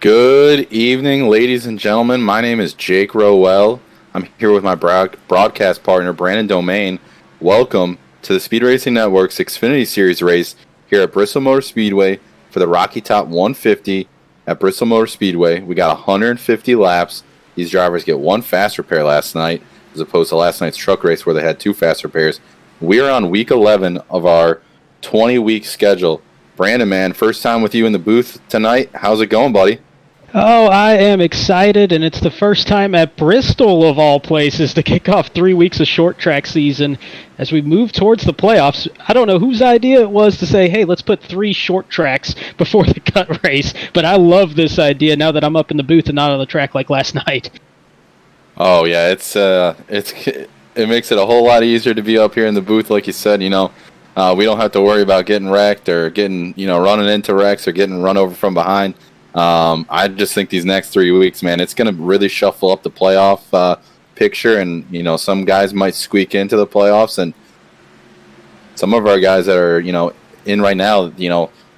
Good evening, ladies and gentlemen. My name is Jake Roell. I'm here with my broadcast partner, Brandon Domingue. Welcome to the Speed Racing Network's Xfinity Series race here at Bristol Motor Speedway for the Rocky Top 150 at Bristol Motor Speedway. We got 150 laps. These drivers get one fast repair last night, as opposed to last night's truck race where they had two fast repairs. We are on week 11 of our 20-week schedule. Brandon, man, first time with you in the booth tonight. How's it going, buddy? Oh, I am excited, and it's the first time at Bristol, of all places, to kick off 3 weeks of short track season. As we move towards the playoffs, I don't know whose idea it was to say, hey, let's put 3 short tracks before the cut race, but I love this idea now that I'm up in the booth and not on the track like last night. Oh, yeah, it makes it a whole lot easier to be up here in the booth, like you said. We don't have to worry about getting wrecked or getting, running into wrecks or getting run over from behind. I just think these next 3 weeks, man, it's going to really shuffle up the playoff picture, and some guys might squeak into the playoffs, and some of our guys that are in right now,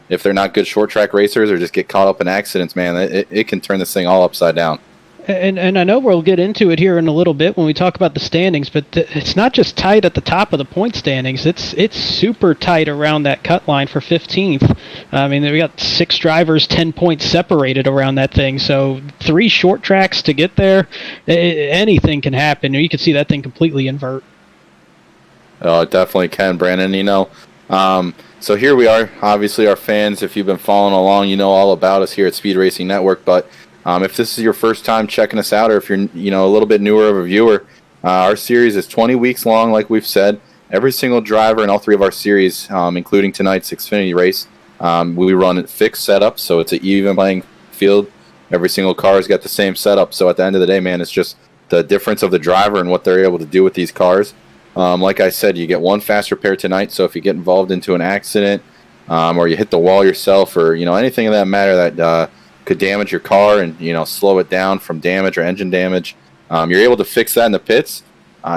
if they're not good short track racers or just get caught up in accidents, man, it can turn this thing all upside down. And I know we'll get into it here in a little bit when we talk about the standings, but it's not just tight at the top of the point standings. It's super tight around that cut line for 15th. I mean, we got 6 drivers, 10 points separated around that thing. So 3 short tracks to get there, anything can happen. You can see that thing completely invert. Oh, it definitely can, Brandon. So here we are. Obviously, our fans, if you've been following along, you know all about us here at Speed Racing Network, but if this is your first time checking us out, or if you're a little bit newer of a viewer, our series is 20 weeks long, like we've said. Every single driver in all 3 of our series, including tonight's Xfinity race, we run at fixed setup, so it's an even playing field. Every single car's got the same setup, so at the end of the day, man, it's just the difference of the driver and what they're able to do with these cars. Like I said, you get one fast repair tonight, so if you get involved into an accident or you hit the wall yourself or anything of that matter that could damage your car and slow it down from damage or engine damage, you're able to fix that in the pits.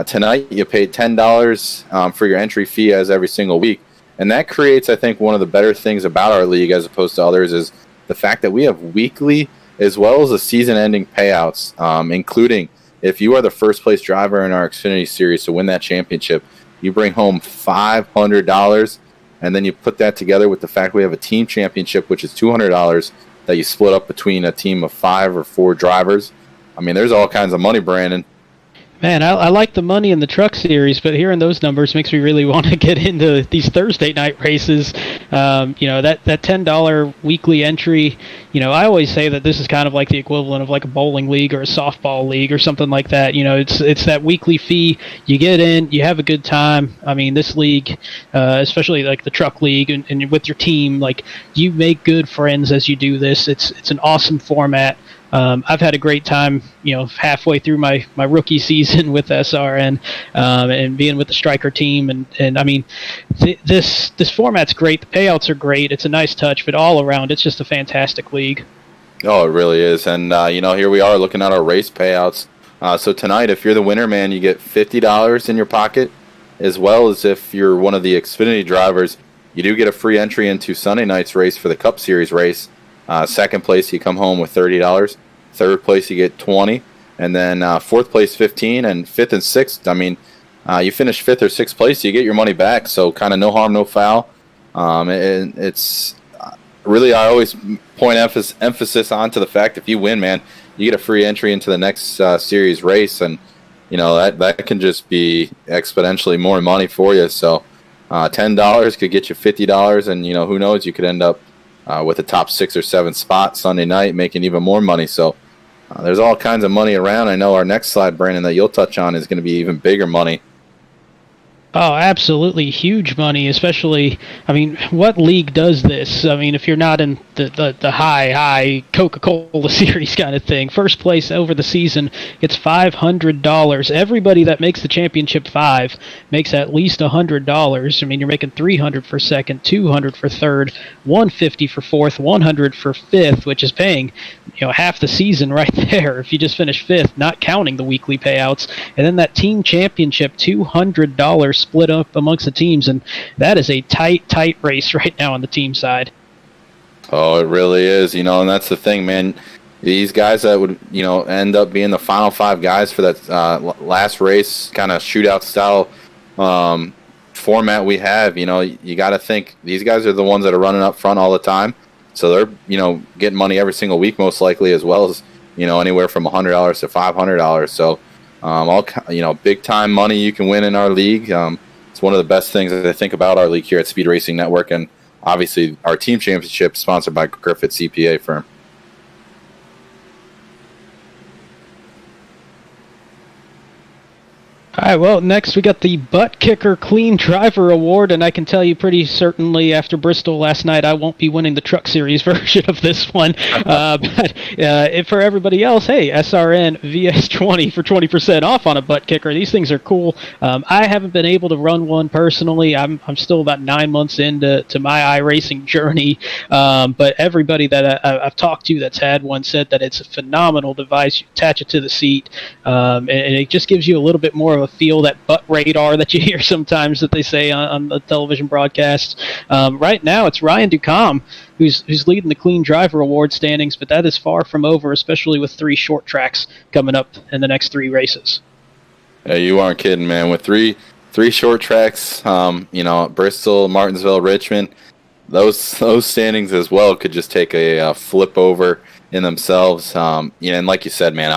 Tonight you paid $10 for your entry fee as every single week, and that creates, I think, one of the better things about our league as opposed to others is the fact that we have weekly as well as a season-ending payouts, including if you are the first place driver in our Xfinity series to win that championship, you bring home $500, and then you put that together with the fact we have a team championship, which is $200 that you split up between a team of 5 or 4 drivers. I mean, there's all kinds of money, Brandon. Man, I like the money in the truck series, but hearing those numbers makes me really want to get into these Thursday night races. That $10 weekly entry, I always say that this is kind of like the equivalent of like a bowling league or a softball league or something like that. It's that weekly fee. You get in, you have a good time. I mean, this league, especially like the truck league and with your team, like you make good friends as you do this. It's an awesome format. I've had a great time, halfway through my rookie season with SRN and being with the Striker team. And I mean, this format's great. The payouts are great. It's a nice touch, but all around, it's just a fantastic league. Oh, it really is. And, here we are looking at our race payouts. So tonight, if you're the winner, man, you get $50 in your pocket, as well as if you're one of the Xfinity drivers, you do get a free entry into Sunday night's race for the Cup Series race. Second place, you come home with $30. Third place, you get $20, and then fourth place, $15, and fifth and sixth. I mean, you finish 5th or 6th place, you get your money back. So kind of no harm, no foul. It's really, I always point emphasis onto the fact if you win, man, you get a free entry into the next series race, and that can just be exponentially more money for you. So $10 could get you $50, and who knows, you could end up with a top 6 or 7 spot Sunday night, making even more money. So there's all kinds of money around. I know our next slide, Brandon, that you'll touch on is going to be even bigger money. Oh, absolutely huge money, especially, I mean, what league does this? I mean, if you're not in the high Coca-Cola series kind of thing, first place over the season gets $500. Everybody that makes the championship 5 makes at least $100. I mean, you're making $300 for second, $200 for third, $150 for fourth, $100 for fifth, which is paying, half the season right there if you just finish 5th, not counting the weekly payouts. And then that team championship, $200 split up amongst the teams, and that is a tight race right now on the team side. Oh, it really is, and that's the thing, man. These guys that would, end up being the final five guys for that last race, kind of shootout style format we have. You got to think these guys are the ones that are running up front all the time, so they're, getting money every single week, most likely, as well as, anywhere from $100 to $500. So, big time money you can win in our league. It's one of the best things that I think about our league here at Speed Racing Network, and obviously our team championship sponsored by Griffith CPA firm. All right, well, next we got the Butt Kicker Clean Driver Award, and I can tell you pretty certainly after Bristol last night, I won't be winning the Truck Series version of this one. But for everybody else, hey, SRN VS20 for 20% off on a Butt Kicker. These things are cool. I haven't been able to run one personally. I'm still about 9 months into my iRacing journey, but everybody that I've talked to that's had one said that it's a phenomenal device. You attach it to the seat, and it just gives you a little bit more of a feel, that butt radar that you hear sometimes that they say on the television broadcasts. Right now, it's Ryan Ducombe who's leading the Clean Driver Award standings, but that is far from over, especially with 3 short tracks coming up in the next 3 races. Yeah, you aren't kidding, man. With three short tracks, Bristol, Martinsville, Richmond, those standings as well could just take a flip over in themselves. And like you said, man,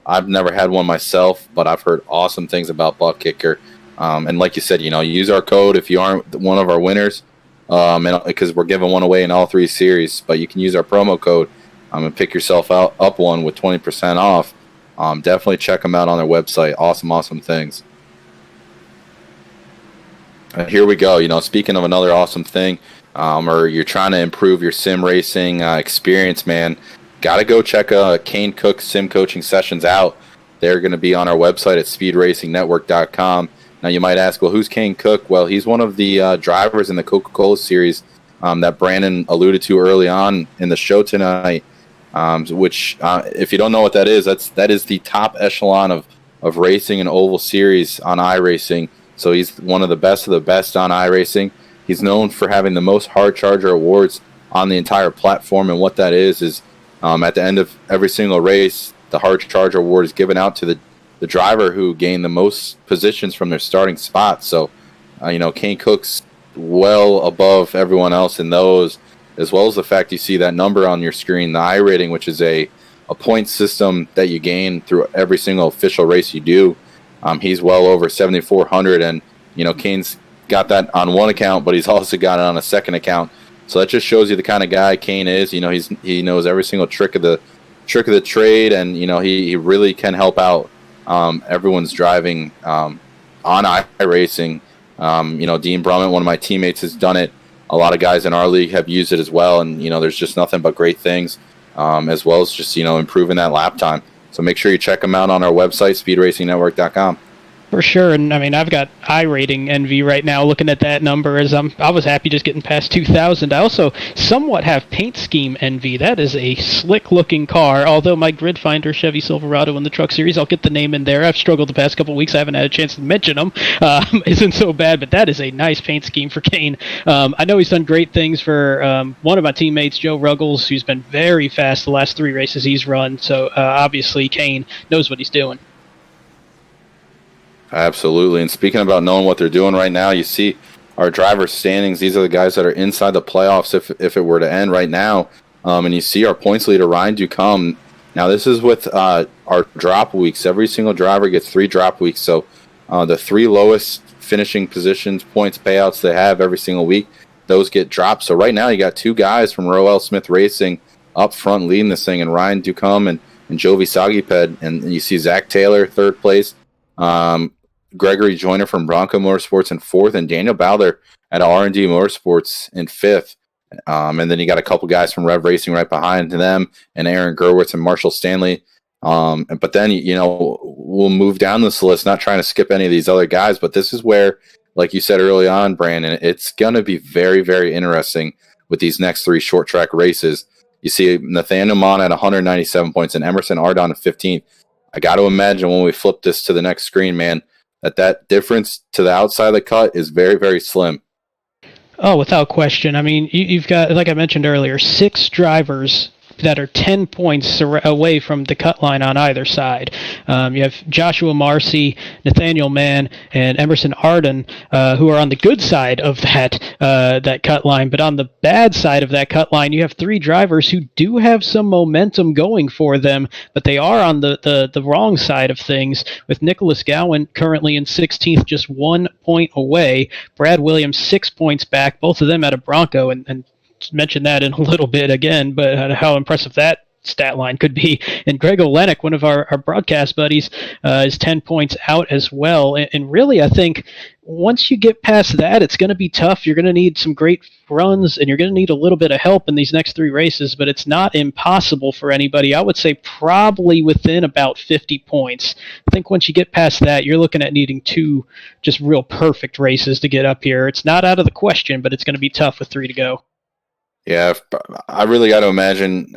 I've never had one myself, but I've heard awesome things about Butt Kicker. And like you said, you use our code if you aren't one of our winners, and because we're giving one away in all 3 series. But you can use our promo code and pick yourself up one with 20% off. Definitely check them out on their website. Awesome things. Here we go. Speaking of another awesome thing, or you're trying to improve your sim racing experience, man, got to go check Kane Cook's sim coaching sessions out. They're going to be on our website at speedracingnetwork.com. Now, you might ask, well, who's Kane Cook? Well, he's one of the drivers in the Coca-Cola series that Brandon alluded to early on in the show tonight, which, if you don't know what that is the top echelon of racing and oval series on iRacing. So he's one of the best on iRacing. He's known for having the most hard charger awards on the entire platform, and what that is at the end of every single race, the hard charger award is given out to the driver who gained the most positions from their starting spot. So, Kane Cook's well above everyone else in those, as well as the fact you see that number on your screen, the iRating, which is a point system that you gain through every single official race you do. He's well over 7,400, and Kane's got that on one account, but he's also got it on a second account. So that just shows you the kind of guy Kane is. He knows every single trick of the trade, and he really can help out everyone's driving on iRacing. Dean Brummett, one of my teammates, has done it. A lot of guys in our league have used it as well, and there's just nothing but great things, as well as just improving that lap time. So make sure you check them out on our website, speedracingnetwork.com. For sure, and I mean, I've got iRating envy right now looking at that number as I was happy just getting past 2,000. I also somewhat have paint scheme envy. That is a slick-looking car, although my grid finder Chevy Silverado in the Truck Series, I'll get the name in there. I've struggled the past couple of weeks. I haven't had a chance to mention them. Isn't so bad, but that is a nice paint scheme for Kane. I know he's done great things for one of my teammates, Joe Ruggles, who's been very fast the last 3 races he's run, so obviously Kane knows what he's doing. Absolutely. And speaking about knowing what they're doing right now, you see our driver standings. These are the guys that are inside the playoffs if it were to end right now. And you see our points leader, Ryan Ducombe. Now, this is with our drop weeks. Every single driver gets 3 drop weeks. So the 3 lowest finishing positions, points, payouts they have every single week, those get dropped. So right now you got 2 guys from Roell Smith Racing up front leading this thing, and Ryan Ducombe and Jovi Sagiped. And you see Zach Taylor, 3rd place. Gregory Joyner from Bronco Motorsports in 4th, and Daniel Ballard at R&D Motorsports in 5th. And then you got a couple guys from Rev Racing right behind them, and Aaron Gerwitz and Marshall Stanley. But then, we'll move down this list, not trying to skip any of these other guys, but this is where, like you said early on, Brandon, it's going to be very, very interesting with these next 3 short track races. You see Nathaniel Mon at 197 points and Emerson Ardon at 15th. I got to imagine when we flip this to the next screen, man, that difference to the outside of the cut is very, very slim. Oh, without question. I mean, you've got, like I mentioned earlier, 6 drivers that are 10 points away from the cut line on either side. You have Joshua Marcy, Nathaniel Mann, and Emerson Arden, who are on the good side of that cut line. But on the bad side of that cut line, you have 3 drivers who do have some momentum going for them, but they are on the wrong side of things, with Nicholas Gowan currently in 16th, just 1 point away. Brad Williams 6 points back, both of them at a Bronco, and mention that in a little bit again, but how impressive that stat line could be. And Greg Olenek, one of our broadcast buddies, is 10 points out as well. And really, I think once you get past that, it's going to be tough. You're going to need some great runs, and you're going to need a little bit of help in these next 3 races, but it's not impossible for anybody. I would say probably within about 50 points. I think once you get past that, you're looking at needing 2 just real perfect races to get up here. It's not out of the question, but it's going to be tough with 3 to go. Yeah, I really got to imagine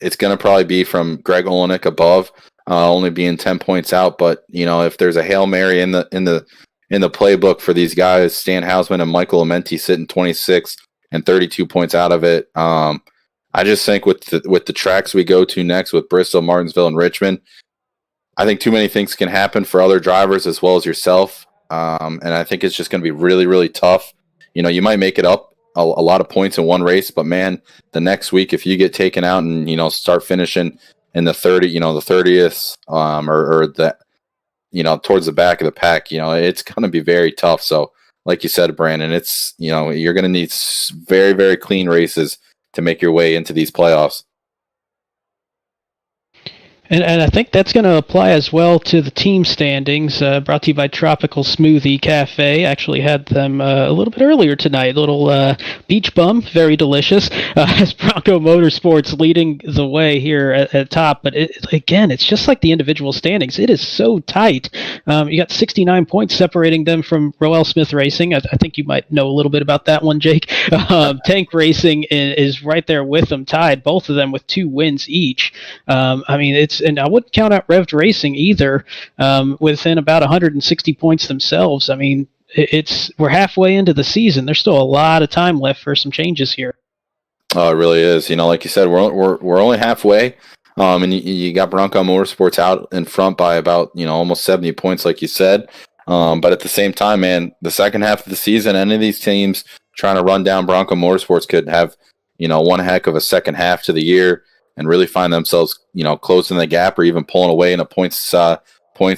it's going to probably be from Greg Olenek above, only being 10 points out. But if there's a Hail Mary in the playbook for these guys, Stan Hausmann and Michael Amenti sitting 26 and 32 points out of it. I just think with the tracks we go to next with Bristol, Martinsville, and Richmond, I think too many things can happen for other drivers as well as yourself. And I think it's just going to be really, really tough. You might make it up a lot of points in one race, but man, the next week, if you get taken out and, start finishing in the 30, the 30th, or the, towards the back of the pack, it's going to be very tough. So like you said, Brandon, it's, you're going to need very, very clean races to make your way into these playoffs. And I think that's going to apply as well to the team standings, brought to you by Tropical Smoothie Cafe. Actually had them a little bit earlier tonight. A little beach bum, very delicious. As Bronco Motorsports leading the way here at top. But again, it's just like the individual standings. It is so tight. You got 69 points separating them from Roell Smith Racing. I think you might know a little bit about that one, Jake. Tank Racing is right there with them, tied, both of them with 2 wins each. And I wouldn't count out Revved Racing either, within about 160 points themselves. I mean, we're halfway into the season. There's still a lot of time left for some changes here. Oh, it really is. Like you said, we're only halfway, and you got Bronco Motorsports out in front by about almost 70 points, like you said. But at the same time, man, the second half of the season, any of these teams trying to run down Bronco Motorsports could have one heck of a second half to the year and really find themselves, closing the gap or even pulling away in a points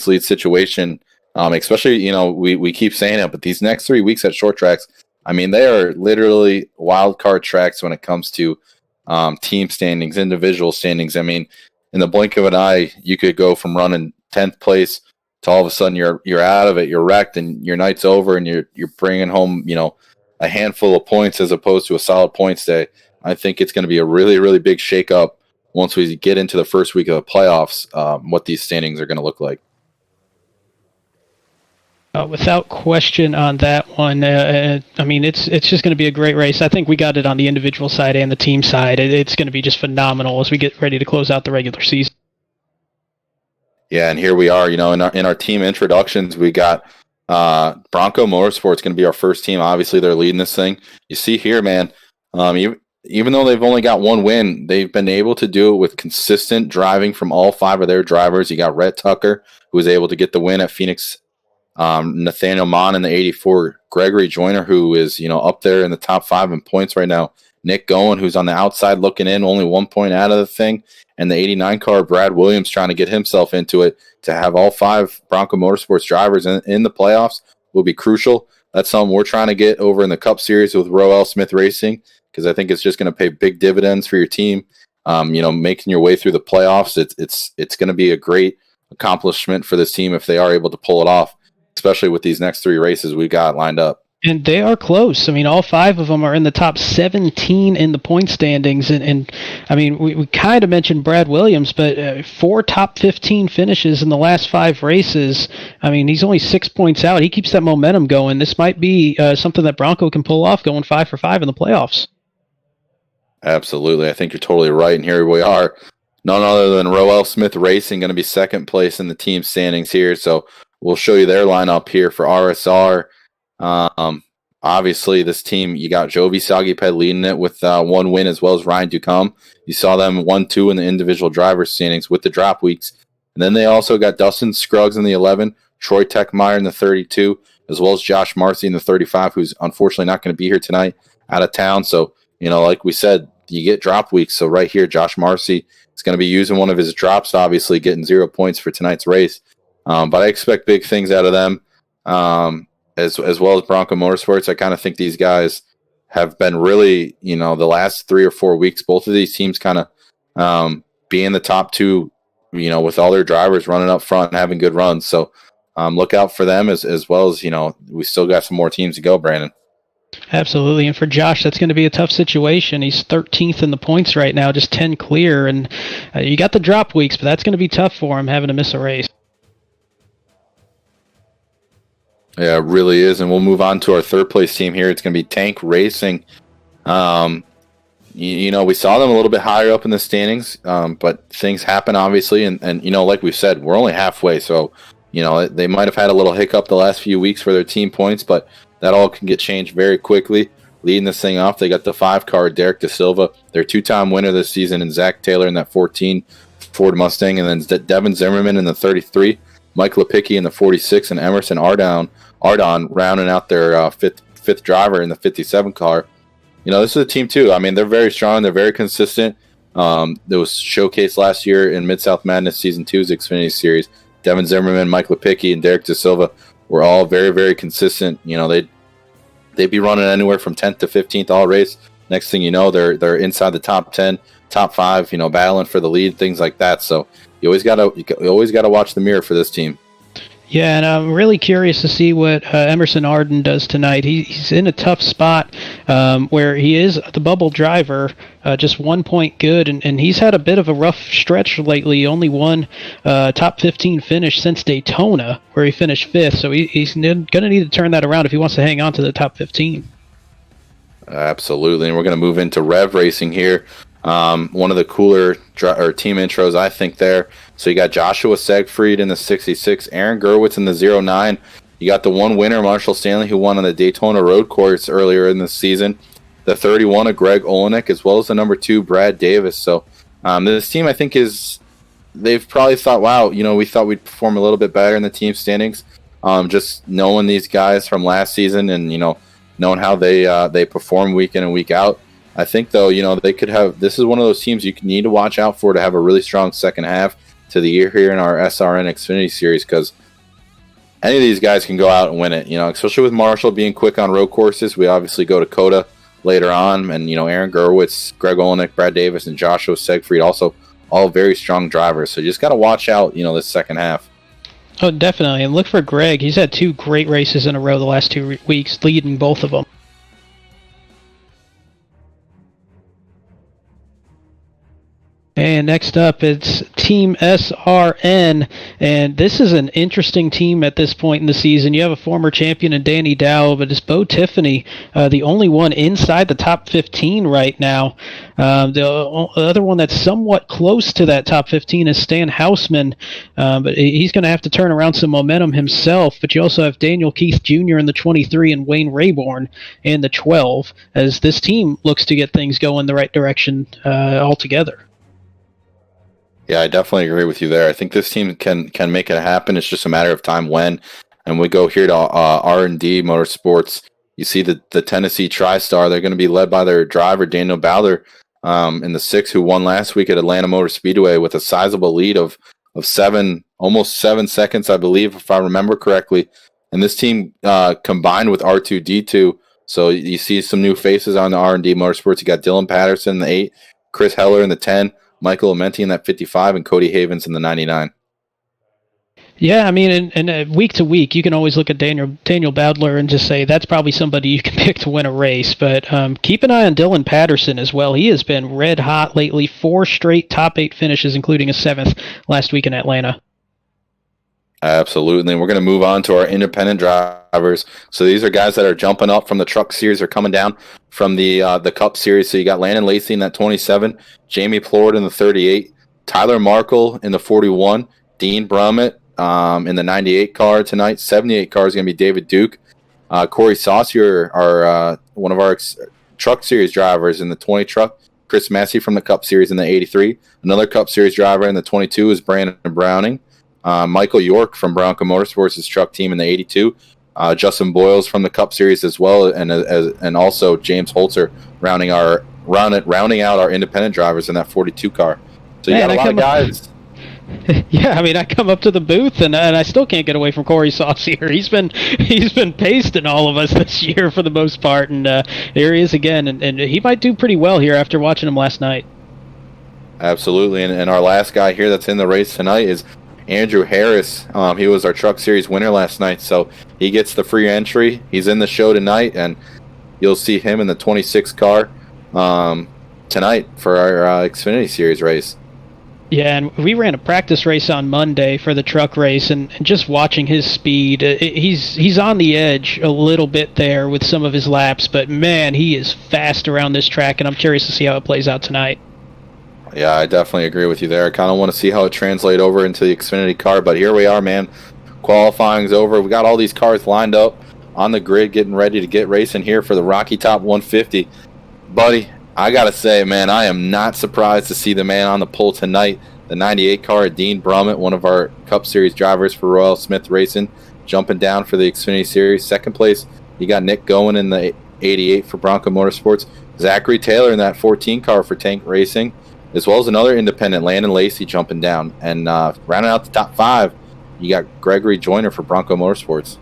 lead situation. Especially, we keep saying it, but these next 3 weeks at short tracks, I mean, they are literally wild card tracks when it comes to team standings, individual standings. I mean, in the blink of an eye, you could go from running 10th place to all of a sudden you're out of it, you're wrecked, and your night's over, and you're bringing home, a handful of points as opposed to a solid points day. I think it's going to be a really, really big shakeup once we get into the first week of the playoffs, what these standings are going to look like. Without question on that one. I mean, it's just going to be a great race. I think we got it on the individual side and the team side. It's going to be just phenomenal as we get ready to close out the regular season. Yeah, and here we are. In our team introductions, we got Bronco Motorsports going to be our first team. Obviously, they're leading this thing. You see here, man. Even though they've only got 1 win, they've been able to do it with consistent driving from all 5 of their drivers. You got Rhett Tucker, who was able to get the win at Phoenix. Nathaniel Mon in the 84. Gregory Joyner, who is, up there in the top 5 in points right now. Nick Gowan, who's on the outside looking in, only 1 point out of the thing. And the 89 car, Brad Williams, trying to get himself into it. To have all 5 Bronco Motorsports drivers in the playoffs will be crucial. That's something we're trying to get over in the Cup Series with Roell Smith Racing, because I think it's just going to pay big dividends for your team. Making your way through the playoffs, it's going to be a great accomplishment for this team if they are able to pull it off, especially with these next 3 races we've got lined up. And they are close. I mean, all 5 of them are in the top 17 in the point standings. And I mean, we kind of mentioned Brad Williams, but 4 top 15 finishes in the last 5 races. I mean, he's only 6 points out. He keeps that momentum going. This might be something that Bronco can pull off, going 5 for 5 in the playoffs. Absolutely. I think you're totally right. And here we are. None other than Roell Smith Racing going to be second place in the team standings here. So we'll show you their lineup here for RSR. obviously, this team, you got Jovi Sagiped leading it with 1 win, as well as Ryan Ducombe. You saw them 1-2 in the individual driver standings with the drop weeks. And then they also got Dustin Scruggs in the 11, Troy Techmeyer in the 32, as well as Josh Marcy in the 35, who's unfortunately not going to be here tonight, out of town. So, like we said, you get drop weeks. So right here, Josh Marcy is going to be using one of his drops, obviously getting 0 points for tonight's race. But I expect big things out of them. As well as Bronco Motorsports. I kind of think these guys have been really, the last 3 or 4 weeks, both of these teams kind of being the top 2, with all their drivers running up front and having good runs. So look out for them as well as, we still got some more teams to go, Brandon. Absolutely. And for Josh, that's going to be a tough situation. He's 13th in the points right now, just 10 clear. And you got the drop weeks, but that's going to be tough for him having to miss a race. Yeah, it really is. And we'll move on to our third place team here. It's going to be Tank Racing. We saw them a little bit higher up in the standings, but things happen, obviously. And like we said, we're only halfway. So, they might have had a little hiccup the last few weeks for their team points, but that all can get changed very quickly. Leading this thing off, they got the 5-car, Derek Da Silva, their 2-time winner this season, and Zach Taylor in that 14 Ford Mustang, and then Devin Zimmerman in the 33, Mike Lepicki in the 46, and Emerson Ardon rounding out their fifth driver in the 57 car. This is a team too. I mean, they're very strong. They're very consistent. There was showcased last year in Mid-South Madness Season 2's Xfinity Series. Devin Zimmerman, Mike Lepicki, and Derek Da Silva were all very, very consistent. They'd be running anywhere from 10th to 15th all race. Next thing you know, they're inside the top 10, top 5, battling for the lead, things like that. So you always gotta watch the mirror for this team. Yeah, and I'm really curious to see what Emerson Arden does tonight. He's in a tough spot where he is the bubble driver, just 1 point good, and he's had a bit of a rough stretch lately. Only one top 15 finish since Daytona, where he finished 5th, so he's going to need to turn that around if he wants to hang on to the top 15. Absolutely, and we're going to move into Rev Racing here. One of the cooler team intros, I think, there. So you got Joshua Segfried in the 66, Aaron Gerwitz in the 09. You got the one winner, Marshall Stanley, who won on the Daytona Road Course earlier in the season. The 31 of Greg Olenek, as well as the number 2, Brad Davis. So this team, I think, they've probably thought, wow, we thought we'd perform a little bit better in the team standings. Just knowing these guys from last season and, knowing how they perform week in and week out. I think, though, they could have – this is one of those teams you need to watch out for to have a really strong second half to the year here in our SRN Xfinity Series, because any of these guys can go out and win it, especially with Marshall being quick on road courses. We obviously go to COTA later on, and, Aaron Gerwitz, Greg Olenek, Brad Davis, and Joshua Segfried, also all very strong drivers. So you just got to watch out, this second half. Oh, definitely. And look for Greg. He's had 2 great races in a row the last 2 weeks, leading both of them. And next up, it's Team SRN, and this is an interesting team at this point in the season. You have a former champion in Danny Dow, but it's Bo Tiffany, the only one inside the top 15 right now. The other one that's somewhat close to that top 15 is Stan Hausmann, but he's going to have to turn around some momentum himself. But you also have Daniel Keith Jr. in the 23 and Wayne Rayborn in the 12, as this team looks to get things going the right direction altogether. Yeah, I definitely agree with you there. I think this team can make it happen. It's just a matter of time when. And we go here to R&D Motorsports. You see the Tennessee TriStar. They're going to be led by their driver, Daniel Ballard, in the 6, who won last week at Atlanta Motor Speedway with a sizable lead of almost 7 seconds, I believe, if I remember correctly. And this team combined with R2D2. So you see some new faces on the R&D Motorsports. You got Dylan Patterson in the 8, Chris Heller in the 10, Michael Amenti in that 55, and Cody Havens in the 99. Yeah, I mean, and week to week, you can always look at Daniel Bowdler and just say that's probably somebody you can pick to win a race. But keep an eye on Dylan Patterson as well. He has been red hot lately, 4 straight top 8 finishes, including a 7th last week in Atlanta. Absolutely. And we're going to move on to our independent drivers. So these are guys that are jumping up from the Truck Series or coming down from the Cup Series. So you got Landon Lacey in that 27, Jamie Plord in the 38, Tyler Markle in the 41, Dean Brummett in the 98 car tonight. 78 car is going to be David Duke. Corey Saucier, one of our Truck Series drivers in the 20 truck. Chris Massey from the Cup Series in the 83. Another Cup Series driver in the 22 is Brandon Browning. Michael York from Bronco Motorsports' truck team in the 82. Justin Boyles from the Cup Series as well, and also James Holtzer rounding out our independent drivers in that 42 car. So you got a lot of guys. Yeah, I mean, I come up to the booth and I still can't get away from Corey Saucier. He's been pasting all of us this year for the most part, and here he is again, and he might do pretty well here after watching him last night. Absolutely, and our last guy here that's in the race tonight is Andrew Harris. He was our Truck Series winner last night, so he gets the free entry. He's in the show tonight, and you'll see him in the 26 car tonight for our Xfinity Series race. Yeah, and we ran a practice race on Monday for the truck race, and just watching his speed, he's on the edge a little bit there with some of his laps, but man, he is fast around this track, and I'm curious to see how it plays out tonight. Yeah, I definitely agree with you there. I kind of want to see how it translates over into the Xfinity car, but here we are, man. Qualifying's over. We got all these cars lined up on the grid, getting ready to get racing here for the Rocky Top 150. Buddy, I got to say, man, I am not surprised to see the man on the pole tonight. The 98 car, Dean Brummett, one of our Cup Series drivers for Roell Smith Racing, jumping down for the Xfinity Series. Second place, you got Nick Gowan in the 88 for Bronco Motorsports. Zachary Taylor in that 14 car for Tank Racing, as well as another independent, Landon Lacey, jumping down. And rounding out the top 5, you got Gregory Joyner for Bronco Motorsports.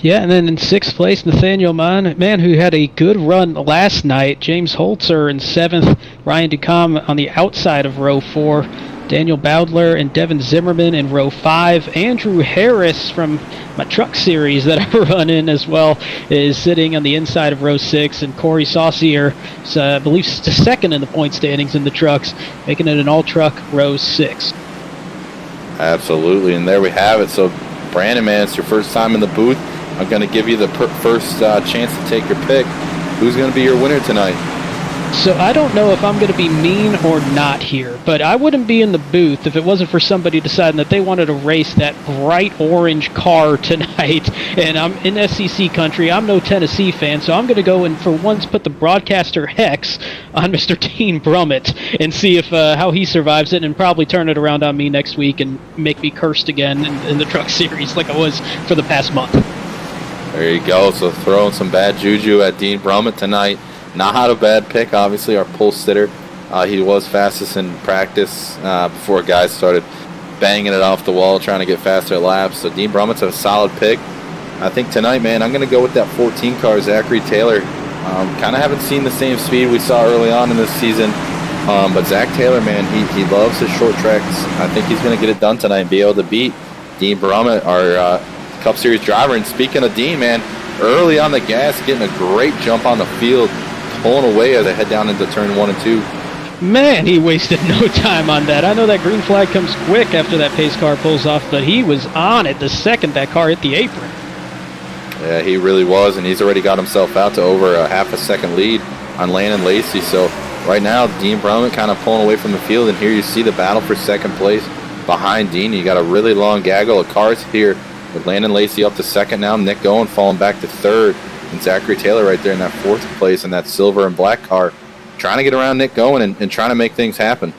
Yeah, and then in 6th place, Nathaniel Mann, who had a good run last night. James Holtzer in 7th. Ryan Ducombe on the outside of row 4. Daniel Bowdler and Devin Zimmerman in row 5. Andrew Harris from my Truck Series that I run in as well is sitting on the inside of row 6. And Corey Saucier is, I believe, second in the point standings in the trucks, making it an all-truck row 6. Absolutely, and there we have it. So, Brandon, man, it's your first time in the booth. I'm going to give you the first chance to take your pick. Who's going to be your winner tonight? So I don't know if I'm going to be mean or not here, but I wouldn't be in the booth if it wasn't for somebody deciding that they wanted to race that bright orange car tonight. And I'm in SEC country. I'm no Tennessee fan, so I'm going to go and for once put the broadcaster hex on Mr. Dean Brummett and see if how he survives it, and probably turn it around on me next week and make me cursed again in the Truck Series like I was for the past month. There you go. So throwing some bad juju at Dean Brummett tonight. Not a bad pick, obviously, our pole sitter. He was fastest in practice before guys started banging it off the wall, trying to get faster laps. So Dean Brummett's a solid pick. I think tonight, man, I'm going to go with that 14 car, Zachary Taylor. Kind of haven't seen the same speed we saw early on in this season. But Zach Taylor, man, he loves his short tracks. I think he's going to get it done tonight and be able to beat Dean Brummett, our Cup Series driver. And speaking of Dean, man, early on the gas, getting a great jump on the field, pulling away as they head down into turn 1 and 2. Man, he wasted no time on that. I know that green flag comes quick after that pace car pulls off, but he was on it the second that car hit the apron. Yeah, he really was, and he's already got himself out to over a half a second lead on Landon Lacey. So right now, Dean Brummett kind of pulling away from the field, and here you see the battle for second place behind Dean. You got a really long gaggle of cars here with Landon Lacey up to second now, Nick Gowan falling back to third, and Zachary Taylor right there in that 4th place in that silver and black car, trying to get around Nick Gowan and trying to make things happen.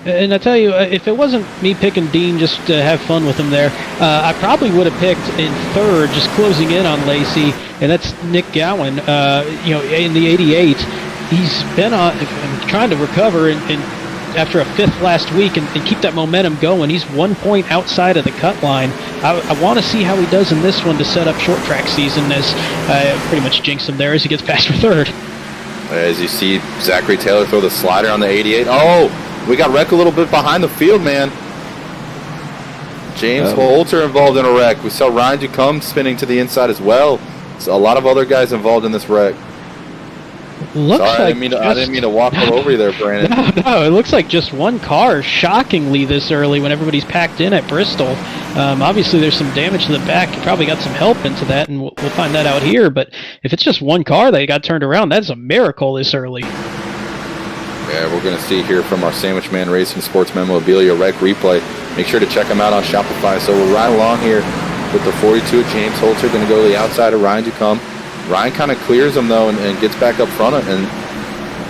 And I tell you, if it wasn't me picking Dean just to have fun with him there, I probably would have picked in 3rd, just closing in on Lacey, and that's Nick Gowan. In the 88, he's been trying to recover and after a 5th last week and keep that momentum going. He's 1 point outside of the cut line. I want to see how he does in this one to set up short track season, as I pretty much jinxed him there as he gets past for 3rd. As you see Zachary Taylor throw the slider on the 88. Oh, we got wrecked a little bit behind the field, man. James Holtzer involved in a wreck. We saw Ryan Ducombe spinning to the inside as well. So a lot of other guys involved in this wreck. Sorry, I didn't mean to walk all over you there, Brandon. No, it looks like just one car, shockingly, this early when everybody's packed in at Bristol. Obviously, there's some damage to the back. You probably got some help into that, and we'll find that out here. But if it's just one car that got turned around, that's a miracle this early. Yeah, we're going to see here from our Sandwich Man Racing Sports Memorabilia Wreck Replay. Make sure to check them out on Shopify. So we're right along here with the 42 of James Holtzer, going to go to the outside of Ryan Ducombe. Ryan kind of clears him, though, and gets back up front, and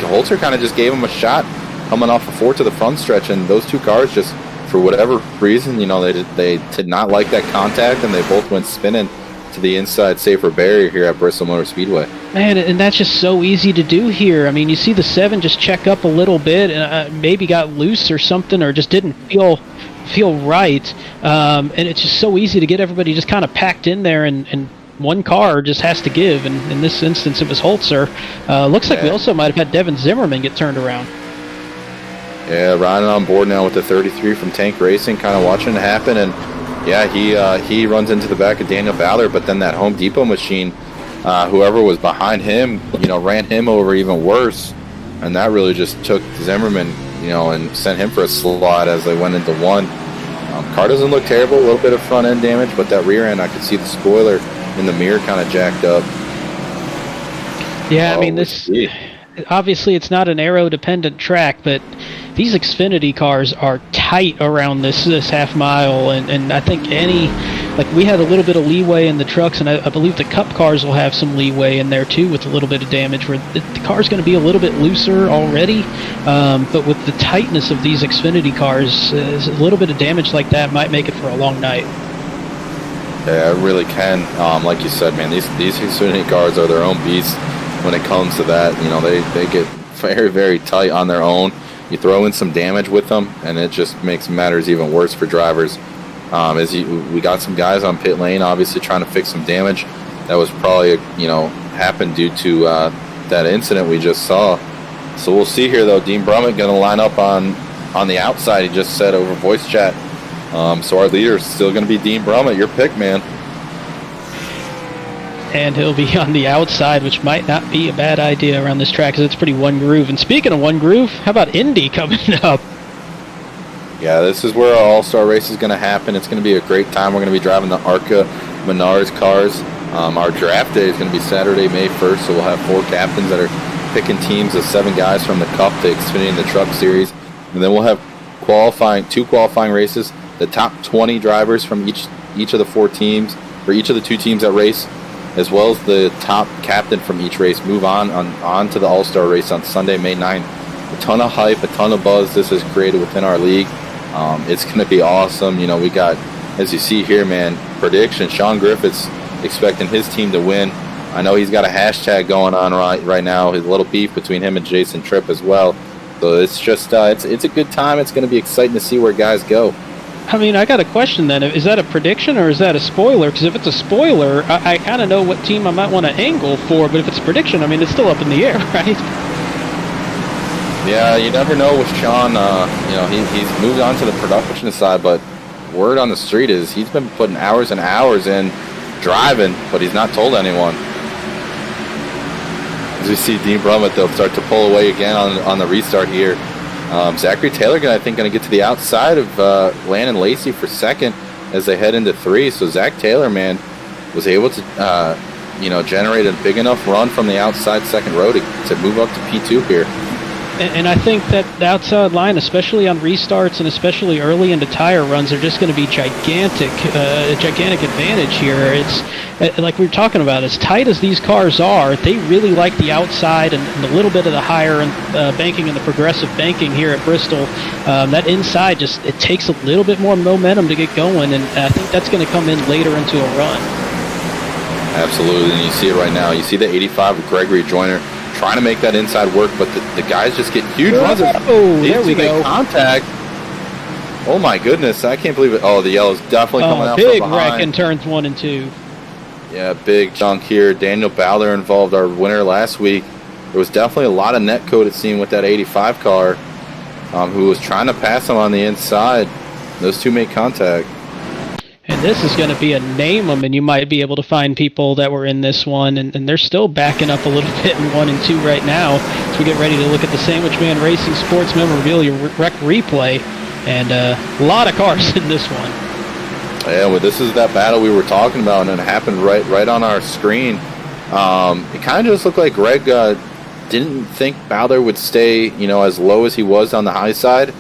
Holtzer kind of just gave him a shot coming off the 4 to the front stretch, and those two cars just, for whatever reason, they did not like that contact, and they both went spinning to the inside safer barrier here at Bristol Motor Speedway. Man, and that's just so easy to do here. I mean, you see the 7 just check up a little bit, and maybe got loose or something, or just didn't feel right, and it's just so easy to get everybody just kind of packed in there, and one car just has to give, and in this instance it was Holtzer. Looks like we also might have had Devin Zimmerman get turned around. Yeah, Ryan on board now with the 33 from Tank Racing, kind of watching it happen, and yeah, he runs into the back of Daniel Ballard, but then that Home Depot machine, whoever was behind him, ran him over even worse, and that really just took Zimmerman, and sent him for a slide as they went into one. Car doesn't look terrible, a little bit of front end damage, but that rear end, I could see the spoiler in the mirror kind of jacked up. Yeah, I mean, obviously it's not an aero-dependent track, but these Xfinity cars are tight around this half mile, and I think we had a little bit of leeway in the trucks, and I believe the Cup cars will have some leeway in there too with a little bit of damage, where the car's going to be a little bit looser already, but with the tightness of these Xfinity cars, a little bit of damage like that might make it for a long night. Yeah, it really can. Like you said, man, these Xfinity cars are their own beasts when it comes to that. They get very, very tight on their own. You throw in some damage with them, and it just makes matters even worse for drivers. We got some guys on pit lane, obviously trying to fix some damage that was probably happened due to that incident we just saw. So we'll see here, though. Dean Brummett going to line up on the outside. He just said over voice chat. So our leader is still going to be Dean Brummett. Your pick, man. And he'll be on the outside, which might not be a bad idea around this track because it's pretty one groove. And speaking of one groove, how about Indy coming up? Yeah, this is where our All-Star race is going to happen. It's going to be a great time. We're going to be driving the ARCA Menards cars. Our draft day is going to be Saturday, May 1st, so we'll have 4 captains that are picking teams of 7 guys from the Cup, the Xfinity, and the Truck Series. And then we'll have 2 qualifying races. The top 20 drivers from each of the 4 teams, or each of the 2 teams that race, as well as the top captain from each race, move on to the All-Star race on Sunday, May 9th. A ton of hype, a ton of buzz this has created within our league. It's going to be awesome. We got, as you see here, man, prediction. Sean Griffith's expecting his team to win. I know he's got a hashtag going on right now, his little beef between him and Jason Tripp as well. So it's just, it's a good time. It's going to be exciting to see where guys go. I mean, I got a question then. Is that a prediction or is that a spoiler? Because if it's a spoiler, I kind of know what team I might want to angle for, but if it's a prediction, I mean, it's still up in the air, right? Yeah, you never know with Sean. He's moved on to the production side, but word on the street is he's been putting hours and hours in driving, but he's not told anyone. As we see Dean Brummett, they'll start to pull away again on the restart here. Zachary Taylor, I think, going to get to the outside of Landon Lacey for second as they head into 3. So Zach Taylor, man, was able to, generate a big enough run from the outside second row to move up to P2 here. And I think that the outside line, especially on restarts and especially early into tire runs, are just going to be gigantic advantage here. It's like we were talking about, as tight as these cars are, they really like the outside and a little bit of the higher banking and the progressive banking here at Bristol. That inside it takes a little bit more momentum to get going, and I think that's going to come in later into a run. Absolutely, and you see it right now. You see the 85 of Gregory Joyner trying to make that inside work, but the guys just get huge runs. Oh, there we go. Contact. Oh my goodness, I can't believe it. Oh, the yellow's definitely coming out from behind. Big wreck in turns 1 and 2. Yeah, big chunk here. Daniel Ballard involved, our winner last week. There was definitely a lot of net code, it seemed, with that 85 car, who was trying to pass him on the inside. Those two made contact. And this is going to be a name them, and you might be able to find people that were in this one, and they're still backing up a little bit in 1 and 2 right now as we get ready to look at the Sandwich Man Racing Sports Memorabilia Rec Replay, and a lot of cars in this one. Yeah, well, this is that battle we were talking about, and it happened right on our screen. It kind of just looked like Greg didn't think Ballard would stay, as low as he was on the high side,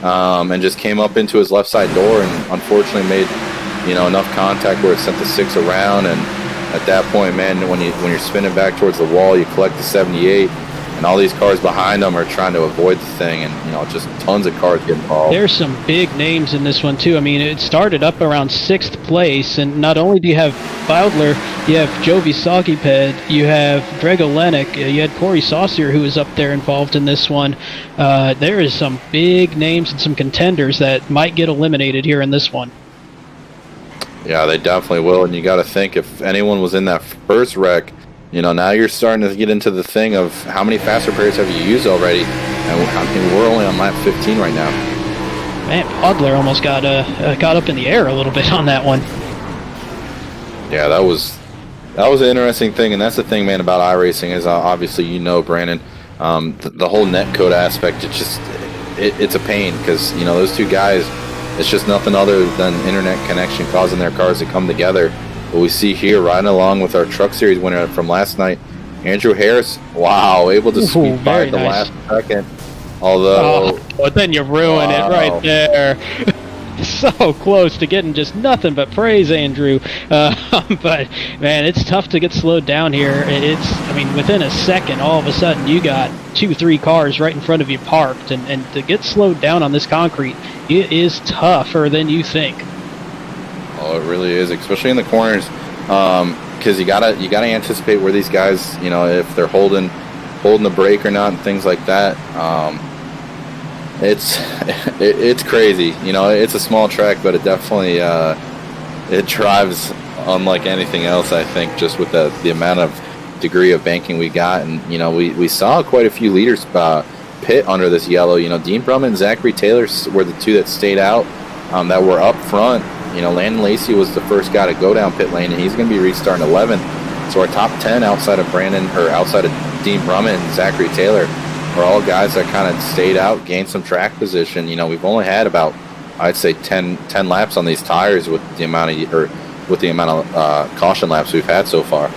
and just came up into his left side door, and unfortunately made enough contact where it sent the 6 around, and at that point, man, when you're spinning back towards the wall, you collect the 78, and all these cars behind them are trying to avoid the thing, and just tons of cars get involved. There's some big names in this one too. I mean, it started up around 6th place, and not only do you have Ballard, you have Jovi Sagiped, you have Greg Olenek, you had Corey Saucier, who was up there involved in this one. There is some big names and some contenders that might get eliminated here in this one. Yeah, they definitely will, and you got to think, if anyone was in that first wreck, now you're starting to get into the thing of how many faster pairs have you used already, and we're only on lap 15 right now. Man, Podler almost got up in the air a little bit on that one. Yeah, that was an interesting thing, and that's the thing, man, about iRacing is obviously Brandon, the whole netcode aspect. It's a pain because those two guys, it's just nothing other than internet connection causing their cars to come together. But we see here, riding along with our Truck Series winner from last night, Andrew Harris. Wow, able to squeak by at the last second. Although, but then you ruin it right there. So close to getting just nothing but praise, Andrew. But man, it's tough to get slowed down here. Within a second, all of a sudden you got 2-3 cars right in front of you parked, and to get slowed down on this concrete, it is tougher than you think. Oh, it really is, especially in the corners, because you gotta anticipate where these guys, if they're holding the brake or not, and things like that. It's crazy. It's a small track, but it definitely it drives unlike anything else, I think, just with the amount of degree of banking we got. And we saw quite a few leaders pit under this yellow. Dean Brummett and Zachary Taylor were the two that stayed out, that were up front. Landon Lacey was the first guy to go down pit lane, and he's going to be restarting 11th. So our top 10 outside of Dean Brummett and Zachary Taylor are all guys that kind of stayed out, gained some track position. We've only had about, I'd say, 10 laps on these tires with the amount of caution laps we've had so far.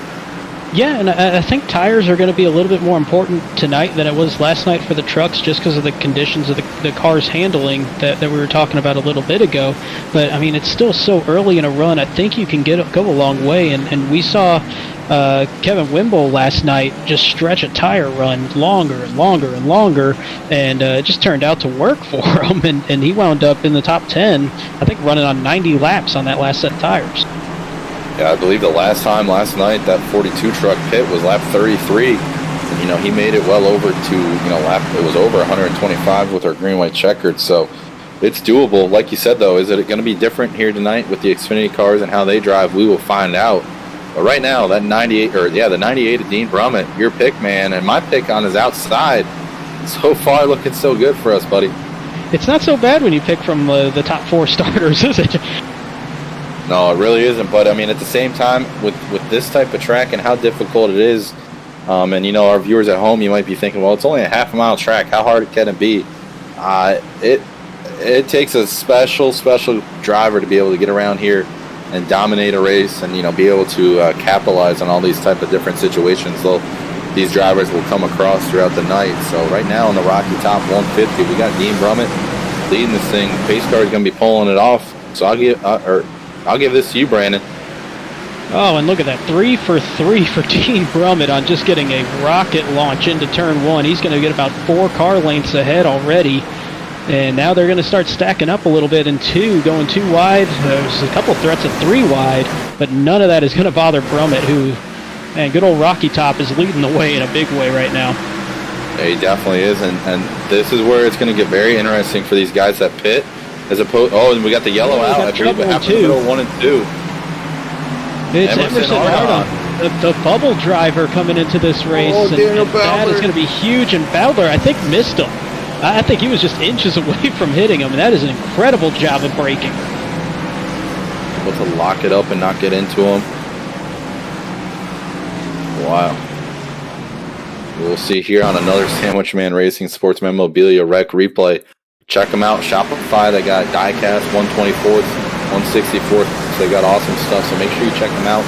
Yeah, and I think tires are going to be a little bit more important tonight than it was last night for the trucks, just because of the conditions of the car's handling that we were talking about a little bit ago. But, it's still so early in a run. I think you can go a long way. And we saw Kevin Wimble last night just stretch a tire run longer and longer and longer, and it just turned out to work for him. And he wound up in the top 10, I think, running on 90 laps on that last set of tires. Yeah, I believe the last night, that 42 truck pit was lap 33. And, he made it well over to, it was over 125 with our green-white checkered. So it's doable. Like you said, though, is it going to be different here tonight with the Xfinity cars and how they drive? We will find out. But right now, the 98 of Dean Brummett, your pick, man, and my pick on his outside, so far looking so good for us, buddy. It's not so bad when you pick from the top 4 starters, is it? No, it really isn't. But, at the same time, with this type of track and how difficult it is, and, our viewers at home, you might be thinking, well, it's only a half-mile track. How hard can it be? It takes a special driver to be able to get around here and dominate a race and, be able to capitalize on all these type of different situations. Though these drivers will come across throughout the night. So right now in the Rocky Top 150, we got Dean Brummett leading this thing. Pace car is going to be pulling it off. So I'll give this to you, Brandon. Oh, and look at that. 3 for 3 for Dean Brummett on just getting a rocket launch into turn 1. He's going to get about 4 car lengths ahead already. And now they're going to start stacking up a little bit in 2, going 2 wide. There's a couple threats at 3 wide, but none of that is going to bother Brummett, who, man, good old Rocky Top is leading the way in a big way right now. Yeah, he definitely is, and this is where it's going to get very interesting for these guys that pit. As opposed, and we got the yellow out after the middle 1 and 2. It's Emerson Ardon, the bubble driver coming into this race, and that is going to be huge. And Ballard, I think, missed him. I think he was just inches away from hitting him, and that is an incredible job of braking. Able to lock it up and not get into him. Wow. We'll see here on another Sandwich Man Racing Sports Memorabilia Rec replay. Check them out. Shopify, they got diecast 124th, 164th. So they got awesome stuff, so make sure you check them out.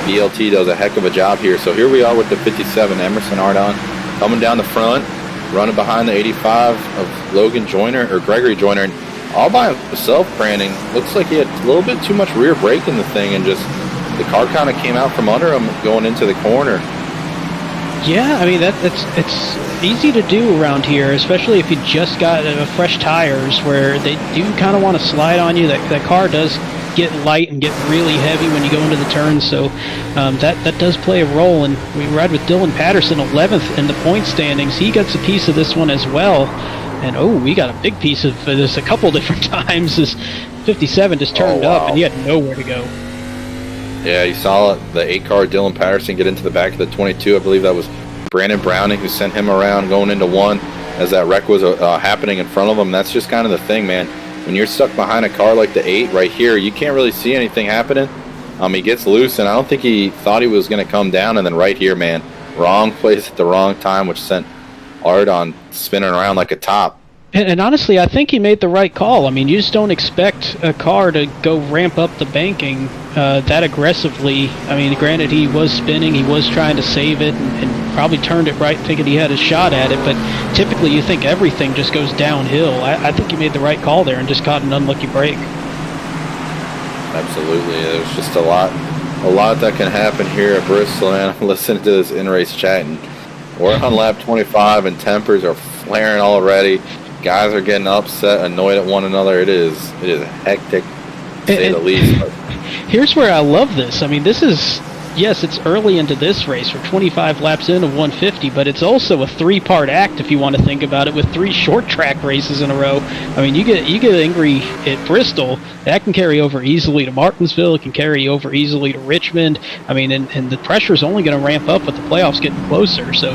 BLT does a heck of a job here. So here we are with the 57, Emerson Ardon, coming down the front, running behind the 85 of Gregory Joyner. all by himself, Brandon. Looks like he had a little bit too much rear brake in the thing, and just the car kind of came out from under him going into the corner. Yeah, I mean it's easy to do around here, especially if you just got fresh tires, where they do kind of want to slide on you. That car does get light and get really heavy when you go into the turns, so that does play a role. And we ride with Dylan Patterson, 11th in the point standings. He gets a piece of this one as well. And we got a big piece of this a couple different times. This 57 just turned up, and he had nowhere to go. Yeah, you saw the 8-car Dylan Patterson get into the back of the 22. I believe that was Brandon Browning who sent him around going into 1 as that wreck was happening in front of him. That's just kind of the thing, man. When you're stuck behind a car like the 8 right here, you can't really see anything happening. He gets loose, and I don't think he thought he was going to come down. And then right here, man, wrong place at the wrong time, which sent Art on spinning around like a top. And honestly, I think he made the right call. I mean, you just don't expect a car to go ramp up the banking that aggressively. I mean, granted, he was spinning, he was trying to save it, and probably turned it right, thinking he had a shot at it. But typically, you think everything just goes downhill. I think he made the right call there and just caught an unlucky break. Absolutely, there's just a lot that can happen here at Bristol. And I'm listening to this in-race chat, and we're on lap 25, and tempers are flaring already. Guys are getting upset, annoyed at one another. It is hectic, to say the least. But here's where I love this. I mean, this is, yes, it's early into this race. We're 25 laps into 150, but it's also a 3-part act if you want to think about it, with 3 short track races in a row. I mean, you get angry at Bristol, that can carry over easily to Martinsville. It can carry over easily to Richmond. I mean, and the pressure is only going to ramp up with the playoffs getting closer. So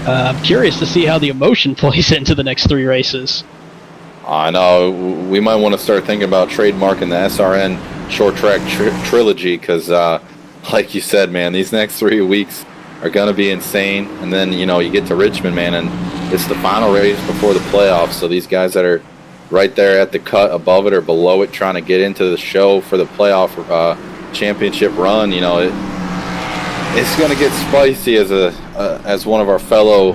I'm curious to see how the emotion plays into the next 3 races. I know we might want to start thinking about trademarking the SRN short track trilogy, because like you said, man, these next 3 weeks are going to be insane. And then, you get to Richmond, man, and it's the final race before the playoffs. So these guys that are right there at the cut above it or below it, trying to get into the show for the playoff championship run, it's going to get spicy, as one of our fellow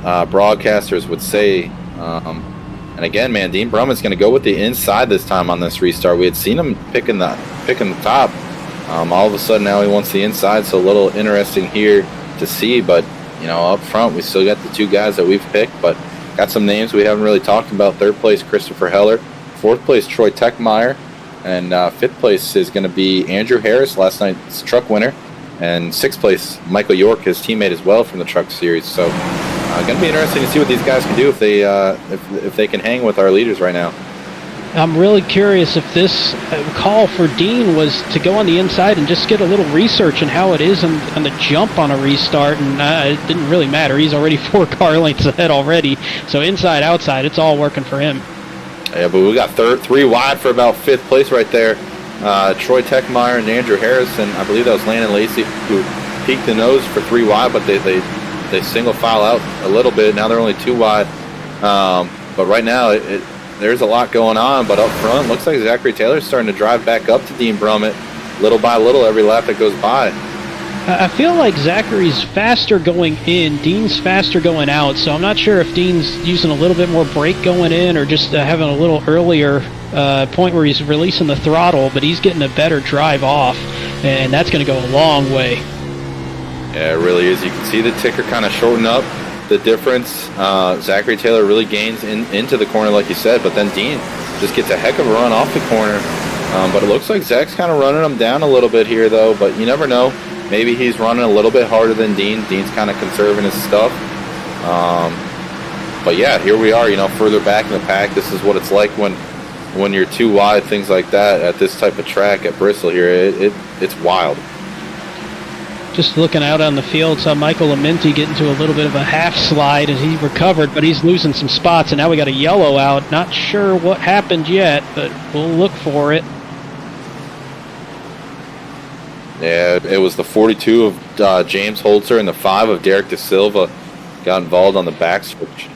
broadcasters would say. And again, man, Dean Brumman's going to go with the inside this time on this restart. We had seen him picking the top. All of a sudden now he wants the inside, so a little interesting here to see. But, up front we still got the 2 guys that we've picked, but got some names we haven't really talked about. 3rd place, Christopher Heller. 4th place, Troy Techmeyer. And 5th place is going to be Andrew Harris, last night's truck winner. And 6th place, Michael York, his teammate as well from the truck series. So going to be interesting to see what these guys can do if they can hang with our leaders right now. I'm really curious if this call for Dean was to go on the inside and just get a little research on how it is on the jump on a restart, and it didn't really matter. He's already 4 car lengths ahead already, so inside, outside, it's all working for him. Yeah, but we got 3 wide for about 5th place right there. Troy Techmeyer and Andrew Harrison. I believe that was Landon Lacey who peeked the nose for 3 wide, but they single file out a little bit. Now they're only 2 wide. But right now, there's a lot going on. But up front, looks like Zachary Taylor's starting to drive back up to Dean Brummett little by little every lap that goes by. I feel like Zachary's faster going in, Dean's faster going out, so I'm not sure if Dean's using a little bit more brake going in or just having a little earlier point where he's releasing the throttle, but he's getting a better drive off, and that's going to go a long way. Yeah, it really is. You can see the ticker kind of shorten up the difference. Zachary Taylor really gains into the corner, like you said, but then Dean just gets a heck of a run off the corner. But it looks like Zach's kind of running him down a little bit here, though, but you never know. Maybe he's running a little bit harder than Dean. Dean's kind of conserving his stuff. But yeah, here we are, further back in the pack. This is what it's like when you're 2 wide, things like that at this type of track at Bristol here. It's wild. Just looking out on the field, saw Michael Amenti get into a little bit of a half slide as he recovered, but he's losing some spots, and now we got a yellow out. Not sure what happened yet, but we'll look for it. Yeah, it was the 42 of James Holtzer and the 5 of Derek De Silva got involved on the back switch.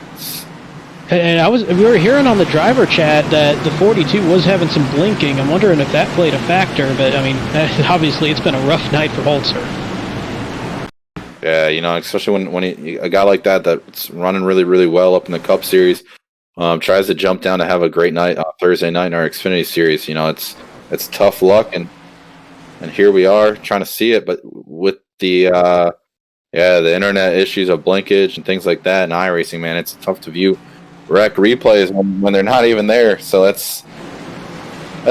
And we were hearing on the driver chat that the 42 was having some blinking. I'm wondering if that played a factor, but I mean, obviously it's been a rough night for Holtzer. Yeah, especially when a guy like that's running really, really well up in the Cup Series, tries to jump down to have a great night Thursday night in our Xfinity series. You know, it's tough luck, and here we are trying to see it, but with the the internet issues of blinkage and things like that, and iRacing, man, it's tough to view wreck replays when they're not even there. So that's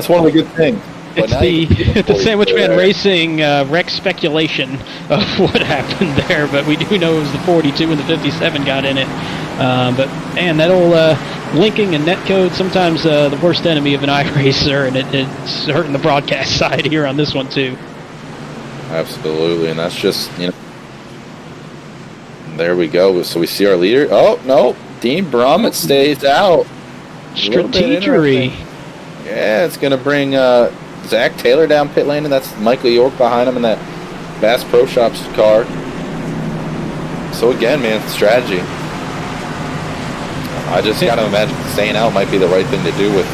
one of the good things. It's the Sandwich Man Racing wreck speculation of what happened there, but we do know it was the 42 and the 57 got in it. But man, that old linking and netcode, sometimes the worst enemy of an iRacer, and it's hurting the broadcast side here on this one too. Absolutely, and that's just, you know, there we go. So we see our leader. Oh no, Dean Brummett stays out. Strategery. Yeah, it's gonna bring Zach Taylor down pit lane, and that's Michael York behind him in that Bass Pro Shops car. So again, man, strategy. I just got to imagine staying out might be the right thing to do with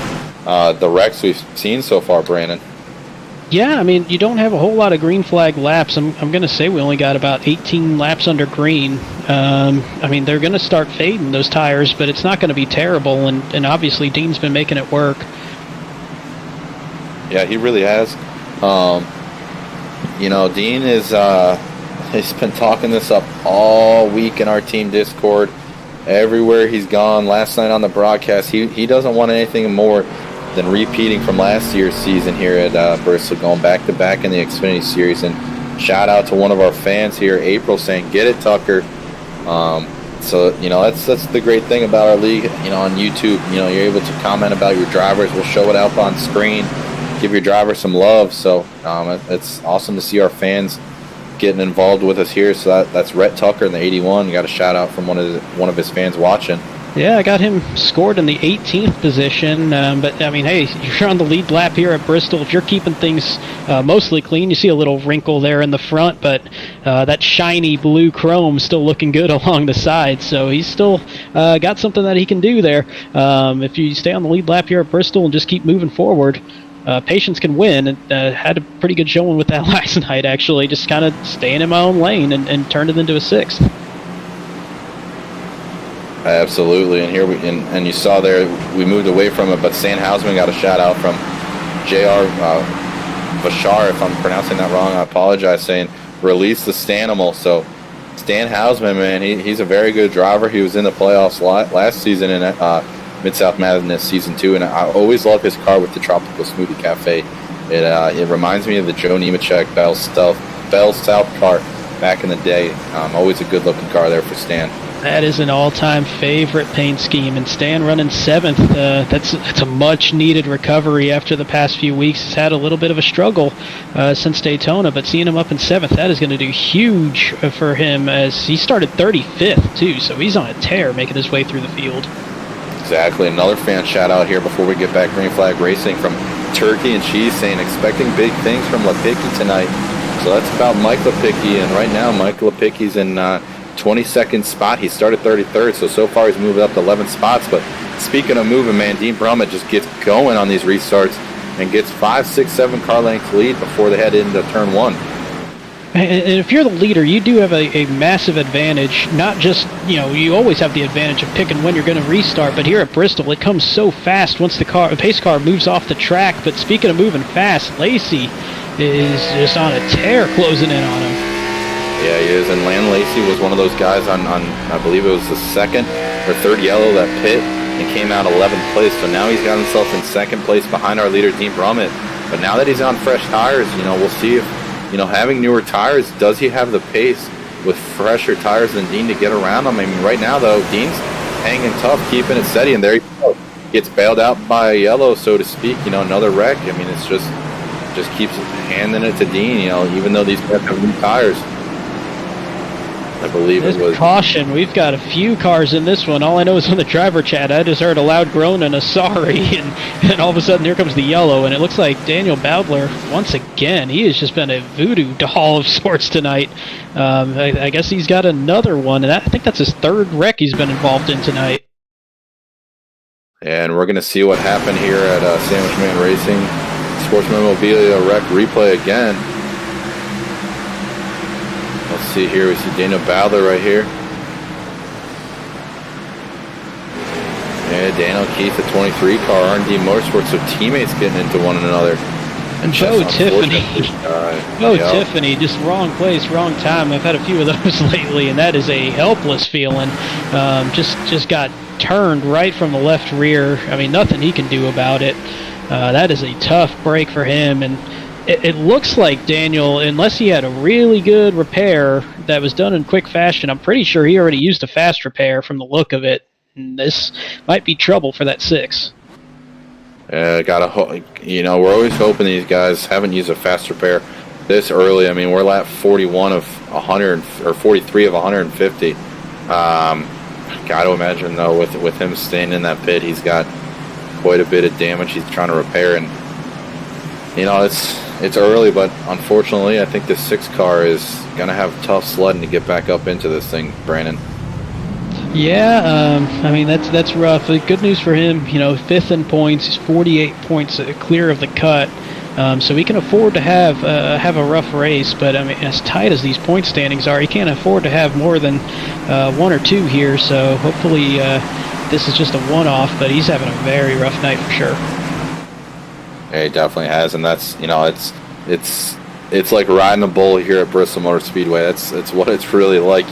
the wrecks we've seen so far, Brandon. Yeah, I mean, you don't have a whole lot of green flag laps. I'm going to say we only got about 18 laps under green. I mean, they're going to start fading those tires, but it's not going to be terrible, and obviously Dean's been making it work. Yeah, he really has. You know, Dean is he's been talking this up all week in our team Discord. Everywhere he's gone, last night on the broadcast, he doesn't want anything more than repeating from last year's season here at Bristol, going back-to-back in the Xfinity Series. And shout out to one of our fans here, April, saying, "Get it, Tucker." So, you know, that's the great thing about our league. You know, on YouTube, you know, you're able to comment about your drivers. We'll show it up on screen, give your driver some love. So it's awesome to see our fans getting involved with us here. So that's Rhett Tucker in the 81. You got a shout out from one of his fans watching. Yeah, I got him scored in the 18th position, but I mean, hey, you're on the lead lap here at Bristol. If you're keeping things mostly clean, you see a little wrinkle there in the front, but that shiny blue chrome still looking good along the side, so he's still got something that he can do there. If you stay on the lead lap here at Bristol and just keep moving forward, Patience can win, and had a pretty good showing with that last night, actually, just kind of staying in my own lane and turned it into a 6th. Absolutely, and here and you saw there we moved away from it, but Stan Hausmann got a shout out from J.R. Bashar, if I'm pronouncing that wrong, I apologize, saying release the Stanimal. So Stan Hausmann, man, he's a very good driver. He was in the playoffs last season in Mid-South Madness Season 2, and I always love his car with the Tropical Smoothie Cafe. It reminds me of the Joe Nemechek Bell South car back in the day. Always a good-looking car there for Stan. That is an all-time favorite paint scheme, and Stan running 7th. That's a much-needed recovery after the past few weeks. He's had a little bit of a struggle since Daytona, but seeing him up in 7th, that is going to do huge for him, as he started 35th, too, so he's on a tear making his way through the field. Exactly. Another fan shout-out here before we get back green flag racing from Turkey and Cheese, saying expecting big things from Lepicki tonight. So that's about Mike Lepicki, and right now Mike Lepicki's in 22nd spot. He started 33rd, so far he's moved up to 11 spots. But speaking of moving, man, Dean Brummett just gets going on these restarts and gets 5, 6, 7 car length lead before they head into turn 1. And if you're the leader, you do have a massive advantage. Not just, you know, you always have the advantage of picking when you're going to restart, but here at Bristol, it comes so fast once the pace car moves off the track. But speaking of moving fast, Lacey is just on a tear closing in on him. Yeah, he is, and Lan Lacey was one of those guys on I believe it was the 2nd or 3rd yellow that pit and came out 11th place. So now he's got himself in 2nd place behind our leader, Dean Brummett. But now that he's on fresh tires, you know, we'll see if, you know, having newer tires, does he have the pace with fresher tires than Dean to get around him? I mean, right now, though, Dean's hanging tough, keeping it steady, and there he goes. Gets bailed out by a yellow, so to speak, you know, another wreck. I mean, it's just keeps handing it to Dean, you know, even though these guys have new tires. I believe it was. Caution, we've got a few cars in this one. All I know is on the driver chat, I just heard a loud groan and a sorry, and all of a sudden here comes the yellow, and it looks like Daniel Bowdler, once again, he has just been a voodoo doll of sorts tonight. I guess he's got another one, and I think that's his 3rd wreck he's been involved in tonight. And we're going to see what happened here at Sandwich Man Racing. Sports Memorabilia wreck replay again. Let's see here. We see Daniel Bowdler right here. Yeah, Daniel Keith, the 23 car, R&D Motorsports, so teammates getting into one another. And Joe Tiffany. Yep. Tiffany, just wrong place, wrong time. I've had a few of those lately, and that is a helpless feeling. Just got turned right from the left rear. I mean, nothing he can do about it. That is a tough break for him, and it looks like Daniel, unless he had a really good repair that was done in quick fashion, I'm pretty sure he already used a fast repair from the look of it. And this might be trouble for that 6. We're always hoping these guys haven't used a fast repair this early. I mean, we're lap 41 of 100 or 43 of 150. Got to imagine though, with him staying in that pit, he's got quite a bit of damage he's trying to repair, and it's early, but unfortunately, I think this 6 car is gonna have tough sledding to get back up into this thing, Brandon. Yeah, I mean that's rough. Good news for him, 5th in points. He's 48 points clear of the cut, so he can afford to have a rough race. But I mean, as tight as these point standings are, he can't afford to have more than 1 or 2 here. So hopefully this is just a one-off. But he's having a very rough night for sure. Yeah, he definitely has, and that's it's like riding a bull here at Bristol Motor Speedway. It's what it's really like.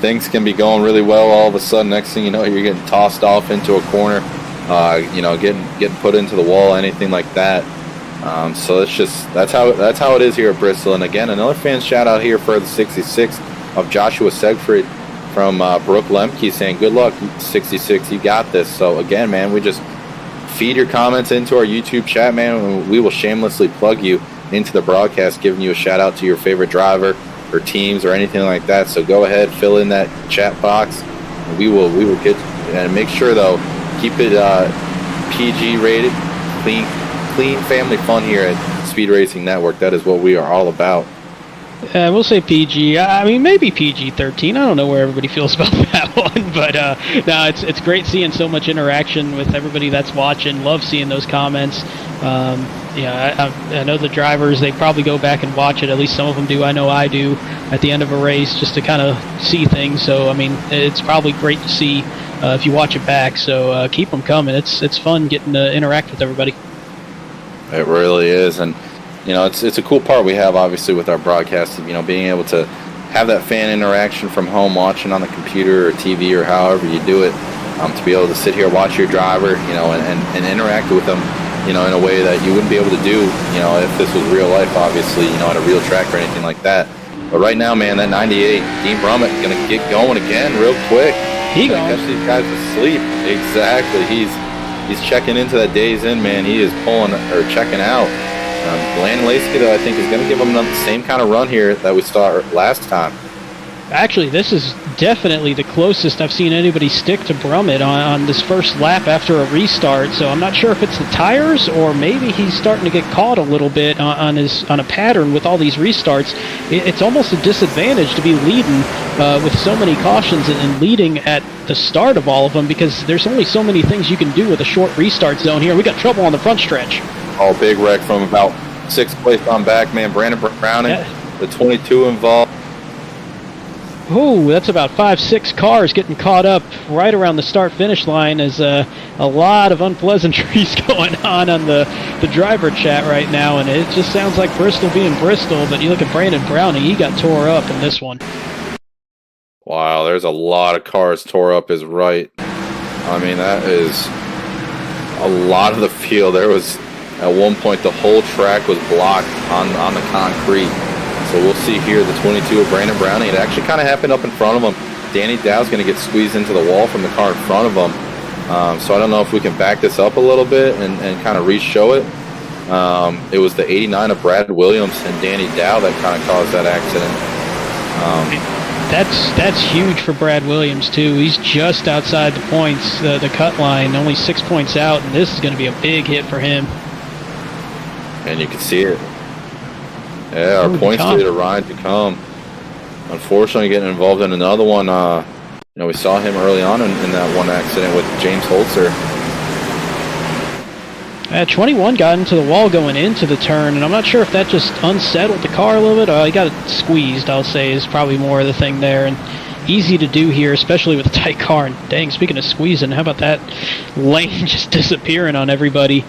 Things can be going really well, all of a sudden, next thing you know, you're getting tossed off into a corner, getting put into the wall, anything like that. So that's how it is here at Bristol. And again, another fan shout out here for the 66 of Joshua Segfried from Brooke Lemke, saying, "Good luck, 66. You got this." So again, man, we just feed your comments into our YouTube chat, man, and we will shamelessly plug you into the broadcast, giving you a shout out to your favorite driver or teams or anything like that. So go ahead, fill in that chat box. We will get, and make sure though, keep it PG rated, clean family fun here at Speed Racing Network. That is what we are all about. We'll say PG. I mean, maybe PG-13. I don't know where everybody feels about that one, but no, it's great seeing so much interaction with everybody that's watching. Love seeing those comments. I know the drivers, they probably go back and watch it. At least some of them do. I know I do at the end of a race, just to kind of see things. So I mean, it's probably great to see if you watch it back. So keep them coming. It's fun getting to interact with everybody. It really is, and it's a cool part we have, obviously, with our broadcast, being able to have that fan interaction from home, watching on the computer or TV or however you do it, to be able to sit here, watch your driver, and interact with them, in a way that you wouldn't be able to do, if this was real life, obviously, at a real track or anything like that. But right now, man, that 98, Dean Brummett going to get going again real quick. He going. Catch these guys asleep. Exactly. He's checking into that days in, man. He is checking out. Landon Lasky, though, I think is going to give him the same kind of run here that we saw last time. Actually, this is definitely the closest I've seen anybody stick to Brummett on this first lap after a restart. So I'm not sure if it's the tires or maybe he's starting to get caught a little bit on a pattern with all these restarts. It's almost a disadvantage to be leading with so many cautions and leading at the start of all of them, because there's only so many things you can do with a short restart zone here. We got trouble on the front stretch. Oh, big wreck from about 6th place on back, man. Brandon Browning, the 22 involved. Oh, that's about 5-6 cars getting caught up right around the start-finish line. As a lot of unpleasantries going on the driver chat right now, and it just sounds like Bristol being Bristol, but you look at Brandon Browning, he got tore up in this one. Wow, there's a lot of cars tore up is right. I mean, that is a lot of the field. There was, at one point, the whole track was blocked on the concrete. So we'll see here the 22 of Brandon Browning. It actually kind of happened up in front of him. Danny Dow's going to get squeezed into the wall from the car in front of him. So I don't know if we can back this up a little bit and kind of re-show it. It was the 89 of Brad Williams and Danny Dow that kind of caused that accident. That's huge for Brad Williams, too. He's just outside the points, the cut line, only 6 points out, and this is going to be a big hit for him. And you can see it. Yeah, our points leader, Ryan Ducombe, unfortunately getting involved in another one. We saw him early on in that one accident with James Holtzer. 21 got into the wall going into the turn, and I'm not sure if that just unsettled the car a little bit. He got it squeezed, I'll say, is probably more of the thing there. And easy to do here, especially with a tight car. And dang, speaking of squeezing, how about that lane just disappearing on everybody?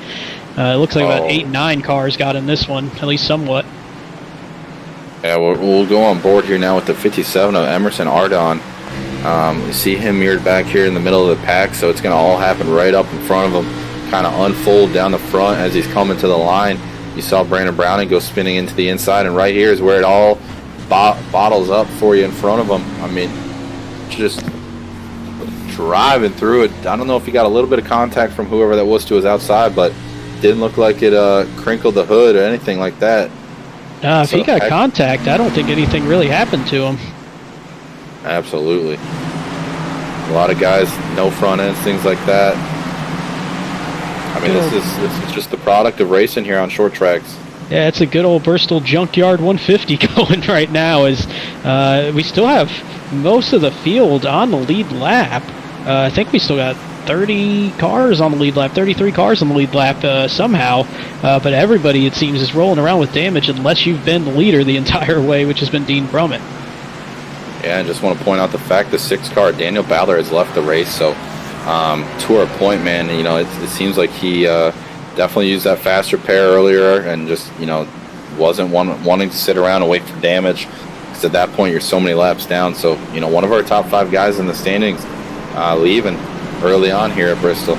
It looks like about 8, 9 cars got in this one, at least somewhat. Yeah, we'll go on board here now with the 57 of Emerson Ardon. You see him mirrored back here in the middle of the pack, so it's going to all happen right up in front of him, kind of unfold down the front as he's coming to the line. You saw Brandon Browning go spinning into the inside, and right here is where it all bottles up for you in front of him. I mean, just driving through it. I don't know if he got a little bit of contact from whoever that was to his outside, but didn't look like it crinkled the hood or anything like that. If he got contact, I don't think anything really happened to him. Absolutely. A lot of guys, no front ends, things like that. I mean, this is just the product of racing here on short tracks. Yeah, it's a good old Bristol Junkyard 150 going right now. As we still have most of the field on the lead lap. I think we still got 30 cars on the lead lap, 33 cars on the lead lap somehow. But everybody, it seems, is rolling around with damage unless you've been the leader the entire way, which has been Dean Brummett. Yeah, I just want to point out the fact the 6 car, Daniel Ballard, has left the race. So to our point, man, you know, it seems like he definitely used that faster pair earlier and just, you know, wasn't wanting to sit around and wait for damage. Because at that point, you're so many laps down. So, you know, one of our top 5 guys in the standings leaving early on here at Bristol.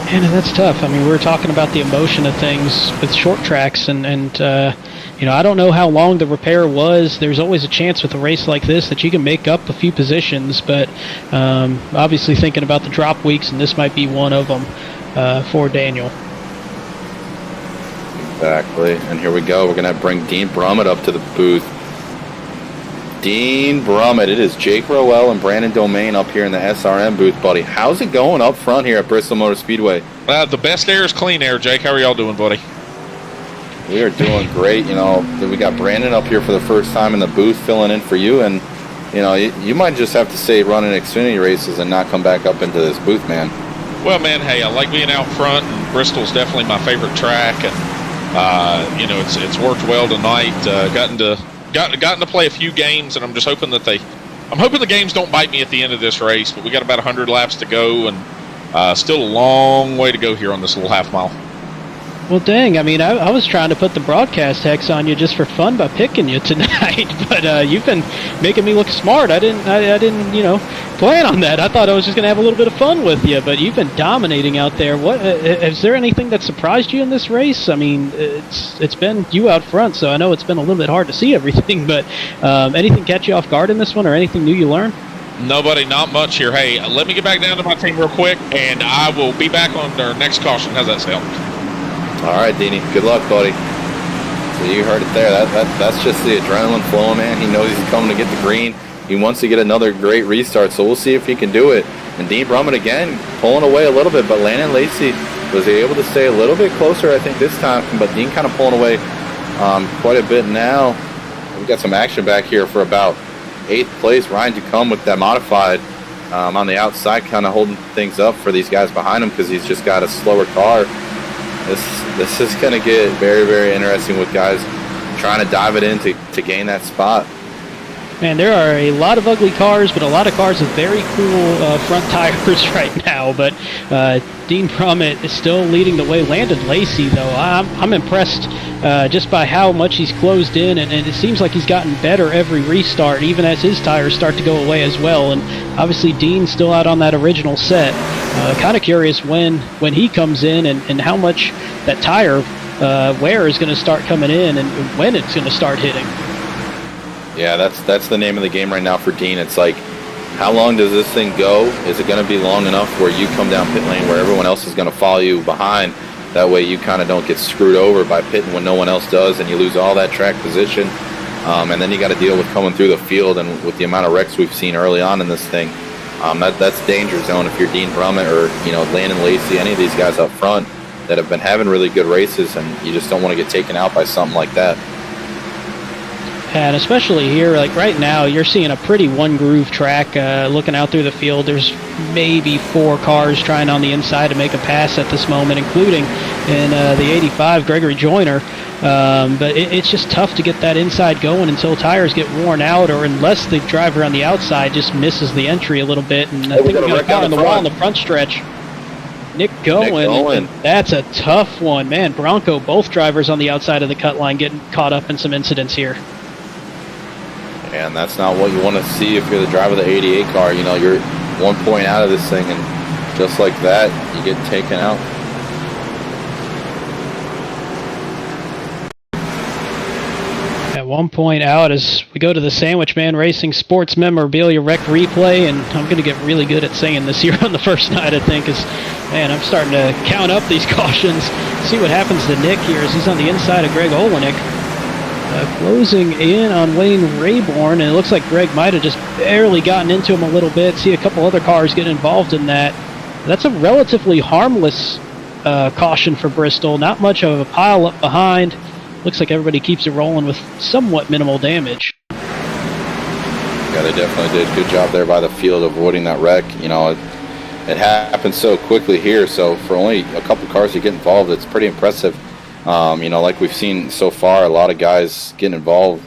Man, that's tough. I mean, we were talking about the emotion of things with short tracks, and you know, I don't know how long the repair was. There's always a chance with a race like this that you can make up a few positions, but obviously thinking about the drop weeks, and this might be one of them for Daniel. Exactly. And here we go. We're going to bring Dean Brummett up to the booth. Dean Brummett. It is Jake Roell and Brandon Domingue up here in the SRM booth, buddy. How's it going up front here at Bristol Motor Speedway? The best air is clean air, Jake. How are y'all doing, buddy? We are doing great. You know, we got Brandon up here for the first time in the booth filling in for you, and you know, you might just have to say running Xfinity races and not come back up into this booth, man. Well, man, hey, I like being out front, and Bristol's definitely my favorite track, and you know, it's worked well tonight. Gotten to play a few games, and I'm just hoping that I'm hoping the games don't bite me at the end of this race. But we got about 100 laps to go, and still a long way to go here on this little half mile. Well, dang, I mean, I was trying to put the broadcast hex on you just for fun by picking you tonight, but you've been making me look smart. I didn't, you know, plan on that. I thought I was just going to have a little bit of fun with you, but you've been dominating out there. What is there anything that surprised you in this race? I mean, it's been you out front, so I know it's been a little bit hard to see everything, but anything catch you off guard in this one, or anything new you learned? Nobody, not much here. Hey, let me get back down to my team real quick, and I will be back on our next caution. How's that sound? All right, Deanie. Good luck, buddy. So you heard it there. That's just the adrenaline flowing, man. He knows he's coming to get the green. He wants to get another great restart, so we'll see if he can do it. And Dean Brummett, again, pulling away a little bit, but Landon Lacey was able to stay a little bit closer, I think, this time. But Dean kind of pulling away quite a bit now. We've got some action back here for about 8th place. Ryan Ducombe with that modified on the outside, kind of holding things up for these guys behind him because he's just got a slower car. This is going to get very, very interesting with guys trying to dive it in to gain that spot. Man, there are a lot of ugly cars, but a lot of cars with very cool front tires right now. But Dean Brummett is still leading the way. Landon Lacey, though, I'm impressed just by how much he's closed in, and it seems like he's gotten better every restart, even as his tires start to go away as well. And obviously, Dean's still out on that original set. Kind of curious when he comes in and how much that tire wear is going to start coming in and when it's going to start hitting. Yeah, that's the name of the game right now for Dean. It's like, how long does this thing go? Is it going to be long enough where you come down pit lane where everyone else is going to follow you behind? That way you kind of don't get screwed over by pitting when no one else does, and you lose all that track position. And then you got to deal with coming through the field, and with the amount of wrecks we've seen early on in this thing, that's danger zone if you're Dean Brummett or Landon Lacey, any of these guys up front that have been having really good races, and you just don't want to get taken out by something like that. And especially here, like right now, you're seeing a pretty one-groove track. Looking out through the field, there's maybe 4 cars trying on the inside to make a pass at this moment, including in the 85, Gregory Joyner. But it's just tough to get that inside going until tires get worn out, or unless the driver on the outside just misses the entry a little bit. And I think we got a car on the wall in the front stretch. Nick Gowan. That's a tough one. Man, Bronco, both drivers on the outside of the cut line getting caught up in some incidents here. And that's not what you want to see if you're the driver of the 88 car. You know, you're 1 point out of this thing, and just like that, you get taken out. At 1 point out as we go to the Sandwich Man Racing Sports Memorabilia Rec Replay, and I'm going to get really good at saying this here on the first night, I think, is, man, I'm starting to count up these cautions, see what happens to Nick here as he's on the inside of Greg Olenek. Closing in on Wayne Rayborn, and it looks like Greg might have just barely gotten into him a little bit. See a couple other cars get involved in that. That's a relatively harmless caution for Bristol. Not much of a pile up behind. Looks like everybody keeps it rolling with somewhat minimal damage. Yeah, they definitely did a good job there by the field avoiding that wreck. You know, it happened so quickly here, so for only a couple cars to get involved, it's pretty impressive. You know, like we've seen so far, a lot of guys getting involved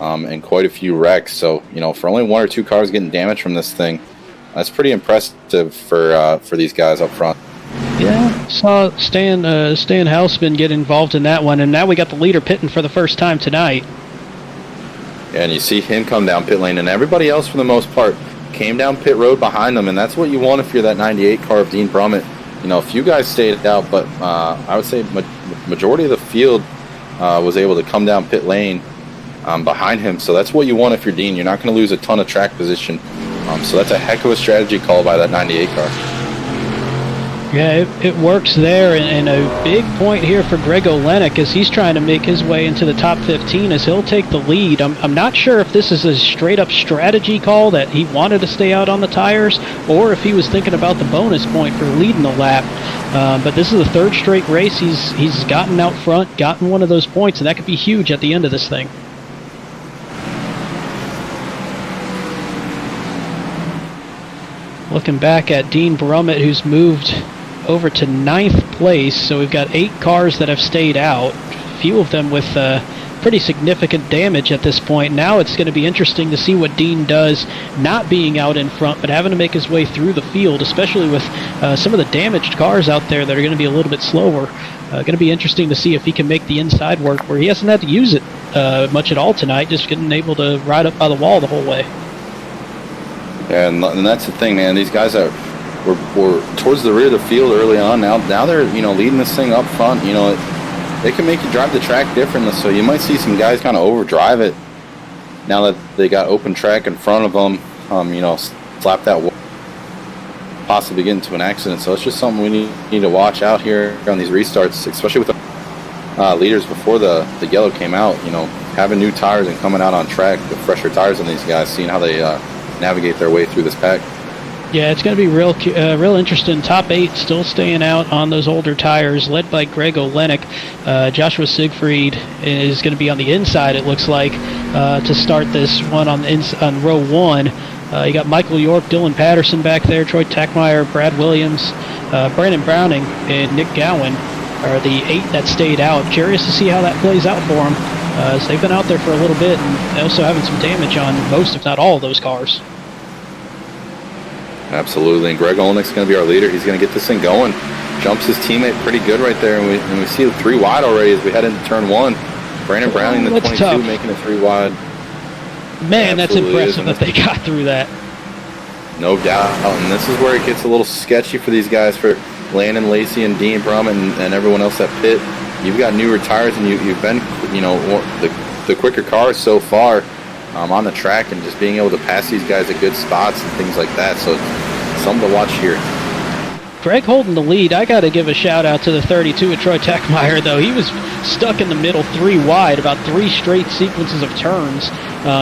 in quite a few wrecks. So, you know, for only 1 or 2 cars getting damaged from this thing, that's pretty impressive for these guys up front. Yeah, saw Stan Hausmann get involved in that one, and now we got the leader pitting for the first time tonight. Yeah, and you see him come down pit lane, and everybody else, for the most part, came down pit road behind them, and that's what you want if you're that 98 car of Dean Brummett. You know, a few guys stayed out, but I would say majority of the field was able to come down pit lane behind him. So that's what you want if you're Dean. You're not going to lose a ton of track position. So that's a heck of a strategy call by that 98 car. Yeah, it works there, and a big point here for Greg Olenek as he's trying to make his way into the top 15 as he'll take the lead. I'm not sure if this is a straight-up strategy call that he wanted to stay out on the tires, or if he was thinking about the bonus point for leading the lap. But this is the 3rd straight race he's gotten out front, gotten one of those points, and that could be huge at the end of this thing. Looking back at Dean Brummett, who's moved over to 9th place, so we've got 8 cars that have stayed out, a few of them with pretty significant damage at this point. Now it's going to be interesting to see what Dean does, not being out in front, but having to make his way through the field, especially with some of the damaged cars out there that are going to be a little bit slower. Going to be interesting to see if he can make the inside work, where he hasn't had to use it much at all tonight, just getting able to ride up by the wall the whole way. Yeah, and that's the thing, man. These guys that were towards the rear of the field early on. Now they're, you know, leading this thing up front. You know, they can make you drive the track differently. So you might see some guys kind of overdrive it now that they got open track in front of them. You know, slap that wall, possibly get into an accident. So it's just something we need to watch out here on these restarts, especially with the leaders before the yellow came out. You know, having new tires and coming out on track with fresher tires on these guys, seeing how they navigate their way through this pack. Yeah, it's going to be real interesting. Top 8 still staying out on those older tires, led by Greg Olenek. Joshua Siegfried is going to be on the inside, it looks like, to start this one on row 1. You got Michael York, Dylan Patterson back there, Troy Tackmeyer, Brad Williams, Brandon Browning, and Nick Gowan are the 8 that stayed out. Curious to see how that plays out for them. So they've been out there for a little bit and also having some damage on most, if not all, of those cars. Absolutely, and Greg Olnick's going to be our leader. He's going to get this thing going. Jumps his teammate pretty good right there, and we see the 3 wide already as we head into turn 1. Brandon Browning, the 22, tough. Making it 3 wide. Man, that's impressive that they got through that. No doubt, and this is where it gets a little sketchy for these guys, for Landon Lacey and Dean Brummett and everyone else at pit. You've got newer tires, and you've been, you know, the quicker cars so far on the track, and just being able to pass these guys at good spots and things like that. So it's something to watch here. Greg holding the lead. I got to give a shout out to the 32 of Troy Tackmeyer, though. He was stuck in the middle 3 wide, about 3 straight sequences of turns,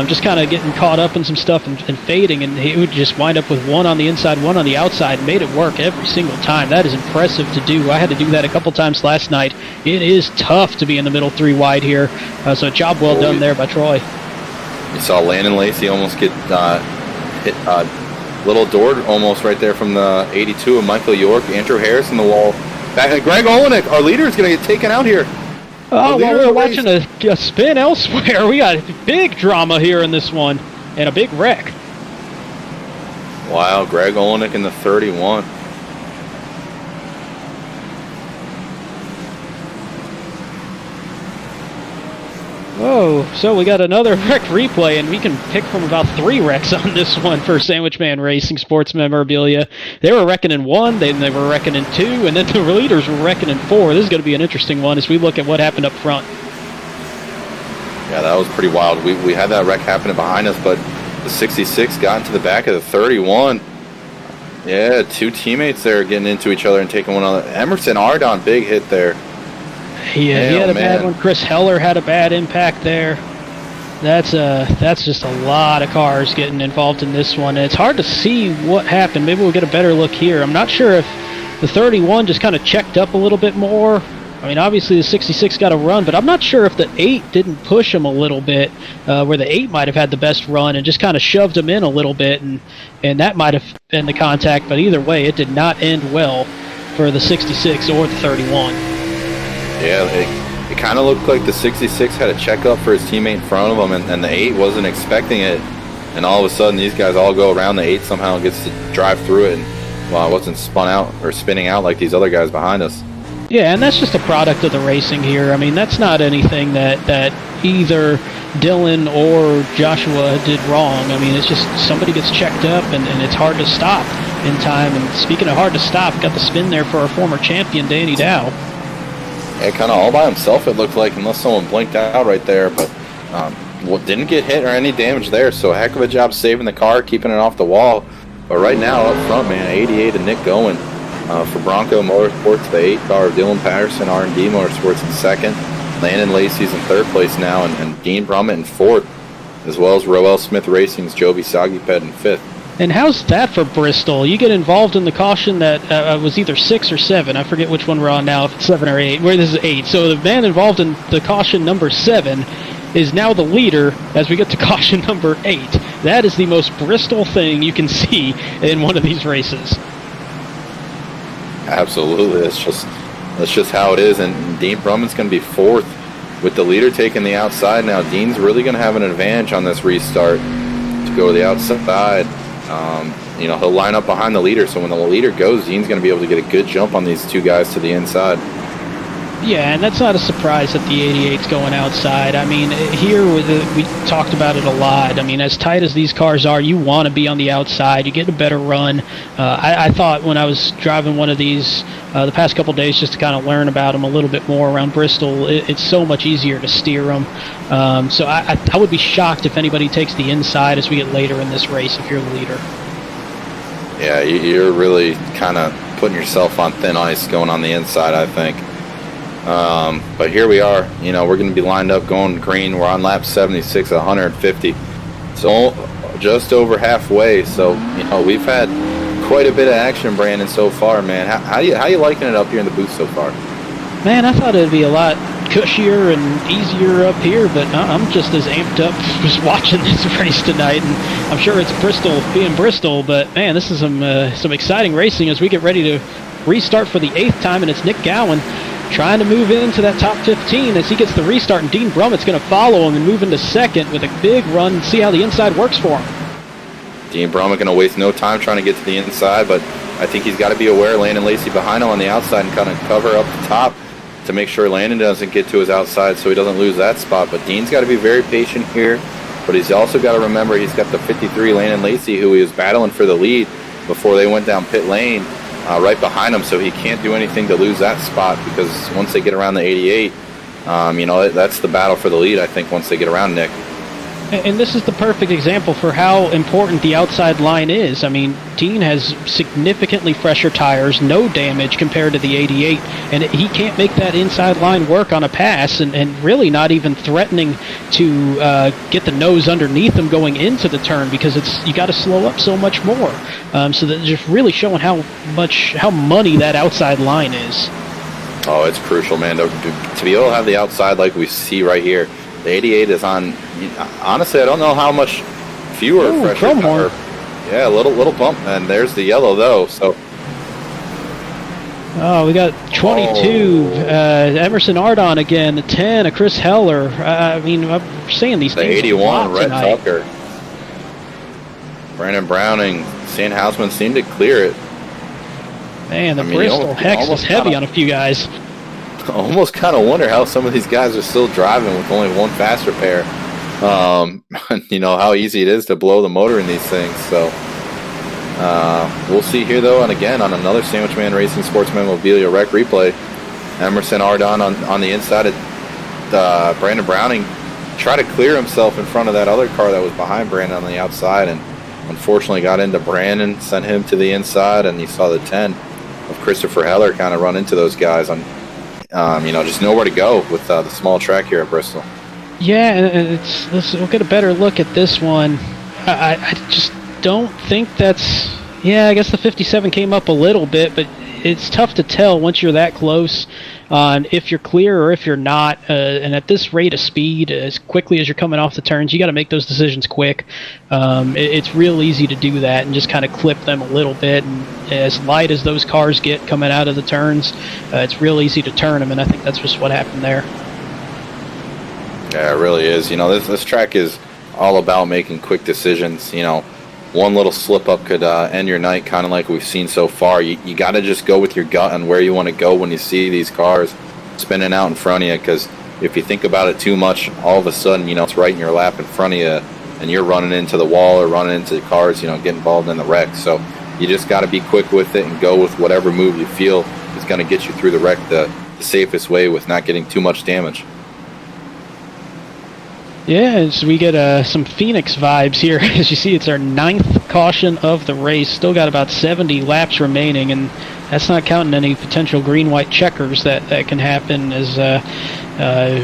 just kind of getting caught up in some stuff and fading, and he would just wind up with 1 on the inside, 1 on the outside, made it work every single time. That is impressive to do. I had to do that a couple times last night. It is tough to be in the middle 3 wide here, so a job well done there by Troy. You saw Landon Lacey almost get hit little door almost right there from the 82 of Michael York. Andrew Harris in the wall. Back, Greg Olenek, our leader, is going to get taken out here. Oh, well, we're watching a spin elsewhere. We got big drama here in this one and a big wreck. Wow, Greg Olenek in the 31. Whoa, so we got another wreck replay, and we can pick from about 3 wrecks on this one for Sandwich Man Racing Sports Memorabilia. They were wrecking in 1, then they were wrecking in 2, and then the leaders were wrecking in 4. This is going to be an interesting one as we look at what happened up front. Yeah, that was pretty wild. We had that wreck happening behind us, but the 66 got into the back of the 31. Yeah, 2 teammates there getting into each other and taking one on. Emerson Ardon, big hit there. Yeah, he had a bad one. Chris Heller had a bad impact there. That's just a lot of cars getting involved in this one. And it's hard to see what happened. Maybe we'll get a better look here. I'm not sure if the 31 just kind of checked up a little bit more. I mean, obviously the 66 got a run, but I'm not sure if the 8 didn't push him a little bit, where the 8 might have had the best run and just kind of shoved him in a little bit, and that might have been the contact. But either way, it did not end well for the 66 or the 31. Yeah, it kind of looked like the 66 had a checkup for his teammate in front of him, and the 8 wasn't expecting it. And all of a sudden, these guys all go around. The 8 somehow gets to drive through it, and well, it wasn't spun out or spinning out like these other guys behind us. Yeah, and that's just a product of the racing here. I mean, that's not anything that either Dylan or Joshua did wrong. I mean, it's just somebody gets checked up, and it's hard to stop in time. And speaking of hard to stop, got the spin there for our former champion, Danny Dow. Yeah, kind of all by himself, it looked like, unless someone blinked out right there. But didn't get hit or any damage there, so a heck of a job saving the car, keeping it off the wall. But right now, up front, man, 88 and Nick Gowan. For Bronco Motorsports, the 8 car, Dylan Patterson, R&D Motorsports in 2nd. Landon Lacey's in 3rd place now, and Dean Brummett in 4th, as well as Roell Smith Racing's Jovi Sagiped in 5th. And how's that for Bristol? You get involved in the caution that was either 6 or 7. I forget which one we're on now, if it's 7 or 8. Where this is 8. So the man involved in the caution number 7 is now the leader as we get to caution number 8. That is the most Bristol thing you can see in one of these races. Absolutely, that's just how it is. And Dean Brumman's going to be 4th with the leader taking the outside now. Dean's really going to have an advantage on this restart to go to the outside. He'll line up behind the leader, so when the leader goes, Dean's going to be able to get a good jump on these 2 guys to the inside. Yeah, and that's not a surprise that the 88's going outside. I mean, here we talked about it a lot. I mean, as tight as these cars are, you want to be on the outside. You get a better run. I thought when I was driving one of these the past couple days just to kind of learn about them a little bit more around Bristol, it's so much easier to steer them. So I would be shocked if anybody takes the inside as we get later in this race if you're the leader. Yeah, you're really kind of putting yourself on thin ice going on the inside, I think. But here we are. We're going to be lined up going green. We're on lap 76 at 150. So just over halfway. So, we've had quite a bit of action, Brandon, so far, man. How you liking it up here in the booth so far? Man, I thought it'd be a lot cushier and easier up here, but I'm just as amped up just watching this race tonight, and I'm sure it's Bristol being Bristol, but man, this is some exciting racing as we get ready to restart for the 8th time, and it's Nick Gowan trying to move into that top 15 as he gets the restart, and Dean Brummett's going to follow him and move into 2nd with a big run and see how the inside works for him. Dean Brummett going to waste no time trying to get to the inside, but I think he's got to be aware Landon Lacey behind him on the outside and kind of cover up the top to make sure Landon doesn't get to his outside so he doesn't lose that spot. But Dean's got to be very patient here, but he's also got to remember he's got the 53 Landon Lacey who he was battling for the lead before they went down pit lane right behind him, so he can't do anything to lose that spot because once they get around the 88, that's the battle for the lead, I think, once they get around Nick. And this is the perfect example for how important the outside line is. I mean, Dean has significantly fresher tires, no damage compared to the 88, and he can't make that inside line work on a pass, and really not even threatening to get the nose underneath him going into the turn because you got to slow up so much more. So that just really showing how money that outside line is. Oh, it's crucial, man, to be able to have the outside like we see right here. The 88 is on honestly, I don't know how much fewer Ooh, pressure. chrome horn. Yeah, a little bump, and there's the yellow though. So. Oh, we got 22. Emerson Ardon again. The 10. A Chris Heller. I mean, I'm saying these The things. 81, Rhett tonight. Tucker. Brandon Browning, St. Hausmann seemed to clear it. Man, the I mean, Bristol Hex was heavy on a few guys. Almost kind of wonder how some of these guys are still driving with only one faster pair. You know, how easy it is to blow the motor in these things. So we'll see here, though. And again, on another Sandwich Man Racing Sports Memorabilia Rec replay, Emerson Ardon on the inside of Brandon Browning tried to clear himself in front of that other car that was behind Brandon on the outside, and unfortunately got into Brandon, sent him to the inside, and you saw the 10 of Christopher Heller kind of run into those guys on, you know, just nowhere to go with the small track here at Bristol. Yeah, and we'll get a better look at this one. I just don't think that's... Yeah, I guess the 57 came up a little bit, but it's tough to tell once you're that close on if you're clear or if you're not. And at this rate of speed, as quickly as you're coming off the turns, you got to make those decisions quick. It's real easy to do that and just kind of clip them a little bit. And as light as those cars get coming out of the turns, it's real easy to turn them, and I think that's just what happened there. Yeah, it really is. You know, this track is all about making quick decisions. You know, one little slip-up could end your night, kind of like we've seen so far. You got to just go with your gut on where you want to go when you see these cars spinning out in front of you, because if you think about it too much, all of a sudden, you know, it's right in your lap in front of you, and you're running into the wall or running into the cars, you know, get involved in the wreck. So you just got to be quick with it and go with whatever move you feel is going to get you through the wreck the safest way with not getting too much damage. Yeah, so we get some Phoenix vibes here. As you see, it's our 9th caution of the race. Still got about 70 laps remaining, and that's not counting any potential green-white checkers that can happen. As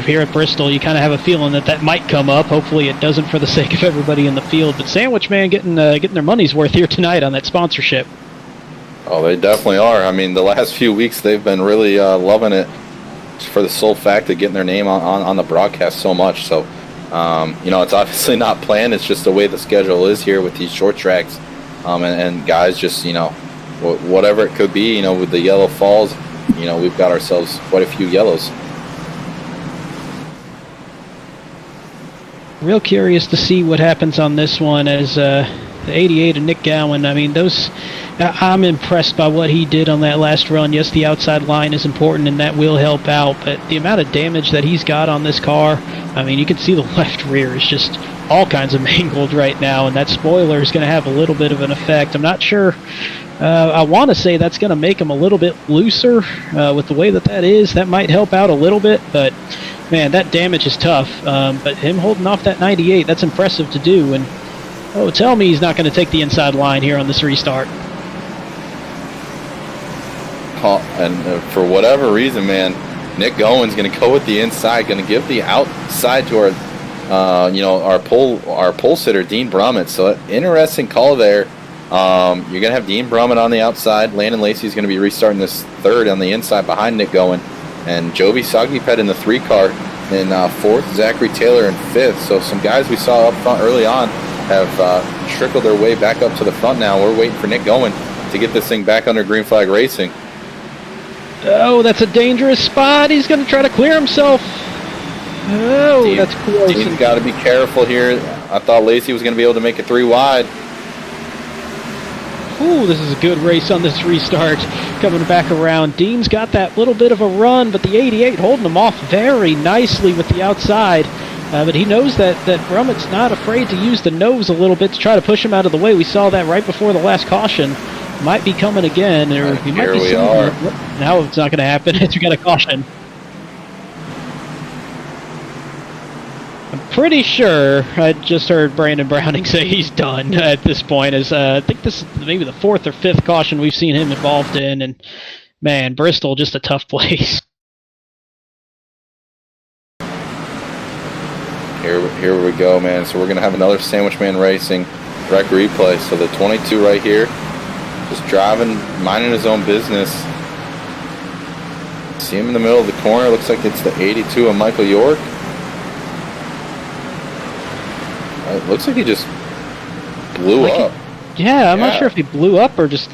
here at Bristol, you kind of have a feeling that might come up. Hopefully it doesn't for the sake of everybody in the field. But Sandwich Man getting their money's worth here tonight on that sponsorship. Oh, they definitely are. I mean, the last few weeks they've been really loving it for the sole fact of getting their name on the broadcast so much. So, you know, it's obviously not planned. It's just the way the schedule is here with these short tracks. And guys just, you know, whatever it could be, you know, with the yellow falls, you know, we've got ourselves quite a few yellows. Real curious to see what happens on this one as the 88 and Nick Gowan. I mean, I'm impressed by what he did on that last run. Yes, the outside line is important, and that will help out, but the amount of damage that he's got on this car, I mean, you can see the left rear is just all kinds of mangled right now, and that spoiler is going to have a little bit of an effect. I'm not sure. I want to say that's going to make him a little bit looser with the way that is. That might help out a little bit, but man, that damage is tough. But him holding off that 98, that's impressive to do. And tell me he's not going to take the inside line here on this restart. And for whatever reason, man, Nick Gowan's going to go with the inside, going to give the outside to our, you know, our pole sitter, Dean Brummett. So interesting call there. You're going to have Dean Brummett on the outside. Landon Lacey's going to be restarting this third on the inside behind Nick Gowan. And Jovi Sagnipet in the 3 car in fourth, Zachary Taylor in fifth. So some guys we saw up front early on have trickled their way back up to the front now. We're waiting for Nick Gowan to get this thing back under green flag racing. Oh, that's a dangerous spot. He's going to try to clear himself. Oh, that's close. He's got to be careful here. I thought Lacey was going to be able to make it 3 wide. Ooh, this is a good race on this restart. Coming back around. Dean's got that little bit of a run, but the 88 holding him off very nicely with the outside. But he knows that Brummett's not afraid to use the nose a little bit to try to push him out of the way. We saw that right before the last caution. Might be coming again, or he might be. Here we are. Now it's not going to happen. We got a caution. I'm pretty sure I just heard Brandon Browning say he's done at this point. As I think this is maybe the 4th or 5th caution we've seen him involved in, and man, Bristol just a tough place. Here we go, man. So we're going to have another Sandwich Man Racing rec replay. So the 22 right here, just driving, minding his own business. See him in the middle of the corner. Looks like it's the 82 of Michael York. looks like he just blew up. I'm not sure if he blew up or just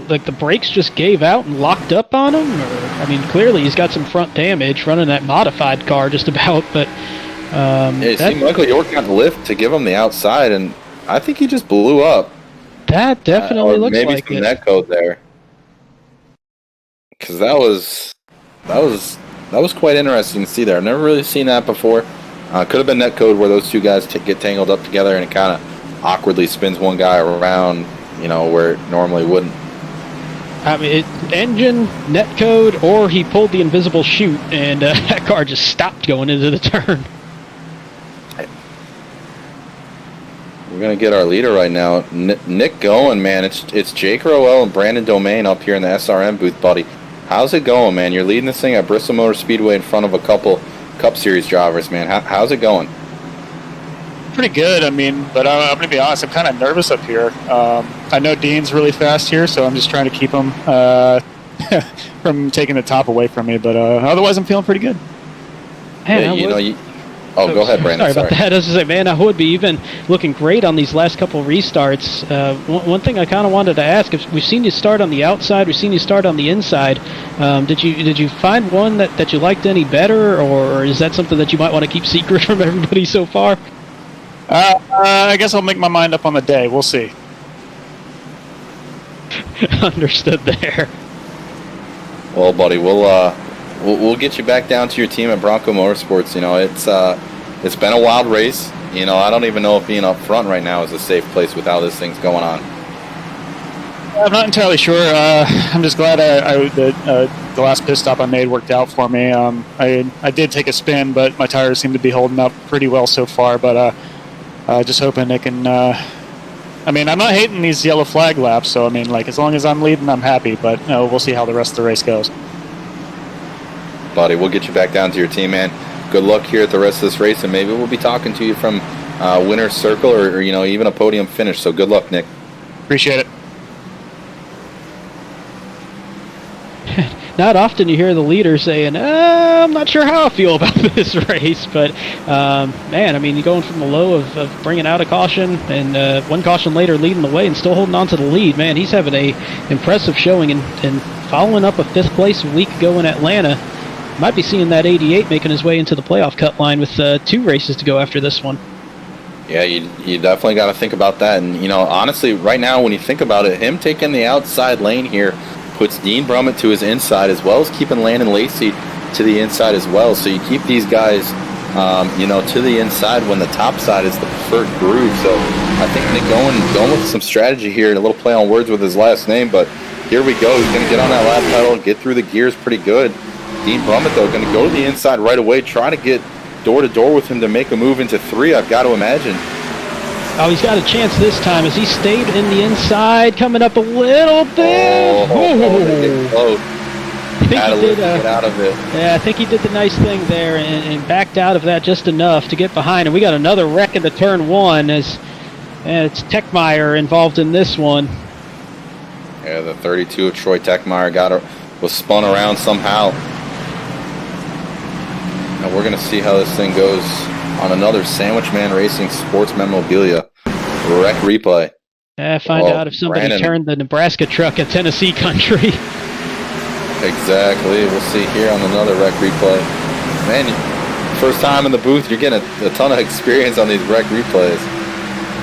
like the brakes just gave out and locked up on him. Or, I mean, clearly he's got some front damage running that modified car just about. But you see Michael York got the lift to give him the outside, and I think he just blew up. That definitely looks like it. Maybe some net code there, because that was quite interesting to see there. I've never really seen that before. Could have been net code where those two guys get tangled up together and it kind of awkwardly spins one guy around, where it normally wouldn't. I mean, engine, net code, or he pulled the invisible chute and that car just stopped going into the turn. We're going to get our leader right now. Nick Gowan, man. It's Jake Roell and Brandon Domingue up here in the SRM booth, buddy. How's it going, man? You're leading this thing at Bristol Motor Speedway in front of a couple Cup Series drivers, man. How's it going? Pretty good, I mean, but I'm going to be honest, I'm kind of nervous up here. I know Dean's really fast here, so I'm just trying to keep him from taking the top away from me, but otherwise I'm feeling pretty good. Man, go ahead, Brandon. Sorry about that. I was just saying, man, I would be even looking great on these last couple restarts. One thing I kind of wanted to ask is, we've seen you start on the outside, we've seen you start on the inside. Did you find one that you liked any better, or is that something that you might want to keep secret from everybody so far? I guess I'll make my mind up on the day. We'll see. Understood there. Well, buddy, we'll get you back down to your team at Bronco Motorsports. It's been a wild race. I don't even know if being up front right now is a safe place with how this thing's going on. I'm not entirely sure. I'm just glad the last pit stop I made worked out for me. I did take a spin, but my tires seem to be holding up pretty well so far. But just hoping they can. I'm not hating these yellow flag laps, so as long as I'm leading, I'm happy. But we'll see how the rest of the race goes. Buddy, we'll get you back down to your team, man. Good luck here at the rest of this race, and maybe we'll be talking to you from winner's circle or even a podium finish. So good luck, Nick. Appreciate it. Not often you hear the leader saying, I'm not sure how I feel about this race, but you're going from the low of bringing out a caution and one caution later leading the way and still holding on to the lead. Man, he's having a impressive showing and following up a 5th place a week ago in Atlanta. Might be seeing that 88 making his way into the playoff cut line with 2 races to go after this one. Yeah, you definitely got to think about that. And, honestly, right now when you think about it, him taking the outside lane here puts Dean Brummett to his inside, as well as keeping Landon Lacey to the inside as well. So you keep these guys, to the inside when the top side is the preferred groove. So I think Nick going with some strategy here and a little play on words with his last name. But here we go. He's going to get on that lap pedal and get through the gears pretty good. Dean Brummett, though, going to go to the inside right away, try to get door-to-door with him to make a move into 3, I've got to imagine. Oh, he's got a chance this time as he stayed in the inside, coming up a little bit. Get out of it. Yeah, I think he did the nice thing there and backed out of that just enough to get behind. And we got another wreck into turn 1 as it's Techmeyer involved in this one. Yeah, the 32 of Troy Techmeyer was spun around somehow. Now we're going to see how this thing goes on another Sandwich Man Racing Sports Memorabilia wreck replay. Find out if somebody turned the Nebraska truck at Tennessee country. Exactly. We'll see here on another wreck replay. Man, first time in the booth, you're getting a ton of experience on these wreck replays.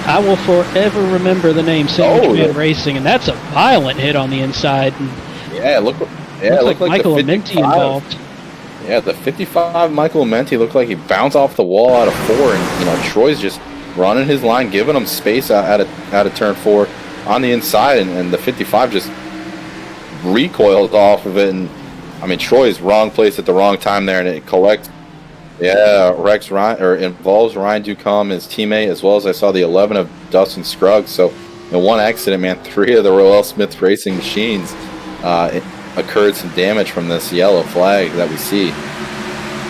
I will forever remember the name Sandwich Man Racing, and that's a violent hit on the inside. Yeah, looked like Michael Amenti involved. Yeah, the 55 Michael Amenti looked like he bounced off the wall out of 4, and Troy's just running his line, giving him space out of turn 4 on the inside, and the 55 just recoiled off of it. And Troy's wrong place at the wrong time there, and it collects. Yeah, involves Ryan Ducombe, his teammate, as well as I saw the 11 of Dustin Scruggs. So in one accident, man, 3 of the Roell Smith Racing machines occurred some damage from this yellow flag that we see.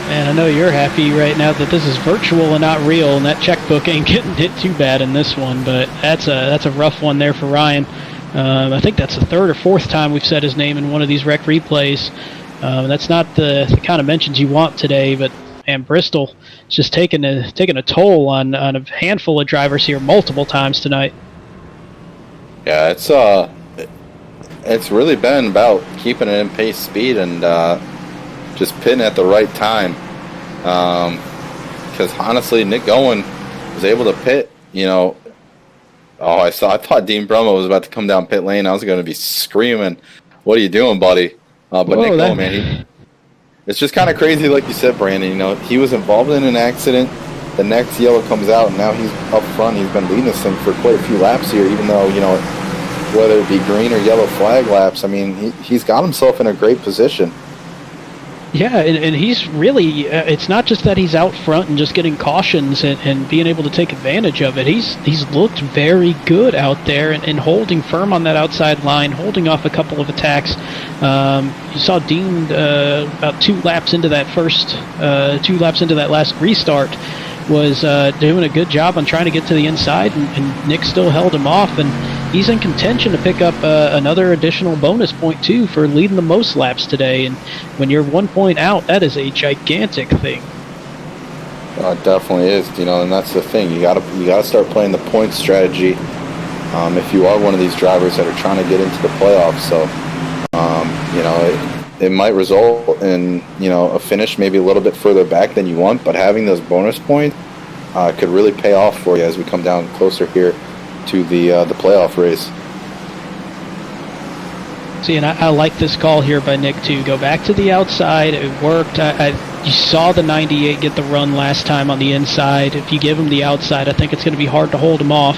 Man, I know you're happy right now that this is virtual and not real, and that checkbook ain't getting hit too bad in this one, but that's a rough one there for Ryan. I think that's the 3rd or 4th time we've said his name in one of these rec replays. That's not the kind of mentions you want today, but and Bristol is just taking a toll on a handful of drivers here multiple times tonight. Yeah, it's really been about keeping it in pace speed and just pitting at the right time. Because honestly, Nick Gowan was able to pit, I thought Dean Brumma was about to come down pit lane. I was going to be screaming, "What are you doing, buddy?" But Nick Gowan, man, it's just kind of crazy, like you said, Brandon. He was involved in an accident. The next yellow comes out, and now he's up front. He's been leading this thing for quite a few laps here, even though, whether it be green or yellow flag laps, I mean, he's got himself in a great position. Yeah, and he's really, it's not just that he's out front and just getting cautions and being able to take advantage of it. He's looked very good out there and holding firm on that outside line, holding off a couple of attacks. You saw Dean about 2 laps into that last restart was doing a good job on trying to get to the inside, and Nick still held him off, and he's in contention to pick up another additional bonus point too for leading the most laps today. And when you're 1 point out, that is a gigantic thing. It definitely is, and that's the thing. You gotta start playing the point strategy if you are one of these drivers that are trying to get into the playoffs. So it might result in a finish maybe a little bit further back than you want, but having those bonus points could really pay off for you as we come down closer here to the playoff race. See, and I like this call here by Nick too. Go back to the outside. It worked. You saw the 98 get the run last time on the inside. If you give him the outside, I think it's going to be hard to hold him off.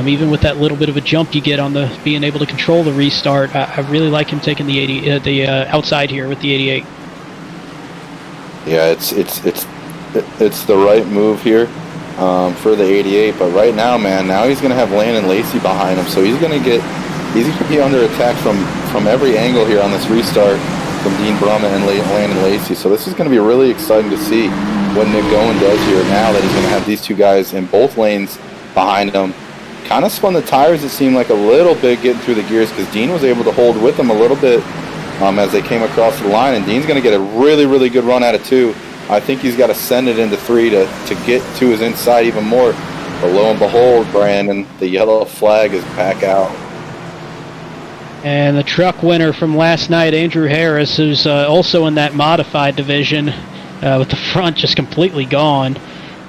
Even with that little bit of a jump you get on the being able to control the restart, I really like him taking the outside here with the 88. Yeah, it's the right move here for the 88. But right now, man, he's going to have Landon Lacey behind him, so he's going to be under attack from every angle here on this restart from Dean Brumma and Landon Lacey. So this is going to be really exciting to see what Nick Gowan does here now that he's going to have these 2 guys in both lanes behind him. Kind of spun the tires, it seemed like, a little bit getting through the gears, because Dean was able to hold with him a little bit as they came across the line, and Dean's going to get a really, really good run out of 2. I think he's got to send it into 3 to get to his inside even more. But lo and behold, Brandon, the yellow flag is back out. And the truck winner from last night, Andrew Harris, who's also in that modified division with the front just completely gone.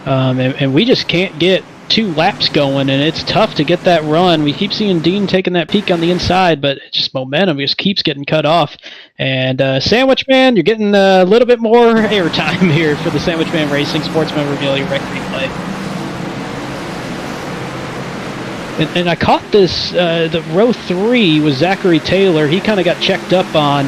And we just can't get 2 laps going, and it's tough to get that run. We keep seeing Dean taking that peak on the inside, but it's just momentum just keeps getting cut off. And Sandwich Man, you're getting a little bit more airtime here for the Sandwich Man Racing Sports Memorabilia Rec Replay. And I caught this, the row 3 was Zachary Taylor. He kind of got checked up on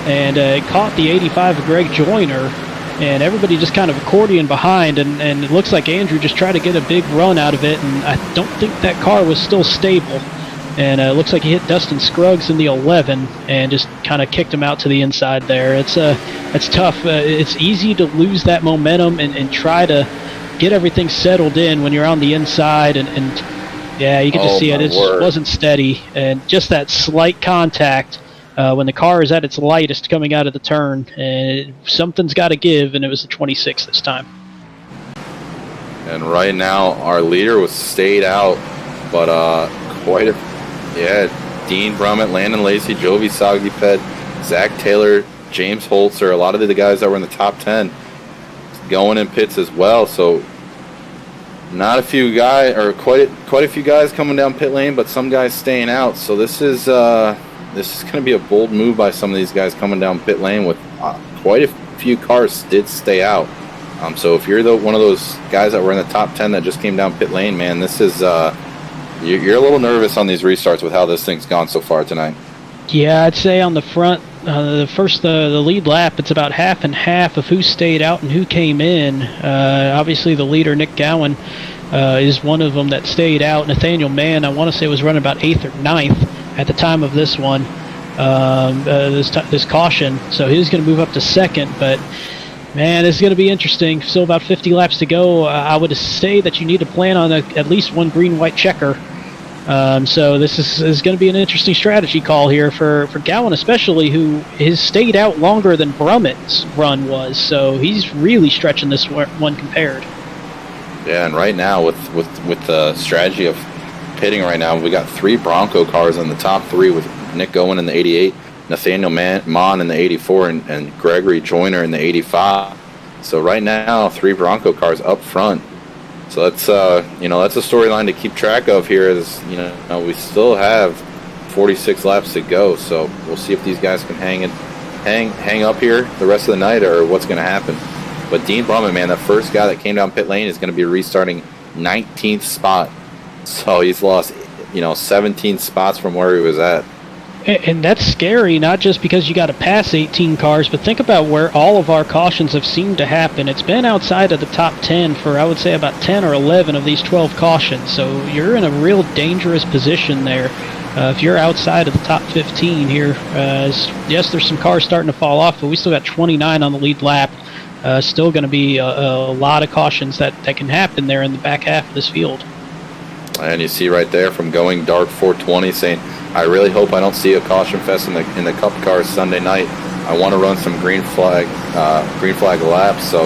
and caught the 85 of Greg Joyner. And everybody just kind of accordion behind, and it looks like Andrew just tried to get a big run out of it, and I don't think that car was still stable. And it looks like he hit Dustin Scruggs in the 11 and just kind of kicked him out to the inside there. It's tough. It's easy to lose that momentum and try to get everything settled in when you're on the inside, and yeah, you can just see it. It just wasn't steady, and just that slight contact when the car is at its lightest coming out of the turn, and something's got to give, and it was the 26 this time. And right now, our leader was stayed out, but Dean Brumma, Landon Lacey, Jovi Sagdiped, Zach Taylor, James Holtzer, a lot of the guys that were in the top 10 going in pits as well. So not a few guys, or quite a few guys coming down pit lane, but some guys staying out. So this is going to be a bold move by some of these guys coming down pit lane with quite a few cars did stay out. So if you're one of those guys that were in the top 10 that just came down pit lane, man, this is you're a little nervous on these restarts with how this thing's gone so far tonight. Yeah, I'd say on the front, the lead lap, it's about half and half of who stayed out and who came in. Obviously, the leader, Nick Gowan, is one of them that stayed out. Nathaniel Mann, I want to say, was running about 8th or 9th at the time of this one, this caution. So he was going to move up to 2nd, but man, this is going to be interesting. Still about 50 laps to go. I would say that you need to plan on at least one green-white checker So this is going to be an interesting strategy call here for Gowan, especially, who has stayed out longer than Brummett's run was. So he's really stretching this one compared. Yeah, and right now with the strategy of pitting right now, we got 3 Bronco cars in the top 3 with Nick Gowan in the 88, Nathaniel Mon in the 84, and Gregory Joyner in the 85. So right now, 3 Bronco cars up front. So that's that's a storyline to keep track of here. Is we still have 46 laps to go. So we'll see if these guys can hang up here the rest of the night, or what's going to happen. But Dean Brummett, man, the first guy that came down pit lane is going to be restarting 19th spot. So he's lost, 17 spots from where he was at. And that's scary, not just because you got to pass 18 cars, but think about where all of our cautions have seemed to happen. It's been outside of the top 10 for, I would say, about 10 or 11 of these 12 cautions. So you're in a real dangerous position there. If you're outside of the top 15 here, yes, there's some cars starting to fall off, but we still got 29 on the lead lap. Still going to be a lot of cautions that can happen there in the back half of this field. And you see right there from Going Dark 420 saying, I really hope I don't see a caution fest in the Cup cars Sunday night. I want to run some green flag laps. So,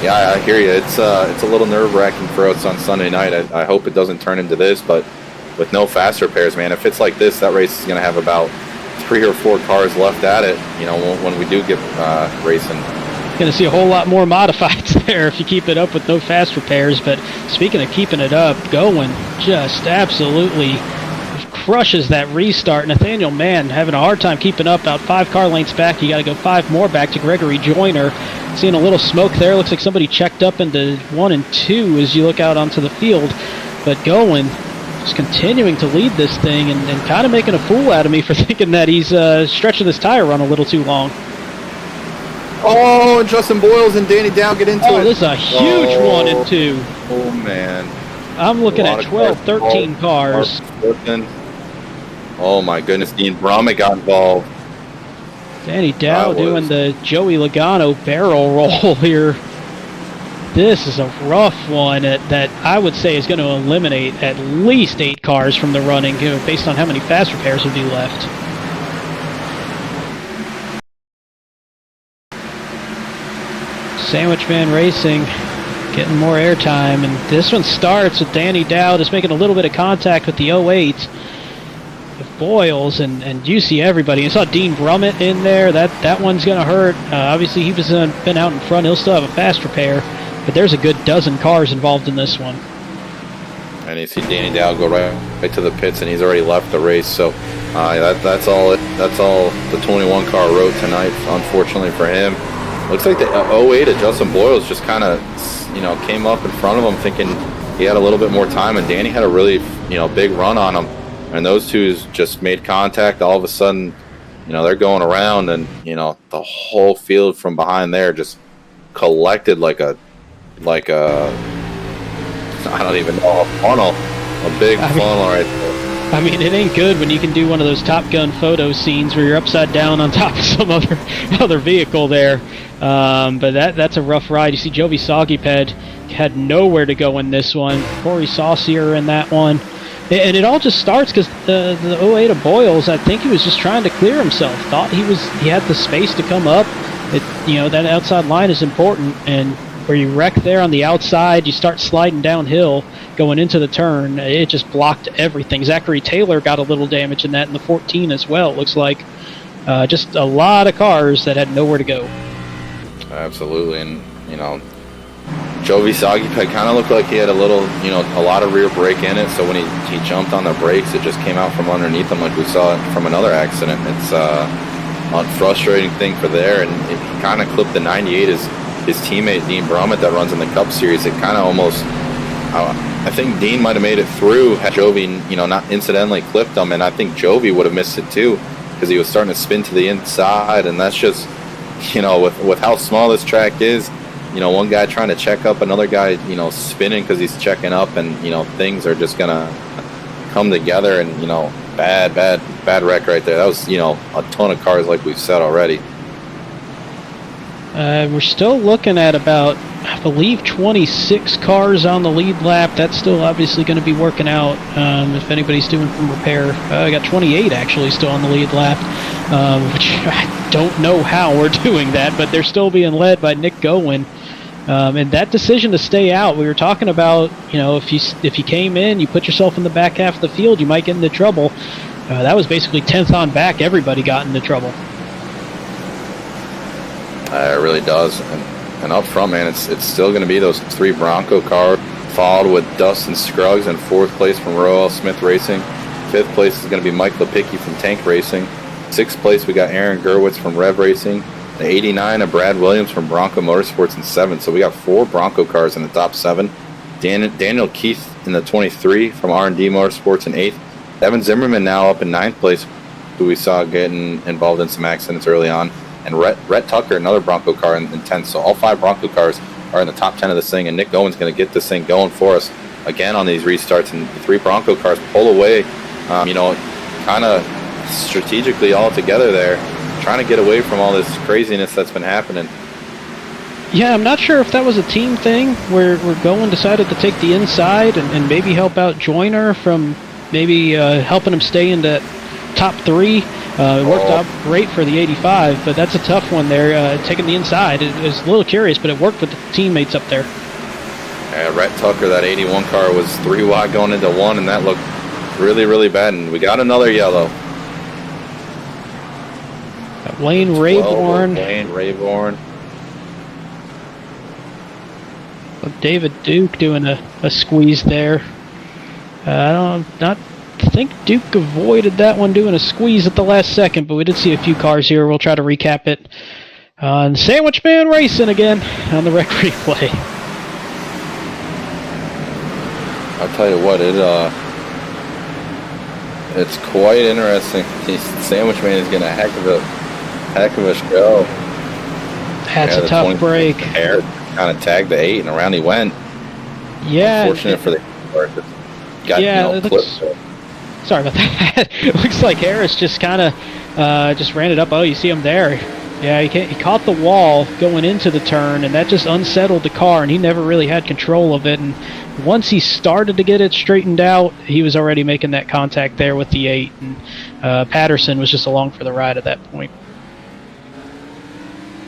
yeah, I hear you. It's a little nerve-wracking for us on Sunday night. I hope it doesn't turn into this, but with no fast repairs, man, if it's like this, that race is going to have about 3 or 4 cars left at it, when we do get racing. Going to see a whole lot more modifieds there if you keep it up with no fast repairs. But speaking of keeping it up, Gowan just absolutely crushes that restart. Nathaniel Mann having a hard time keeping up, about 5 car lengths back. You got to go 5 more back to Gregory Joyner. Seeing a little smoke there. Looks like somebody checked up into 1 and 2 as you look out onto the field. But Gowan just continuing to lead this thing and kind of making a fool out of me for thinking that he's stretching this tire run a little too long. Oh, and Justin Boyles and Danny Dow get into it. Oh, this is a huge 1 and 2. Oh, man. I'm looking at 12, 13 cars. Oh, my goodness. Dean Brummett got involved. Danny Dow doing the Joey Logano barrel roll here. This is a rough one that I would say is going to eliminate at least 8 cars from the running, based on how many fast repairs would be left. Sandwich Man Racing getting more airtime, and this one starts with Danny Dow just making a little bit of contact with the 08 with Boyles, and you see everybody. You saw Dean Brummett in there. That one's going to hurt. Obviously, he's been out in front. He'll still have a fast repair, but there's a good dozen cars involved in this one. And you see Danny Dow go right to the pits, and he's already left the race. So that's all the 21 car wrote tonight, unfortunately for him. Looks like the 08 of Justin Boyles just kind of, came up in front of him, thinking he had a little bit more time, and Danny had a really, big run on him. And those two just made contact. All of a sudden, they're going around, and the whole field from behind there just collected like a I don't even know, a funnel, a big funnel right there. I mean, it ain't good when you can do one of those Top Gun photo scenes where you're upside down on top of some other vehicle there. But that's a rough ride. You see Jovi Sogiped had nowhere to go in this one. Corey Saucier in that one. And it all just starts because the 08 of Boyles, I think he was just trying to clear himself. Thought he had the space to come up. That outside line is important, and where you wreck there on the outside, you start sliding downhill going into the turn. It just blocked everything. Zachary Taylor got a little damage in that in the 14 as well, it looks like. Just a lot of cars that had nowhere to go. Absolutely, and Jovi Sogiped kind of looked like he had a lot of rear brake in it, so when he jumped on the brakes, it just came out from underneath him like we saw it from another accident. It's a frustrating thing for there, and he kind of clipped the 98 his teammate Dean Brummett that runs in the Cup Series. It kind of almost, I think Dean might have made it through had Jovi, not incidentally clipped him, and I think Jovi would have missed it too because he was starting to spin to the inside, and that's just, with how small this track is, one guy trying to check up, another guy, spinning because he's checking up, and, things are just going to come together, and, bad wreck right there. That was, a ton of cars like we've said already. We're still looking at about, I believe, 26 cars on the lead lap. That's still obviously going to be working out if anybody's doing some repair. I got 28 actually still on the lead lap, which I don't know how we're doing that, but they're still being led by Nick Gowan. And that decision to stay out, we were talking about, if you came in, you put yourself in the back half of the field, you might get into trouble. That was basically 10th on back. Everybody got into trouble. It really does. And up front, man, it's still going to be those 3 Bronco cars, followed with Dustin Scruggs in 4th place from Roell Smith Racing. 5th place is going to be Mike Lepicki from Tank Racing. 6th place, we got Aaron Gerwitz from Rev Racing. The 89 of Brad Williams from Bronco Motorsports in 7th. So we got 4 Bronco cars in the top 7. Daniel Keith in the 23 from R&D Motorsports in 8th. Evan Zimmerman now up in 9th place, who we saw getting involved in some accidents early on. And Rhett Tucker, another Bronco car in 10th. So all 5 Bronco cars are in the top 10 of this thing, and Nick Gowan's going to get this thing going for us again on these restarts. And the 3 Bronco cars pull away, kind of strategically all together there, trying to get away from all this craziness that's been happening. Yeah, I'm not sure if that was a team thing where Gowan decided to take the inside and maybe help out Joyner from maybe helping him stay in that top 3. It worked out great for the 85, but that's a tough one there, taking the inside. It was a little curious, but it worked with the teammates up there. Yeah, Rhett Tucker, that 81 car was 3 wide going into 1, and that looked really, really bad. And we got another yellow. Wayne Rayborn. Wayne Rayborn. David Duke doing a squeeze there. I think Duke avoided that one doing a squeeze at the last second, but we did see a few cars here. We'll try to recap it. And Sandwich Man Racing again on the rec replay. I'll tell you what, it's quite interesting. Sandwich Man is getting a heck of a show. That's a tough break. Air kind of tagged the 8 and around he went. Yeah. Unfortunate for the car. Sorry about that. It looks like Harris just kind of just ran it up. Oh, you see him there. Yeah, he caught the wall going into the turn, and that just unsettled the car, and he never really had control of it. And once he started to get it straightened out, he was already making that contact there with the 8, and Patterson was just along for the ride at that point.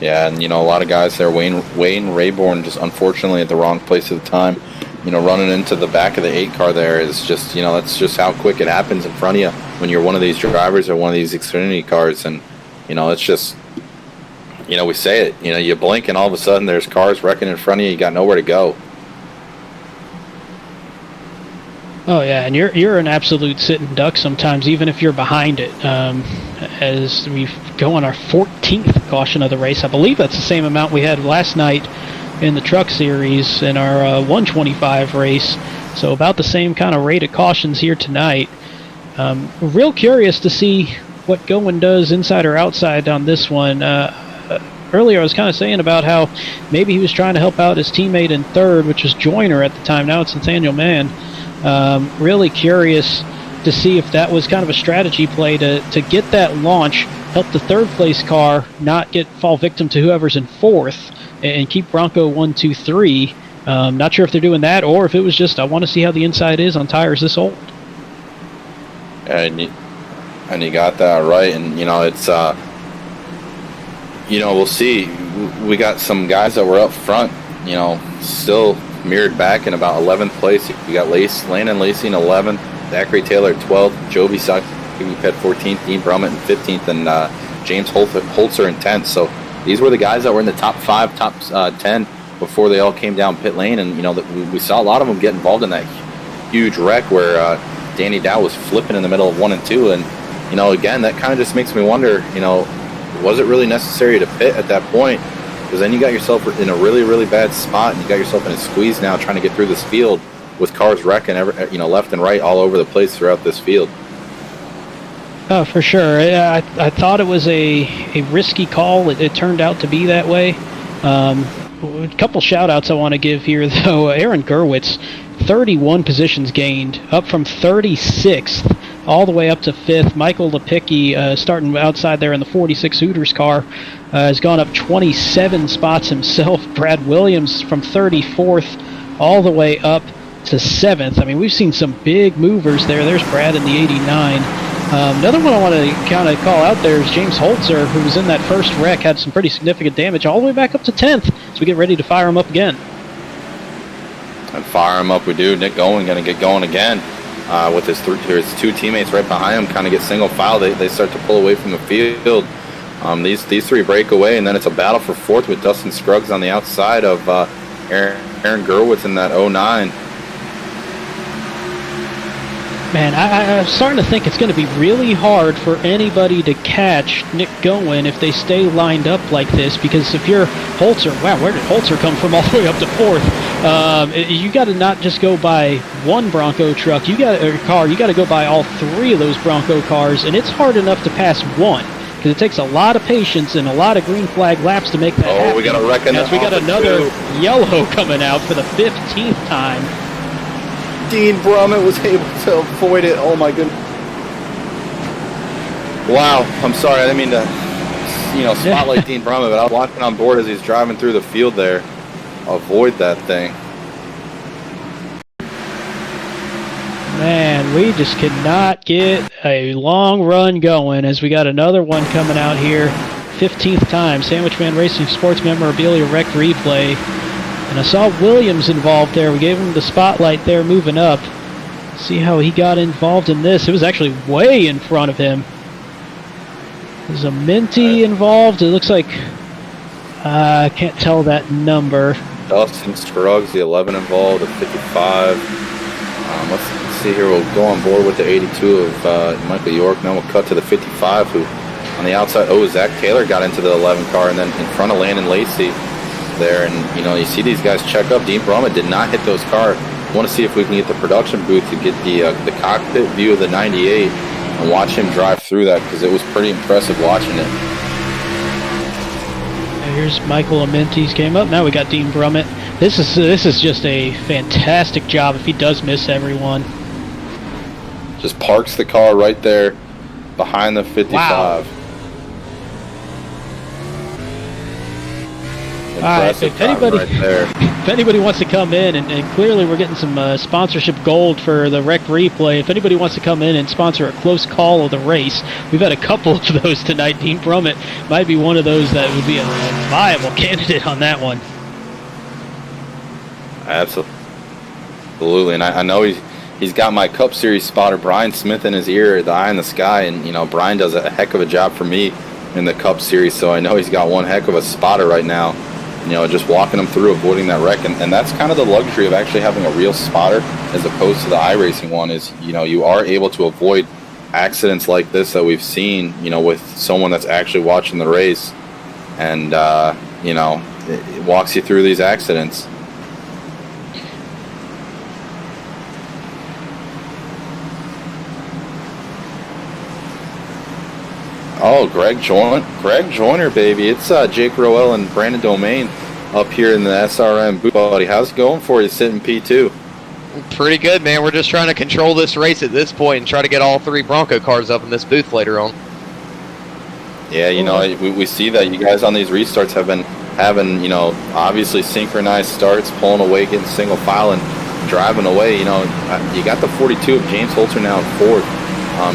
Yeah, and a lot of guys there. Wayne Rayborn just unfortunately at the wrong place at the time. Running into the back of the 8 car there is just, that's just how quick it happens in front of you when you're one of these drivers or one of these Xfinity cars. And, it's just, we say it, you blink and all of a sudden there's cars wrecking in front of you. You got nowhere to go. Oh, yeah, and you're an absolute sitting duck sometimes, even if you're behind it. As we go on our 14th caution of the race, I believe that's the same amount we had last night in the truck series in our 125 race, so about the same kind of rate of cautions here tonight. Real curious to see what Gowan does inside or outside on this one. Earlier I was kind of saying about how maybe he was trying to help out his teammate in 3rd, which was Joyner at the time. Now it's Nathaniel Mann. Really curious to see if that was kind of a strategy play to get that launch, help the 3rd place car not fall victim to whoever's in 4th, and keep Bronco 1, 2, 3. Not sure if they're doing that or if it was just, I want to see how the inside is on tires this old. And you got that right. And, it's, we'll see. We got some guys that were up front, still mirrored back in about 11th place. You got Landon Lacey in 11th, Zachary Taylor 12th, Joby Suck, Ped 14th, Dean Brummett in 15th, and James Holtzer in 10th. So these were the guys that were in the top 5, top 10 before they all came down pit lane, and we saw a lot of them get involved in that huge wreck where Danny Dow was flipping in the middle of 1 and 2, and again that kind of just makes me wonder, was it really necessary to pit at that point? Because then you got yourself in a really, really bad spot, and you got yourself in a squeeze now trying to get through this field with cars wrecking left and right all over the place throughout this field. Oh, for sure. I thought it was a risky call. It turned out to be that way. A couple shout-outs I want to give here, though. Aaron Gerwitz, 31 positions gained, up from 36th all the way up to 5th. Michael Lepicki, starting outside there in the 46 Hooters car, has gone up 27 spots himself. Brad Williams from 34th all the way up to 7th. I mean, we've seen some big movers there. There's Brad in the 89. Another one I want to kind of call out there is James Holtzer, who was in that first wreck, had some pretty significant damage all the way back up to 10th. So we get ready to fire him up again. And fire him up we do. Nick Gowan going to get going again with his two teammates right behind him, kind of get single file. They start to pull away from the field. These three break away, and then it's a battle for 4th with Dustin Scruggs on the outside of Aaron Gerwitz in that 09. Man, I'm starting to think it's going to be really hard for anybody to catch Nick Gowan if they stay lined up like this, because if you're Holtzer, wow, where did Holtzer come from all the way up to 4th? You got to not just go by one Bronco truck, or car, you got to go by all 3 of those Bronco cars, and it's hard enough to pass one, because it takes a lot of patience and a lot of green flag laps to make that happen. We got to reckon as we got another yellow coming out for the 15th time. Dean Brummett was able to avoid it. Oh my goodness. Wow. I'm sorry. I didn't mean to, spotlight Dean Brummett, but I was watching on board as he's driving through the field there. Avoid that thing. Man, we just cannot get a long run going as we got another one coming out here. 15th time. Sandwich Man Racing Sports Memorabilia Rec Replay. And I saw Williams involved there. We gave him the spotlight there moving up. See how he got involved in this. It was actually way in front of him. There's a Minty involved. It looks like... I can't tell that number. Dustin Scruggs, the 11 involved, the 55. Let's see here. We'll go on board with the 82 of Michael York. Now we'll cut to the 55, who on the outside... Oh, Zach Taylor got into the 11 car, and then in front of Landon Lacey there, and you see these guys check up. Dean Brummett did not hit those cars. I want to see if we can get the production booth to get the cockpit view of the 98 and watch him drive through that, because it was pretty impressive watching it. Here's Michael Amenti's came up. Now we got Dean Brummett. This is just a fantastic job if he does miss everyone. Just parks the car right there behind the 55. Wow. All right, if anybody wants to come in, and clearly we're getting some sponsorship gold for the Rec Replay. If anybody wants to come in and sponsor a close call of the race, we've had a couple of those tonight. Dean Brummett might be one of those that would be a viable candidate on that one. Absolutely, and I know he's got my Cup Series spotter Brian Smith in his ear, the eye in the sky, and Brian does a heck of a job for me in the Cup Series, so I know he's got one heck of a spotter right now. Just walking them through, avoiding that wreck. And that's kind of the luxury of actually having a real spotter as opposed to the iRacing one is, you are able to avoid accidents like this that we've seen, with someone that's actually watching the race. And, it walks you through these accidents. Oh, Greg Joyner, baby. It's Jake Roell and Brandon Domingue up here in the SRM booth, buddy. How's it going for you sitting P2? Pretty good, man. We're just trying to control this race at this point and try to get all 3 Bronco cars up in this booth later on. Yeah, we see that you guys on these restarts have been having, obviously synchronized starts, pulling away, getting single file, and driving away. You got the 42 of James Holtzer now in 4th.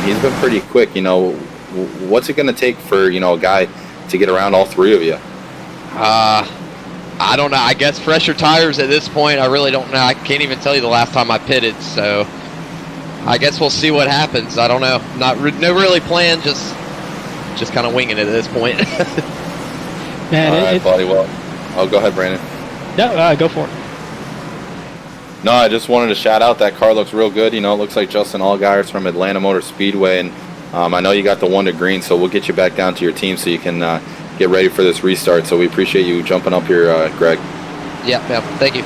He's been pretty quick, What's it going to take for, a guy to get around all 3 of you? I don't know. I guess fresher tires at this point. I really don't know. I can't even tell you the last time I pitted, so I guess we'll see what happens. I don't know. No really plan, just kind of winging it at this point. Man, all right, buddy. Well, go ahead, Brandon. No, go for it. No, I just wanted to shout out that car looks real good. It looks like Justin Allgaier from Atlanta Motor Speedway, and I know you got the 1 to green, so we'll get you back down to your team so you can get ready for this restart. So we appreciate you jumping up here, Greg. Yeah, thank you.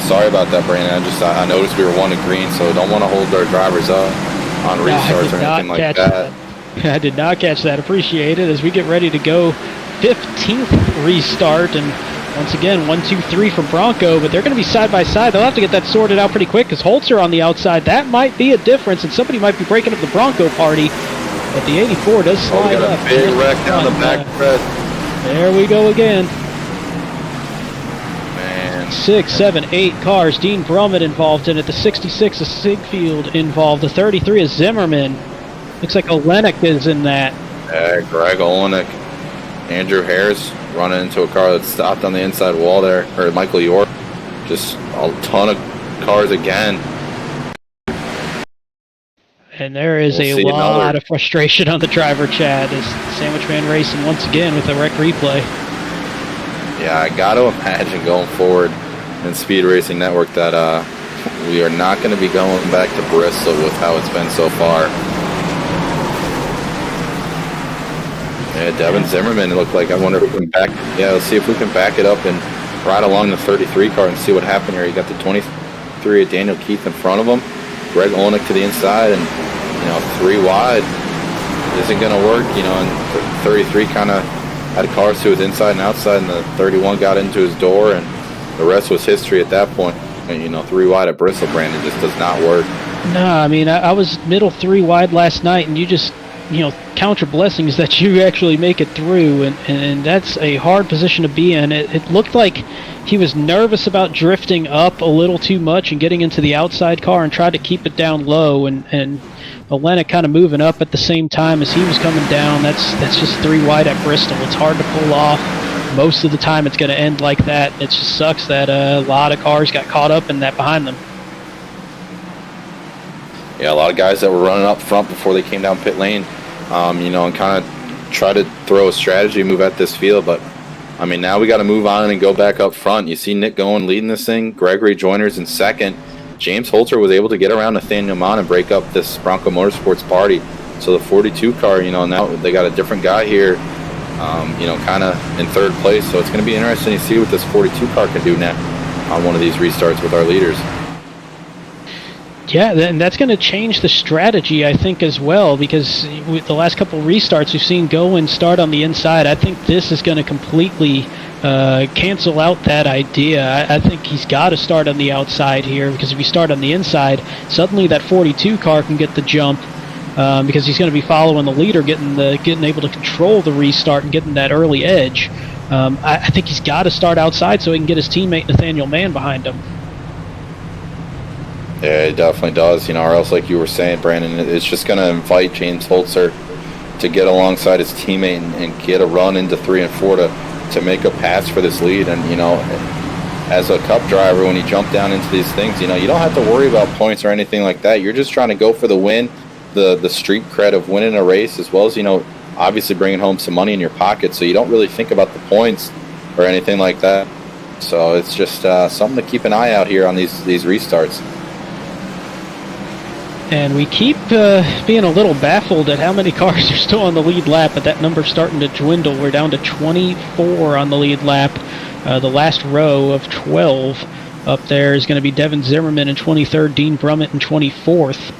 Sorry about that, Brandon. I noticed we were 1 to green, so don't want to hold our drivers up on restarts or anything like that. I did not catch that. Appreciate it as we get ready to go 15th restart, and Once again, 1, 2, 3 for Bronco, but they're going to be side by side. They'll have to get that sorted out pretty quick because Holtzer on the outside. That might be a difference, and somebody might be breaking up the Bronco party. But the 84 does slide we got up. a big wreck down the back stretch. There we go again. Man. 6, 7, 8 cars. Dean Brummett involved in it. The 66 is Sigfield involved. The 33 is Zimmerman. Looks like Olenek is in that. Greg Olenek. Andrew Harris running into a car that stopped on the inside wall there. Or Michael York. Just a ton of cars again. And there is a lot of frustration on the driver chat as Sandwich Man Racing once again with a wreck replay. Yeah, I got to imagine going forward in Speed Racing Network that we are not going to be going back to Bristol with how it's been so far. Yeah, Devin Zimmerman, it looked like. I wonder if we can back. Yeah, let's see if we can back it up and ride along the 33 car and see what happened here. You got the 23 of Daniel Keith in front of him, Greg Olenek to the inside, and 3 wide isn't going to work. And 33 kind of had cars to his inside and outside, and the 31 got into his door, and the rest was history at that point. And 3 wide at Bristol, Brandon, just does not work. No, I mean, I was middle 3 wide last night, and you just, count your blessings that you actually make it through, and that's a hard position to be in. It looked like he was nervous about drifting up a little too much and getting into the outside car and tried to keep it down low, and Olenek kind of moving up at the same time as he was coming down. That's just 3 wide at Bristol. It's hard to pull off. Most of the time it's going to end like that. It just sucks that a lot of cars got caught up in that behind them. Yeah, a lot of guys that were running up front before they came down pit lane, and kind of try to throw a strategy move at this field. But, now we got to move on and go back up front. You see Nick Gowan leading this thing. Gregory Joyner's in second. James Holtzer was able to get around Nathaniel Mon and break up this Bronco Motorsports party. So the 42 car, now they got a different guy here, kind of in third place. So it's going to be interesting to see what this 42 car can do now on one of these restarts with our leaders. Yeah, and that's going to change the strategy, I think, as well, because with the last couple restarts, we've seen Gowan start on the inside. I think this is going to completely cancel out that idea. I think he's got to start on the outside here, because if you start on the inside, suddenly that 42 car can get the jump, because he's going to be following the leader, getting able to control the restart and getting that early edge. I think he's got to start outside so he can get his teammate Nathaniel Mann behind him. Yeah, it definitely does, or else, like you were saying, Brandon, it's just going to invite James Holtzer to get alongside his teammate and get a run into 3 and 4 to make a pass for this lead. And, as a cup driver, when you jump down into these things, you don't have to worry about points or anything like that. You're just trying to go for the win, the street cred of winning a race, as well as, obviously bringing home some money in your pocket. So you don't really think about the points or anything like that. So it's just something to keep an eye out here on these restarts. And we keep being a little baffled at how many cars are still on the lead lap, but that number's starting to dwindle. We're down to 24 on the lead lap. The last row of 12 up there is going to be Devin Zimmerman in 23rd, Dean Brummett in 24th.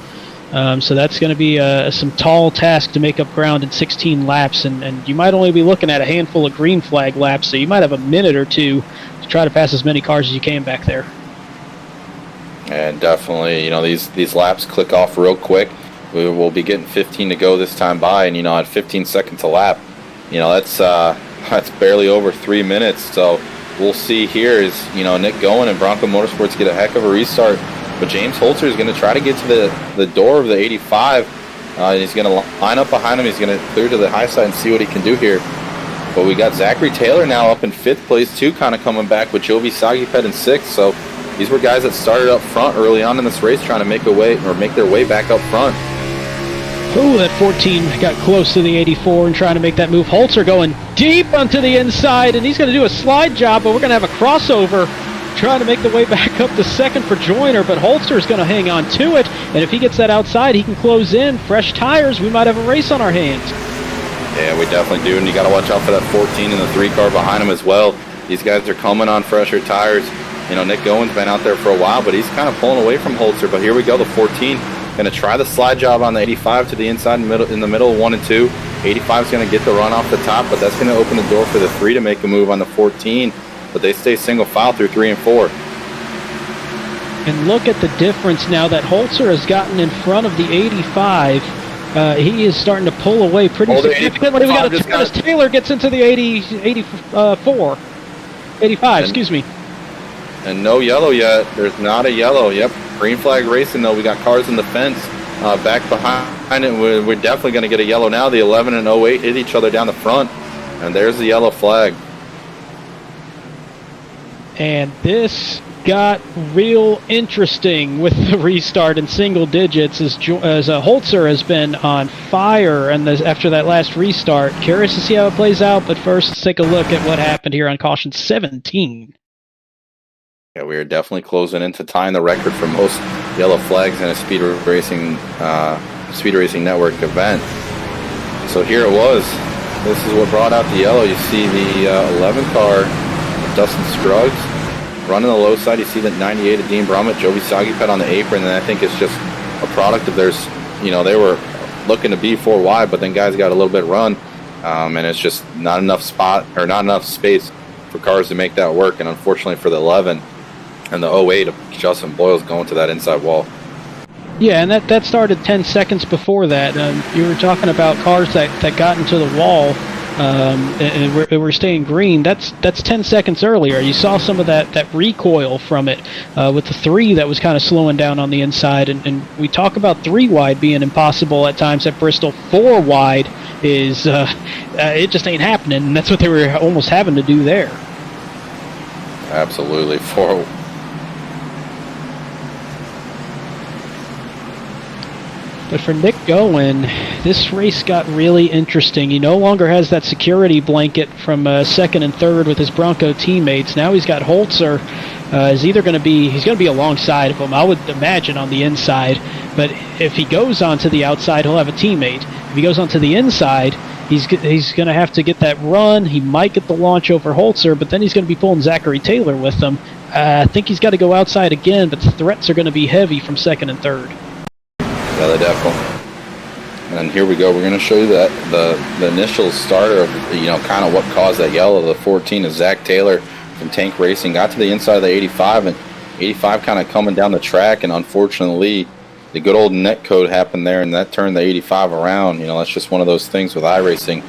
So that's going to be some tall task to make up ground in 16 laps, and you might only be looking at a handful of green flag laps, so you might have a minute or two to try to pass as many cars as you can back there. And definitely, these laps click off real quick. We will be getting 15 to go this time by, and at 15 seconds a lap, that's barely over 3 minutes. So we'll see here is Nick Gowan and Bronco Motorsports get a heck of a restart, but James Holtzer is going to try to get to the door of the 85. He's going to line up behind him. He's going to clear to the high side and see what he can do here. But we got Zachary Taylor now up in 5th place too, kind of coming back with Jovi Sagipet in 6th. So these were guys that started up front early on in this race trying to make their way back up front. Ooh, that 14 got close to the 84 and trying to make that move. Holtzer going deep onto the inside, and he's going to do a slide job, but we're going to have a crossover trying to make the way back up to 2nd for Joyner, but Holtzer is going to hang on to it, and if he gets that outside, he can close in. Fresh tires, we might have a race on our hands. Yeah, we definitely do, and you got to watch out for that 14 and the 3 car behind him as well. These guys are coming on fresher tires. Nick Gowan's been out there for a while, but he's kind of pulling away from Holtzer. But here we go, the 14. Going to try the slide job on the 85 to the inside in the middle of 1 and 2. 85 is going to get the run off the top, but that's going to open the door for the 3 to make a move on the 14. but they stay single file through 3 and 4. And look at the difference now that Holtzer has gotten in front of the 85. He is starting to pull away pretty significantly. We got a turn as Taylor gets into the 85, excuse me. And no yellow yet. There's not a yellow. Yep, green flag racing though. We got cars in the fence back behind it. We're definitely going to get a yellow now. The 11 and 08 hit each other down the front, and there's the yellow flag. And this got real interesting with the restart in single digits as Holtzer has been on fire and after that last restart. Curious to see how it plays out, but first let's take a look at what happened here on caution 17. Yeah, we are definitely closing into tying the record for most yellow flags in a speed racing network event. So here it was. This is what brought out the yellow. You see the 11 car, Dustin Scruggs, running the low side. You see that 98 of Dean Brummett, Joey Sagipet on the apron, and I think it's just a product of theirs. You know, they were looking to be 4 wide, but then guys got a little bit run, and it's just not enough space for cars to make that work. And unfortunately for the 11 and the 08 of Justin Boyle's going to that inside wall. Yeah, and that started 10 seconds before that. You were talking about cars that got into the wall and we're staying green. That's 10 seconds earlier. You saw some of that recoil from it with the 3 that was kind of slowing down on the inside. And we talk about 3 wide being impossible at times at Bristol. 4 wide is it just ain't happening, and that's what they were almost having to do there. Absolutely. 4. But for Nick Gowan, this race got really interesting. He no longer has that security blanket from second and third with his Bronco teammates. Now he's got Holtzer. He's going to be alongside of him, I would imagine, on the inside. But if he goes onto the outside, he'll have a teammate. If he goes onto the inside, he's going to have to get that run. He might get the launch over Holtzer, but then he's going to be pulling Zachary Taylor with him. I think he's got to go outside again, but the threats are going to be heavy from second and third. Yeah, they definitely. And here we go. We're going to show you that the initial starter of, kind of what caused that yellow. The 14 is Zach Taylor from Tank Racing. Got to the inside of the 85, and 85 kind of coming down the track, and unfortunately, the good old net code happened there, and that turned the 85 around. That's just one of those things with iRacing.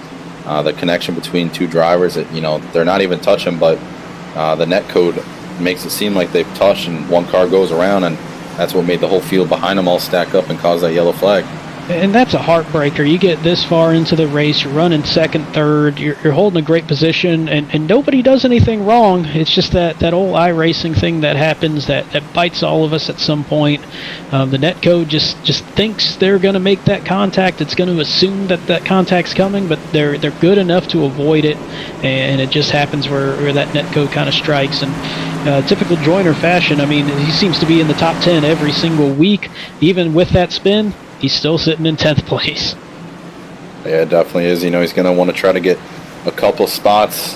The connection between 2 drivers that, they're not even touching, but the net code makes it seem like they've touched, and one car goes around, and that's what made the whole field behind them all stack up and cause that yellow flag. And that's a heartbreaker. You get this far into the race, you're running second, third, you're holding a great position, and nobody does anything wrong. It's just that old iRacing thing that happens that bites all of us at some point. The netcode just thinks they're going to make that contact. It's going to assume that contact's coming, but they're good enough to avoid it, and it just happens where that netcode kind of strikes. And typical Joyner fashion, I mean, he seems to be in the top 10 every single week. Even with that spin, he's still sitting in 10th place. Yeah, it definitely is. He's going to want to try to get a couple spots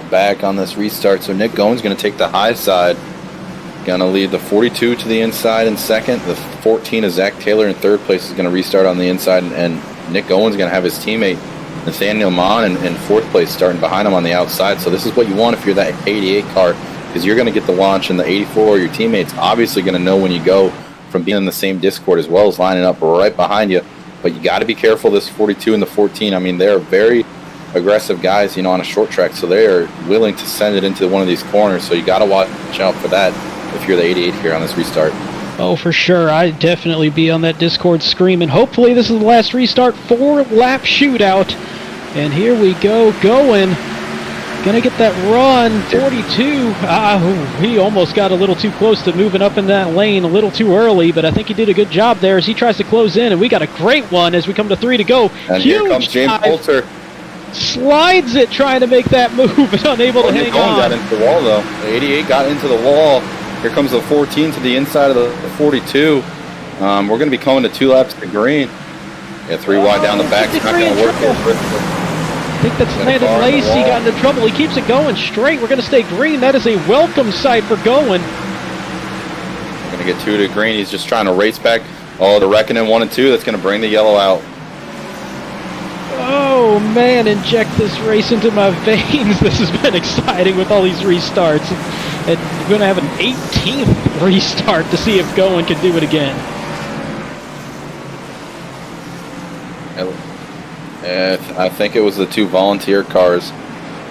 back on this restart. So Nick Gowan's going to take the high side. Going to lead the 42 to the inside in second. The 14 is Zach Taylor in third place is going to restart on the inside. And Nick Gowan's going to have his teammate Nathaniel Mon in fourth place starting behind him on the outside. So this is what you want if you're that 88 car, because you're going to get the launch, and the 84, your teammate's obviously going to know when you go from being in the same Discord as well as lining up right behind you. But you got to be careful, this 42 and the 14. I mean, they're very aggressive guys, on a short track, so they are willing to send it into one of these corners. So you got to watch out for that if you're the 88 here on this restart. Oh, for sure. I'd definitely be on that Discord screaming. Hopefully this is the last restart. 4-lap shootout. And here we go. Going. Gonna get that run, 42. He almost got a little too close to moving up in that lane a little too early, but I think he did a good job there as he tries to close in, and we got a great one as we come to 3 to go. And huge here comes James Holtzer. Slides it trying to make that move, but unable to hang on. Got into the wall, though. The 88 got into the wall. Here comes the 14 to the inside of the 42. We're going to be coming to 2 laps to green. Yeah, 3 wide down the back. It's not going to work here. I think that's Landon Lacey got into trouble. He keeps it going straight. We're going to stay green. That is a welcome sight for Gowan. We're going to get 2 to green. He's just trying to race back. Oh, the reckoning 1 and 2. That's going to bring the yellow out. Oh, Oh man, inject this race into my veins. This has been exciting with all these restarts. And we're going to have an 18th restart to see if Gowan can do it again. I think it was the 2 volunteer cars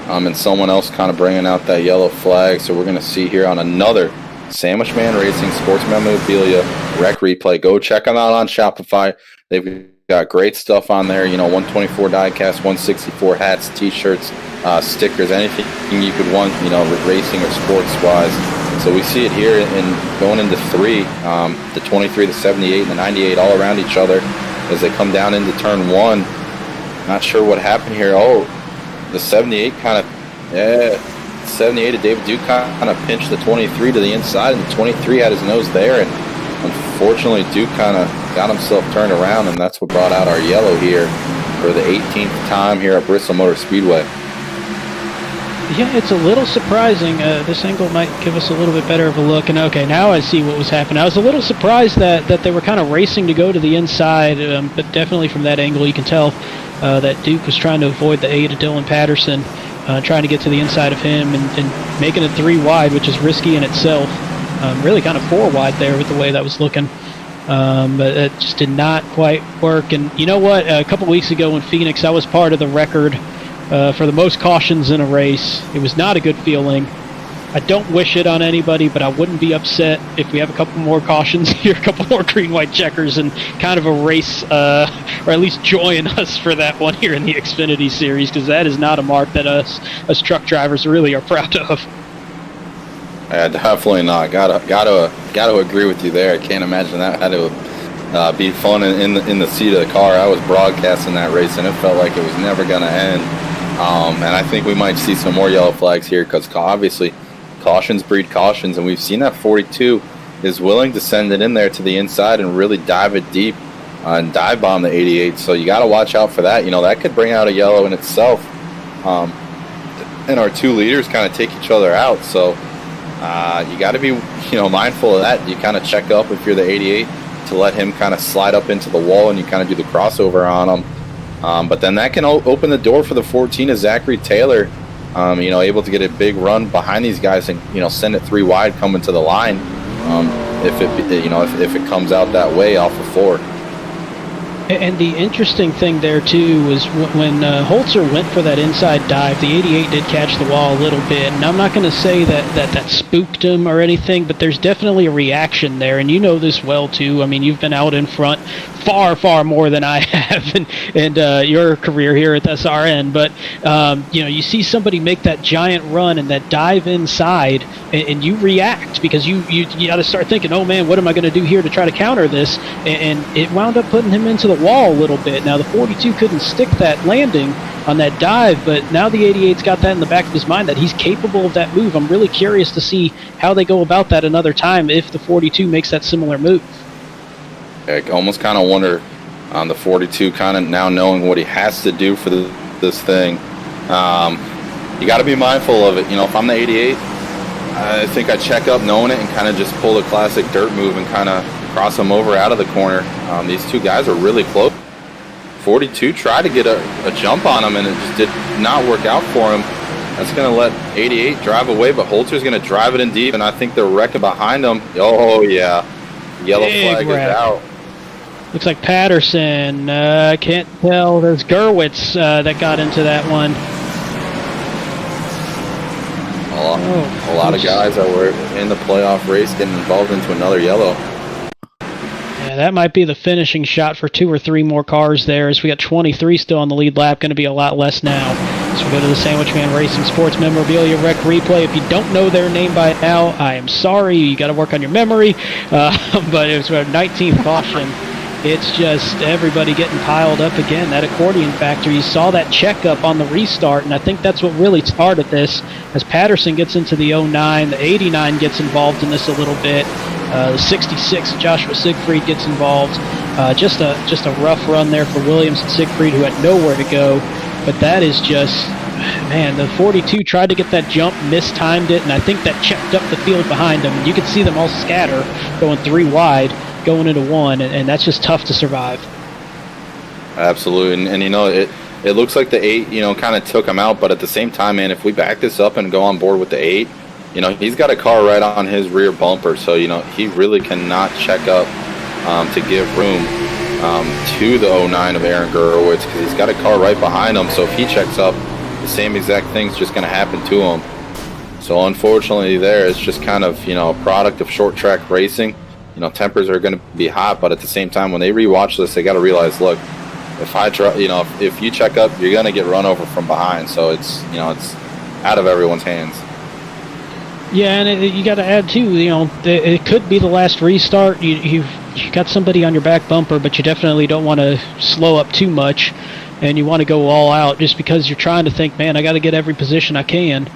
and someone else kind of bringing out that yellow flag. So we're going to see here on another Sandwich Man Racing Sports Memorabilia Rec Replay. Go check them out on Shopify. They've got great stuff on there. 124 diecast, 164 hats, t-shirts, stickers, anything you could want, racing or sports-wise. So we see it here going into 3, the 23, the 78, and the 98 all around each other as they come down into turn 1. Not sure what happened here. Oh, the 78 kind of, 78 of David Duke kind of pinched the 23 to the inside, and the 23 had his nose there, and unfortunately Duke kind of got himself turned around, and that's what brought out our yellow here for the 18th time here at Bristol Motor Speedway. Yeah, it's a little surprising. This angle might give us a little bit better of a look. And okay, now I see what was happening. I was a little surprised that they were kind of racing to go to the inside, but definitely from that angle you can tell that Duke was trying to avoid the 8 of Dylan Patterson, trying to get to the inside of him and making it 3 wide, which is risky in itself. Really kind of 4 wide there with the way that was looking. But it just did not quite work. And you know what? A couple weeks ago in Phoenix, I was part of the record for the most cautions in a race. It was not a good feeling. I don't wish it on anybody, but I wouldn't be upset if we have a couple more cautions here, a couple more green-white checkers, and kind of a race, or at least join us for that one here in the Xfinity Series, because that is not a mark that us truck drivers really are proud of. Yeah, definitely not. Gotta agree with you there. I can't imagine that had to be fun in the seat of the car. I was broadcasting that race, and it felt like it was never going to end. And I think we might see some more yellow flags here because obviously cautions breed cautions, and we've seen that 42 is willing to send it in there to the inside and really dive it deep and dive bomb the 88. So you got to watch out for that. That could bring out a yellow in itself. And our 2 leaders kind of take each other out. So you got to be mindful of that. You kind of check up if you're the 88 to let him kind of slide up into the wall and you kind of do the crossover on him. But then that can open the door for the 14 of Zachary Taylor, able to get a big run behind these guys and send it 3 wide coming to the line. If it comes out that way off of 4. And the interesting thing there too was when Holtzer went for that inside dive, the 88 did catch the wall a little bit, and I'm not going to say that spooked him or anything, but there's definitely a reaction there, and you know this well too. I mean, you've been out in front far more than I have in your career here at SRN, but you see somebody make that giant run and that dive inside, and you react because you got to start thinking, oh man, what am I going to do here to try to counter this? And it wound up putting him into the wall a little bit. Now the 42 couldn't stick that landing on that dive, but now the 88's got that in the back of his mind that he's capable of that move. I'm really curious to see how they go about that another time if the 42 makes that similar move. I almost kind of wonder on the 42 kind of now knowing what he has to do for this thing. You got to be mindful of it. If I'm the 88, I think I check up knowing it and kind of just pull the classic dirt move and kind of cross him over out of the corner. These 2 guys are really close. 42 tried to get a jump on him and it just did not work out for him. That's going to let 88 drive away, but Holtzer's going to drive it in deep, and I think they're wrecking behind him. Oh, yeah. Yellow flag is out. Looks like Patterson. I can't tell. There's Gerwitz that got into that one. A lot of guys that were in the playoff race getting involved into another yellow. Yeah, that might be the finishing shot for 2 or 3 more cars there, as we got 23 still on the lead lap, going to be a lot less now. So we go to the Sandwich Man Racing Sports Memorabilia Rec Replay. If you don't know their name by now, I am sorry. You got to work on your memory. But it was our 19th caution. It's just everybody getting piled up again. That accordion factor, you saw that checkup on the restart, and I think that's what really started this. As Patterson gets into the 09, the 89 gets involved in this a little bit. The 66, Joshua Siegfried gets involved. Just a rough run there for Williams and Siegfried, who had nowhere to go. But that is just, man, the 42 tried to get that jump, mistimed it, and I think that checked up the field behind them. You could see them all scatter, going 3 wide, going into 1, and that's just tough to survive. Absolutely, and it looks like the 8, kind of took him out. But at the same time, man, if we back this up and go on board with the 8, he's got a car right on his rear bumper. So, he really cannot check up to give room to the 09 of Aaron Gurewitz, because he's got a car right behind him. So if he checks up, the same exact thing's just going to happen to him. So unfortunately there, it's just kind of, a product of short track racing. Tempers are going to be hot, but at the same time, when they rewatch this, they got to realize, look, if I try, if you check up, you're going to get run over from behind. So it's, it's out of everyone's hands. Yeah, and you got to add too, it could be the last restart. You've got somebody on your back bumper, but you definitely don't want to slow up too much, and you want to go all out just because you're trying to think, man, I got to get every position I can.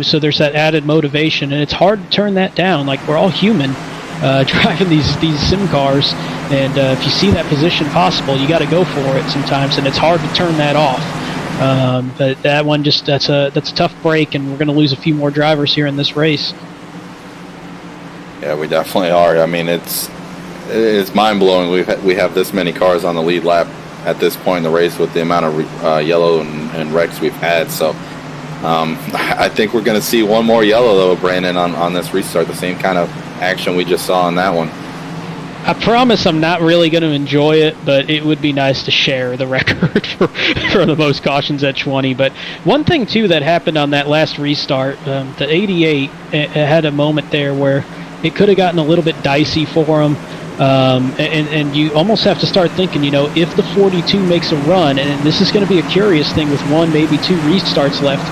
So there's that added motivation, and it's hard to turn that down. Like, we're all human driving these sim cars, and if you see that position possible, you got to go for it sometimes, and it's hard to turn that off. But that one, that's a tough break, and we're going to lose a few more drivers here in this race. Yeah, we definitely are. I mean, it's mind-blowing. We have this many cars on the lead lap at this point in the race with the amount of yellow and wrecks we've had. So I think we're going to see one more yellow, though, Brandon, on this restart. The same kind of action we just saw on that one. I promise I'm not really going to enjoy it, but it would be nice to share the record for the most cautions at 20. But one thing, too, that happened on that last restart, the 88 it had a moment there where it could have gotten a little bit dicey for him. And you almost have to start thinking, if the 42 makes a run, and this is going to be a curious thing with one, maybe two restarts left,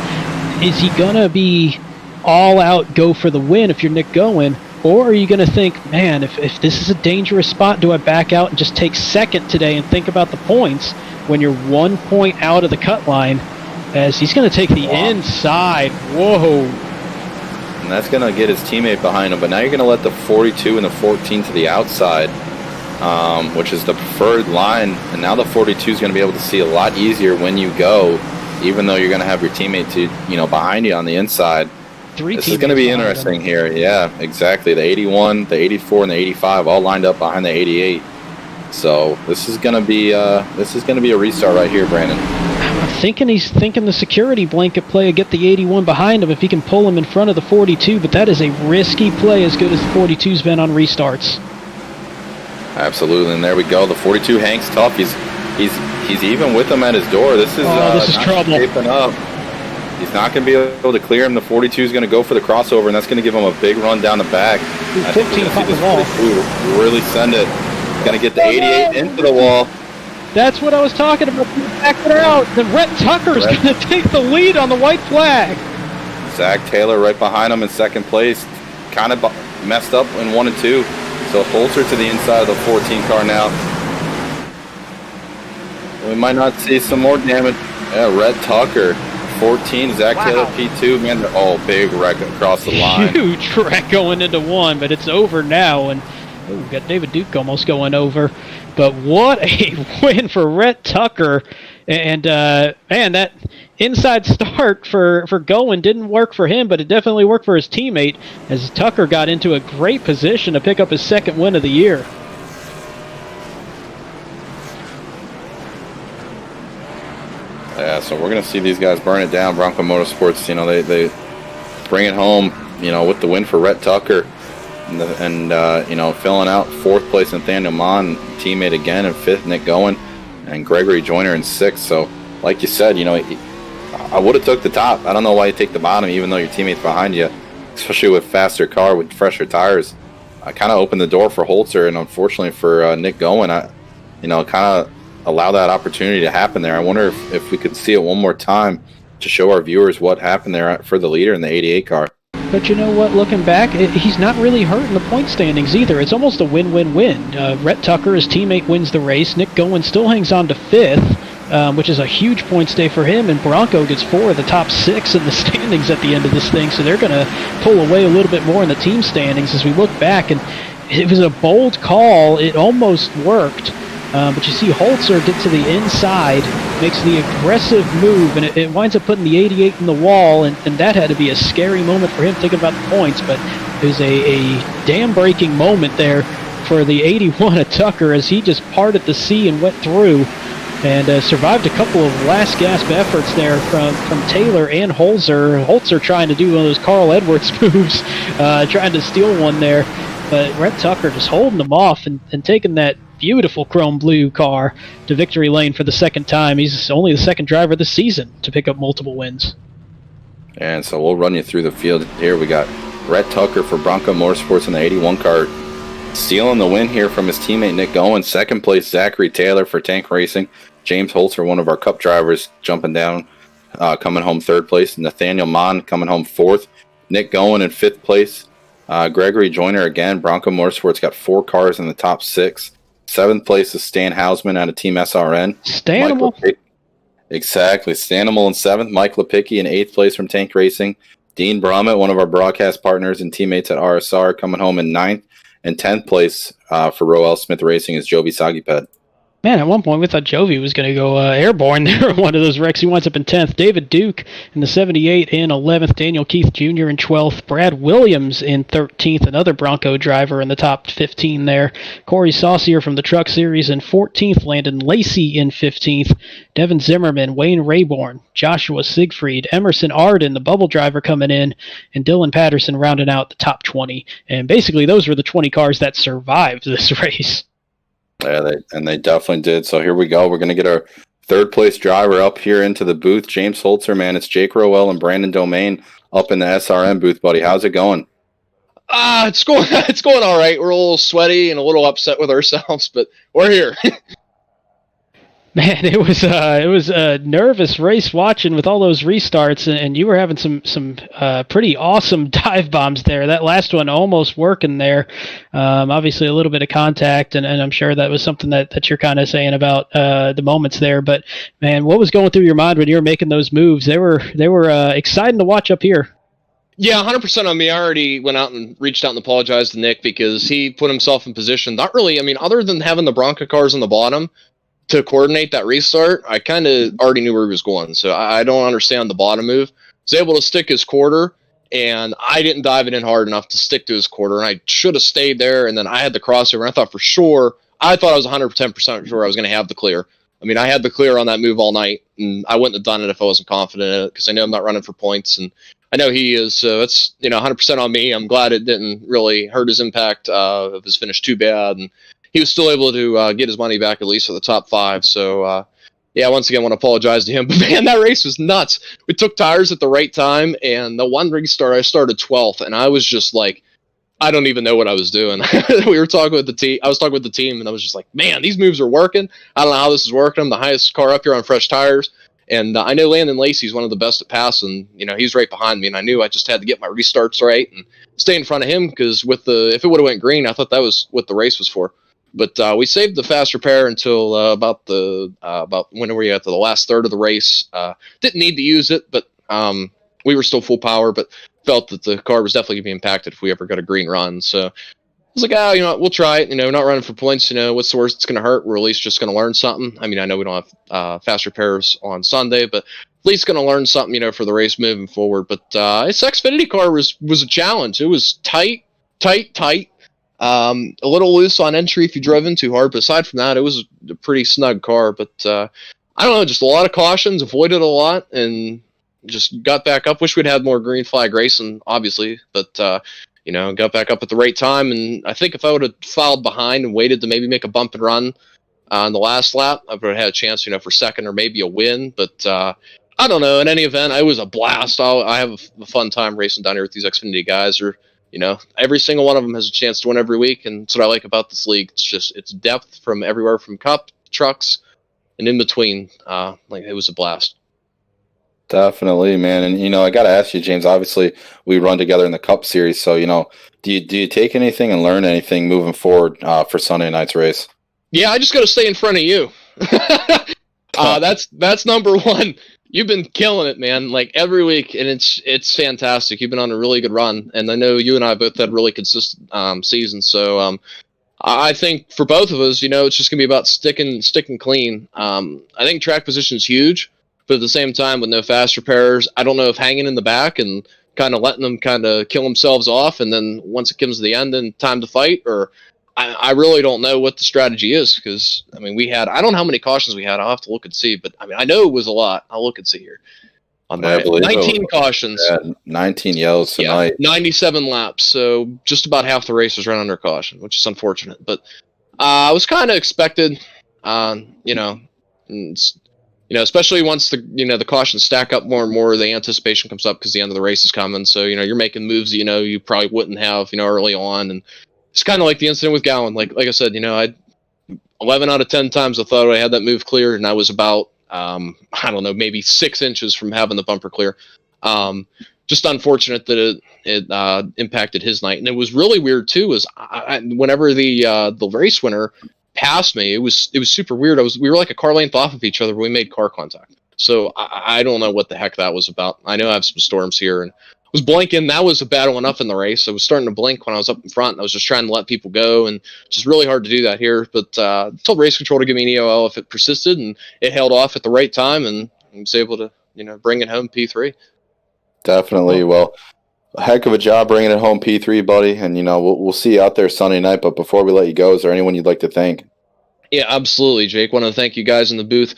is he going to be all out, go for the win if you're Nick Gowan? Or are you going to think, man, if this is a dangerous spot, do I back out and just take second today and think about the points when you're 1 point out of the cut line, as he's going to take the inside. Whoa. And that's going to get his teammate behind him. But now you're going to let the 42 and the 14 to the outside, which is the preferred line. And now the 42 is going to be able to see a lot easier when you go, even though you're going to have your teammate behind you on the inside. This is going to be interesting here. Yeah, exactly. The 81, the 84, and the 85 all lined up behind the 88. So this is going to be a restart right here, Brandon. I'm thinking he's thinking the security blanket play will get the 81 behind him if he can pull him in front of the 42, but that is a risky play as good as the 42's been on restarts. Absolutely, and there we go. The 42 hangs tough. He's even with him at his door. This is trouble. Shaping up. He's not going to be able to clear him. The 42 is going to go for the crossover, and that's going to give him a big run down the back. I think we're going to see this 42 really send it. Going to get the 88 into the wall. That's what I was talking about. Back it out. The Rhett Tucker is going to take the lead on the white flag. Zach Taylor right behind him in second place. Kind of messed up in 1 and 2. So Holtzer to the inside of the 14 car now. We might not see some more damage. Yeah, Rhett Tucker. 14, Zach Taylor P2, man, big wreck across the line. Huge wreck going into 1, but it's over now, and we've got David Duke almost going over. But what a win for Rhett Tucker, and man, that inside start for Gowan didn't work for him, but it definitely worked for his teammate, as Tucker got into a great position to pick up his second win of the year. Yeah, so we're going to see these guys burn it down. Bronco Motorsports, they bring it home, with the win for Rhett Tucker. And filling out 4th place Nathaniel Mon, teammate again, and 5th Nick Gowan, and Gregory Joyner in 6th. So, like you said, I would have took the top. I don't know why you take the bottom, even though your teammate's behind you, especially with faster car, with fresher tires. I kind of opened the door for Holtzer, and unfortunately for Nick Gowan, kind of allow that opportunity to happen there. I wonder if we could see it one more time to show our viewers what happened there for the leader in the 88 car. But you know what, looking back, he's not really hurt in the point standings either. It's almost a win-win-win. Rhett Tucker, his teammate, wins the race. Nick Gowan still hangs on to 5th, which is a huge points day for him, and Bronco gets 4 of the top 6 in the standings at the end of this thing, so they're going to pull away a little bit more in the team standings as we look back. And it was a bold call. It almost worked. But you see Holtzer get to the inside, makes the aggressive move, and it winds up putting the 88 in the wall, and that had to be a scary moment for him thinking about the points, but it was a dam-breaking moment there for the 81 of Tucker as he just parted the sea and went through. and survived a couple of last gasp efforts there from Taylor and Holtzer. Holtzer trying to do one of those Carl Edwards moves, trying to steal one there, but Rhett Tucker just holding them off and taking that beautiful chrome blue car to victory lane for the second time. He's only the second driver this season to pick up multiple wins. And so we'll run you through the field here. We got Rhett Tucker for Bronco Motorsports in the 81 car, stealing the win here from his teammate Nick Gowan. Second place, Zachary Taylor for Tank Racing. James Holtzer, one of our Cup drivers, jumping down, coming home third place. Nathaniel Mon coming home fourth. Nick Gowan in fifth place. Gregory Joyner again. Bronco Motorsports got 4 cars in the top 6. Seventh place is Stan Hausmann out of Team SRN. Stanimal. Exactly. Stanimal in seventh. Mike Lepicki in eighth place from Tank Racing. Dean Brummett, one of our broadcast partners and teammates at RSR, coming home in ninth. And 10th place for Roell Smith Racing is Jovi Sagiped. Man, at one point we thought Jovi was going to go airborne there in one of those wrecks. He winds up in 10th. David Duke in the 78 in 11th. Daniel Keith Jr. in 12th. Brad Williams in 13th. Another Bronco driver in the top 15 there. Corey Saucier from the Truck Series in 14th. Landon Lacey in 15th. Devin Zimmerman, Wayne Rayborn, Joshua Siegfried, Emerson Arden, the bubble driver coming in, and Dylan Patterson rounding out the top 20. And basically those were the 20 cars that survived this race. Yeah, they definitely did. So here we go. We're going to get our third place driver up here into the booth. James Holtzer, man. It's Jake Roell and Brandon Domingue up in the SRM booth, buddy. How's it going? It's going all right. We're a little sweaty and a little upset with ourselves, but we're here. Man, it was a nervous race watching with all those restarts, and you were having some pretty awesome dive bombs there. That last one almost working there. Obviously, a little bit of contact, and I'm sure that was something that you're kind of saying about the moments there. But man, what was going through your mind when you were making those moves? They were exciting to watch up here. Yeah, 100% on me. I already went out and reached out and apologized to Nick because he put himself in position. Not really. I mean, other than having the Bronco cars on the bottom to coordinate that restart, I kind of already knew where he was going. So I don't understand the bottom move. He was able to stick his quarter, and I didn't dive it in hard enough to stick to his quarter, and I should have stayed there, and then I had the crossover, and I thought I was 110% sure I was going to have the clear. I mean, I had the clear on that move all night, and I wouldn't have done it if I wasn't confident in it, because I know I'm not running for points, and I know he is, so it's 100% on me. I'm glad it didn't really hurt his impact of his finish too bad, and he was still able to get his money back at least for the top 5. So, yeah, once again, I want to apologize to him. But, man, that race was nuts. We took tires at the right time, and the one restart, I started 12th, and I was just like, I don't even know what I was doing. We were talking with the team. I was talking with the team, and I was just like, man, these moves are working. I don't know how this is working. I'm the highest car up here on fresh tires. And I know Landon Lacey's one of the best at passing. He's right behind me, and I knew I just had to get my restarts right and stay in front of him, because if it would have went green, I thought that was what the race was for. But we saved the fast repair until about when we were at the last third of the race. Didn't need to use it, but we were still full power. But felt that the car was definitely going to be impacted if we ever got a green run. So I was like, we'll try it. Not running for points. What's the worst it's going to hurt? We're at least just going to learn something. I mean, I know we don't have fast repairs on Sunday, but at least going to learn something, for the race moving forward. But this Xfinity car was a challenge. It was tight. A little loose on entry if you drove in too hard, but aside from that, it was a pretty snug car. But I don't know, just a lot of cautions, avoided a lot, and just got back up. Wish we'd had more green flag racing, obviously, but got back up at the right time. And I think if I would have filed behind and waited to maybe make a bump and run on the last lap, I would have had a chance, for second or maybe a win. But I don't know. In any event, it was a blast. I have a fun time racing down here with these Xfinity guys. Every single one of them has a chance to win every week, and that's what I like about this league. It's depth from everywhere, from cup, trucks, and in between. It was a blast. Definitely, man. And I got to ask you, James. Obviously, we run together in the Cup Series, so do you take anything and learn anything moving forward for Sunday night's race? Yeah, I just got to stay in front of you. That's number one. You've been killing it, man, like every week, and it's fantastic. You've been on a really good run, and I know you and I both had really consistent seasons. So I think for both of us, it's just gonna be about sticking clean. I think track position is huge, but at the same time, with no fast repairs, I don't know if hanging in the back and kind of letting them kind of kill themselves off, and then once it comes to the end, then time to fight, or I really don't know what the strategy is because, I mean, I don't know how many cautions we had. I'll have to look and see, but I mean, I know it was a lot. I'll look and see here. On I my believe 19 cautions. Yeah, 19 yellows tonight. 97 laps. So just about half the race was run under caution, which is unfortunate. But I was kind of expected, especially once the cautions stack up more and more, the anticipation comes up because the end of the race is coming. So, you're making moves that, you probably wouldn't have, early on. And it's kind of like the incident with Gowan. Like I said, I 11 out of 10 times I thought I had that move clear, and I was about, I don't know, maybe 6 inches from having the bumper clear. Just unfortunate that it impacted his night. And it was really weird too, is whenever the race winner passed me, it was super weird. We were like a car length off of each other, but we made car contact. So I don't know what the heck that was about. I know I have some storms here, and I was blinking. That was a battle enough in the race. I was starting to blink when I was up in front. And I was just trying to let people go, and it's just really hard to do that here. But told race control to give me an EOL if it persisted, and it held off at the right time, and I was able to bring it home P3. Definitely. Well, a heck of a job bringing it home P3, buddy. And we'll see you out there Sunday night. But before we let you go, is there anyone you'd like to thank? Yeah, absolutely, Jake. Want to thank you guys in the booth.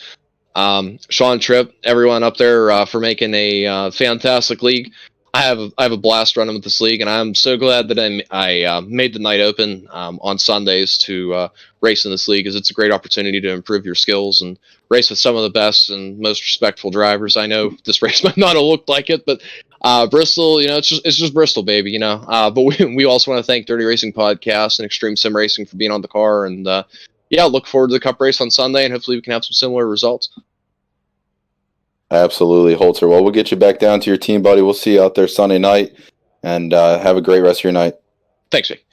Sean, Tripp, everyone up there for making a fantastic league. I have a blast running with this league, and I'm so glad that I made the night open on Sundays to race in this league, because it's a great opportunity to improve your skills and race with some of the best and most respectful drivers. I know this race might not have looked like it, but Bristol, it's just Bristol, baby, But we also want to thank Dirty Racing Podcast and Extreme Sim Racing for being on the car, and look forward to the Cup race on Sunday, and hopefully we can have some similar results. Absolutely, Holtzer. Well, we'll get you back down to your team, buddy. We'll see you out there Sunday night, and have a great rest of your night. Thanks, Jake.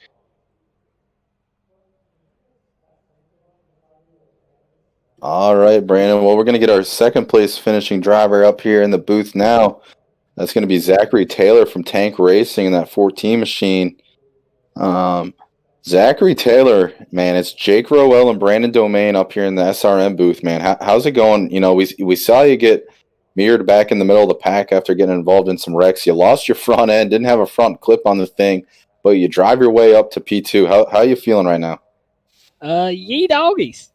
All right, Brandon. Well, we're going to get our second place finishing driver up here in the booth now. That's going to be Zachary Taylor from Tank Racing in that 14 machine. Zachary Taylor, man, it's Jake Roell and Brandon Domingue up here in the SRM booth, man. How's it going? We saw you get mirrored back in the middle of the pack after getting involved in some wrecks. You lost your front end, didn't have a front clip on the thing, but you drive your way up to P2. How are you feeling right now? Yee doggies.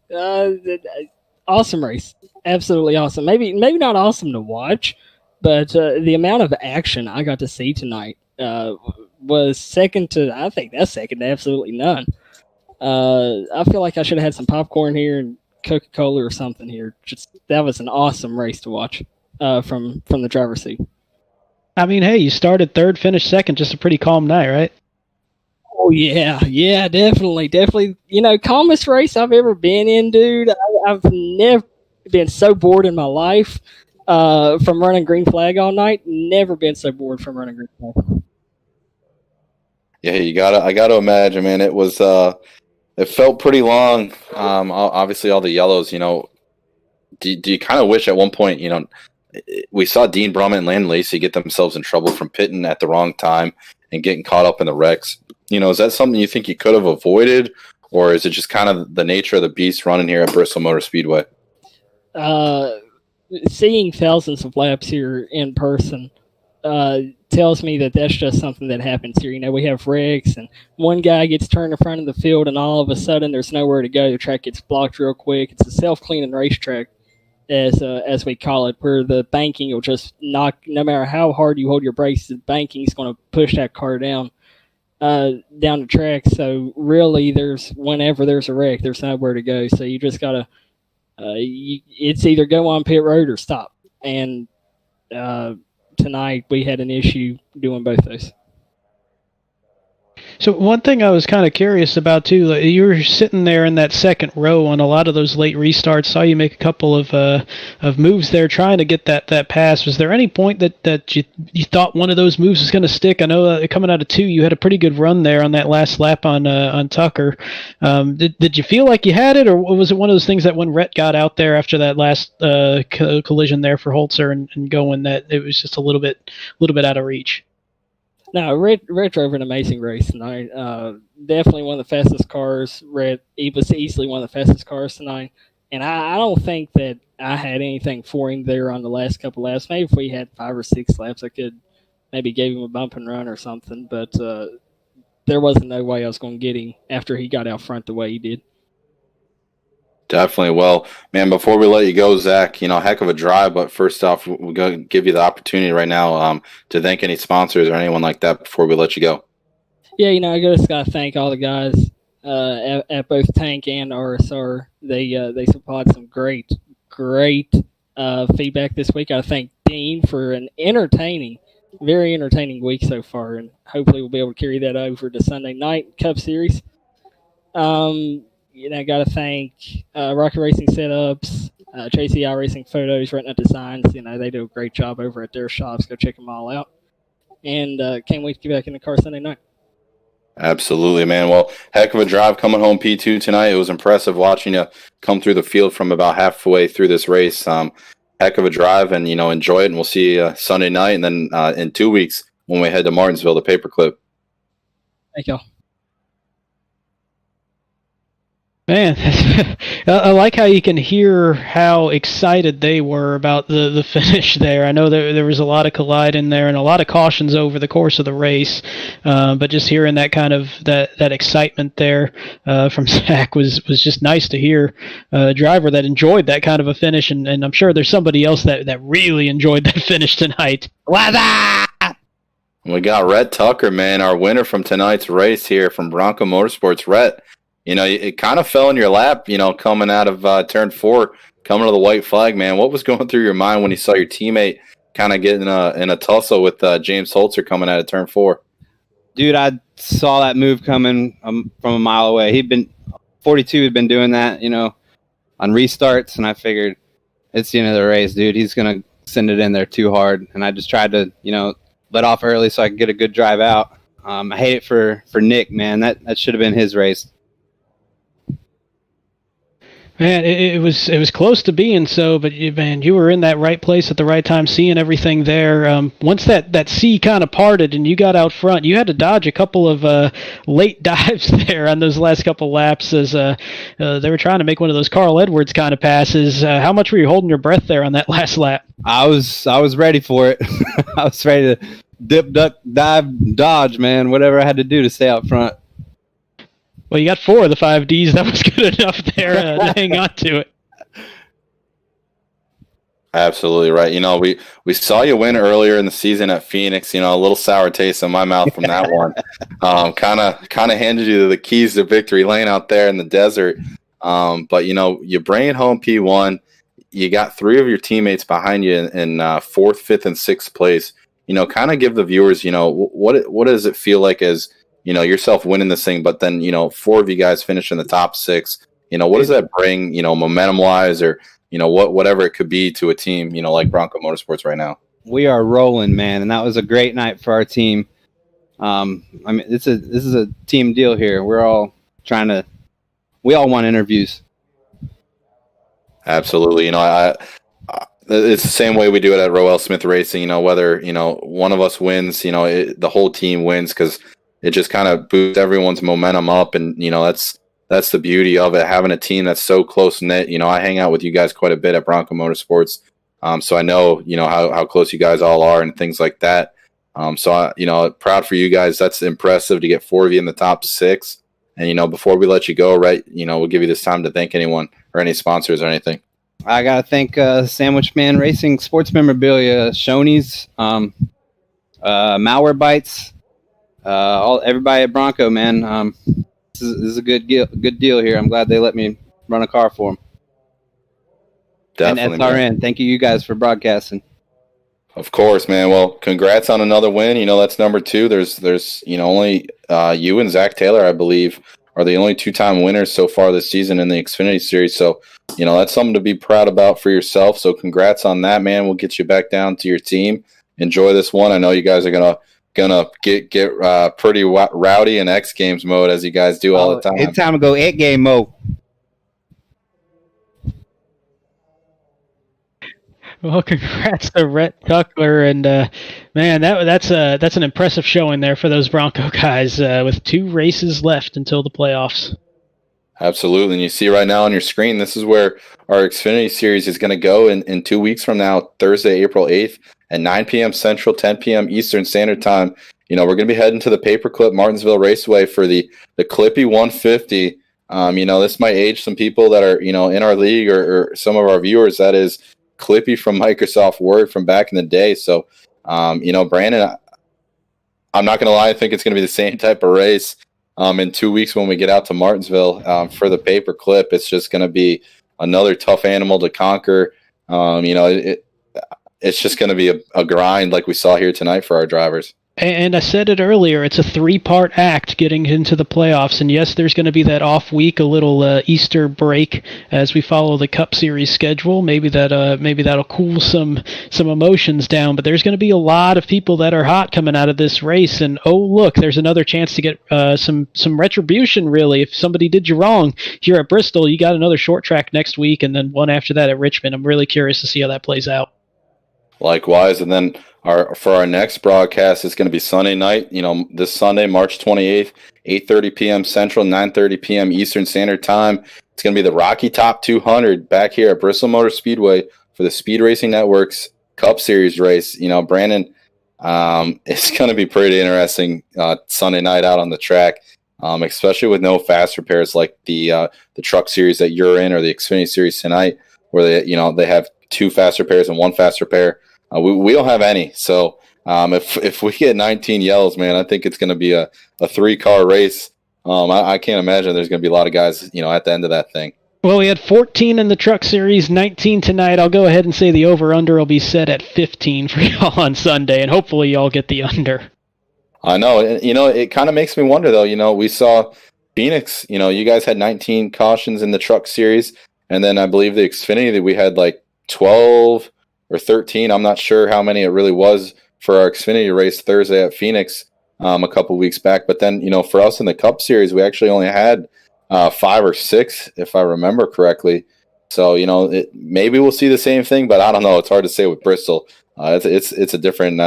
Awesome race. Absolutely awesome. Maybe not awesome to watch, but the amount of action I got to see tonight was second to absolutely none. I feel like I should have had some popcorn here and Coca-Cola or something here. That was an awesome race to watch from the driver's seat. I mean, hey, you started third, finished second, just a pretty calm night, right? Oh, yeah, definitely. Calmest race I've ever been in, dude. I've never been so bored in my life from running green flag all night. Never been so bored from running green flag. Yeah, I gotta imagine, man. It was it felt pretty long. Obviously all the yellows, do you kind of wish at one point, we saw Dean Brummett and Landon Lacey get themselves in trouble from pitting at the wrong time and getting caught up in the wrecks. Is that something you think you could have avoided, or is it just kind of the nature of the beast running here at Bristol Motor Speedway? Seeing thousands of laps here in person tells me that that's just something that happens here. We have wrecks, and one guy gets turned in front of the field, and all of a sudden there's nowhere to go. The track gets blocked real quick. It's a self-cleaning racetrack, as we call it, where the banking will just knock. No matter how hard you hold your brakes, the banking is going to push that car down the track. So really, whenever there's a wreck, there's nowhere to go. So you just gotta. It's either go on pit road or stop. And tonight we had an issue doing both those. So one thing I was kind of curious about too, you were sitting there in that second row on a lot of those late restarts. Saw you make a couple of moves there, trying to get that pass. Was there any point that you thought one of those moves was going to stick? I know coming out of 2, you had a pretty good run there on that last lap on Tucker. Did you feel like you had it, or was it one of those things that when Rhett got out there after that last collision there for Holtzer and Gowan, that it was just a little bit out of reach? No, Red drove an amazing race tonight. Definitely one of the fastest cars. He was easily one of the fastest cars tonight. And I don't think that I had anything for him there on the last couple laps. Maybe if we had 5 or 6 laps, I could maybe give him a bump and run or something. But there wasn't no way I was going to get him after he got out front the way he did. Definitely. Well, man, before we let you go, Zach, heck of a drive. But first off, we're going to give you the opportunity right now to thank any sponsors or anyone like that before we let you go. Yeah, I just got to thank all the guys at both Tank and RSR. They supplied some great feedback this week. I thank Dean for an very entertaining week so far, and hopefully we'll be able to carry that over to Sunday night Cup Series. I got to thank Rocket Racing Setups, Tracy iRacing Photos, Retina Designs. They do a great job over at their shops. Go check them all out. And can't wait to get back in the car Sunday night. Absolutely, man. Well, heck of a drive coming home P2 tonight. It was impressive watching you come through the field from about halfway through this race. Heck of a drive, and, enjoy it. And we'll see you Sunday night, and then in 2 weeks when we head to Martinsville, the paperclip. Thank y'all. Man, I like how you can hear how excited they were about the finish there. I know there was a lot of collide in there and a lot of cautions over the course of the race, but just hearing that kind of that excitement there from Zach was just nice to hear. A driver that enjoyed that kind of a finish, and I'm sure there's somebody else that really enjoyed that finish tonight. We got Rhett Tucker, man, our winner from tonight's race here from Bronco Motorsports. Rhett, it kind of fell in your lap, coming out of turn 4, coming to the white flag, man. What was going through your mind when you saw your teammate kind of getting in a tussle with James Holtzer coming out of turn 4? Dude, I saw that move coming from a mile away. 42 had been doing that, on restarts, and I figured it's the end of the race, dude. He's going to send it in there too hard, and I just tried to, let off early so I could get a good drive out. I hate it for Nick, man. That should have been his race. Man, it was close to being so, but you were in that right place at the right time, seeing everything there. Once that sea kind of parted and you got out front, you had to dodge a couple of late dives there on those last couple laps as they were trying to make one of those Carl Edwards kind of passes. How much were you holding your breath there on that last lap? I was ready for it. I was ready to dip, duck, dive, dodge, man. Whatever I had to do to stay out front. Well, you got 4 of the 5 Ds. That was good enough there to hang on to it. Absolutely right. We saw you win earlier in the season at Phoenix. A little sour taste in my mouth from that one. Kind of handed you the keys to victory lane out there in the desert. But you bring it home P1. You got 3 of your teammates behind you in 4th, 5th, and 6th place. Kind of give the viewers, what does it feel like as yourself winning this thing, but then, 4 of you guys finish in the top 6. What does that bring, momentum wise or, whatever it could be to a team, like Bronco Motorsports right now? We are rolling, man. And that was a great night for our team. This is a team deal here. We all want interviews. Absolutely. It's the same way we do it at Roell Smith Racing, whether, one of us wins, the whole team wins because it just kind of boosts everyone's momentum up. And, that's the beauty of it, having a team that's so close-knit. I hang out with you guys quite a bit at Bronco Motorsports. So I know, how close you guys all are and things like that. Proud for you guys. That's impressive to get 4 of you in the top 6. And, before we let you go, right, we'll give you this time to thank anyone or any sponsors or anything. I got to thank Sandwich Man Racing Sports Memorabilia, Shoney's, Malware Bites, everybody at Bronco, man. This is a good deal here. I'm glad they let me run a car for them. Definitely, and SRN, thank you guys for broadcasting. Of course, man. Well, congrats on another win. That's number 2. There's only you and Zach Taylor, I believe, are the only 2-time winners so far this season in the Xfinity Series. So, that's something to be proud about for yourself. So congrats on that, man. We'll get you back down to your team. Enjoy this one. I know you guys are gonna get pretty rowdy in X Games mode as you guys do all the time. It's time to go X Game mode. Well, congrats to Rhett Tucker, and man, that's an impressive showing there for those Bronco guys with 2 races left until the playoffs. Absolutely, and you see right now on your screen, this is where our Xfinity Series is going to go in 2 weeks from now, Thursday, April 8th at 9 p.m. Central, 10 p.m. Eastern Standard Time. we're going to be heading to the Paperclip Martinsville Raceway for the Clippy 150. This might age some people that are, in our league or some of our viewers. That is Clippy from Microsoft Word from back in the day. So, Brandon, I'm not going to lie. I think it's going to be the same type of race in 2 weeks when we get out to Martinsville for the Paperclip. It's just going to be another tough animal to conquer. It's just going to be a grind like we saw here tonight for our drivers. And I said it earlier, it's a 3-part act getting into the playoffs. And yes, there's going to be that off week, a little Easter break as we follow the Cup Series schedule. Maybe that'll cool some emotions down. But there's going to be a lot of people that are hot coming out of this race. And oh look, there's another chance to get some retribution. Really, if somebody did you wrong here at Bristol, you got another short track next week, and then one after that at Richmond. I'm really curious to see how that plays out. Likewise, and then for our next broadcast, it's going to be Sunday night. This Sunday, March 28th, 8:30 p.m. Central, 9:30 p.m. Eastern Standard Time. It's going to be the Rocky Top 200 back here at Bristol Motor Speedway for the Speed Racing Network's Cup Series race. Brandon, it's going to be pretty interesting Sunday night out on the track, especially with no fast repairs like the Truck Series that you're in or the Xfinity Series tonight, where they have 2 fast repairs and 1 fast repair. We don't have any. So if we get 19 yells, man, I think it's going to be a 3-car race. I can't imagine there's going to be a lot of guys, at the end of that thing. Well, we had 14 in the Truck Series, 19 tonight. I'll go ahead and say the over-under will be set at 15 for y'all on Sunday, and hopefully y'all get the under. I know. It kind of makes me wonder, though. We saw Phoenix, you guys had 19 cautions in the Truck Series, and then I believe the Xfinity that we had like 12 or 13. I'm not sure how many it really was for our Xfinity race Thursday at Phoenix a couple weeks back. But then, for us in the Cup Series, we actually only had 5 or 6, if I remember correctly. So, maybe we'll see the same thing, but I don't know. It's hard to say with Bristol. It's a different,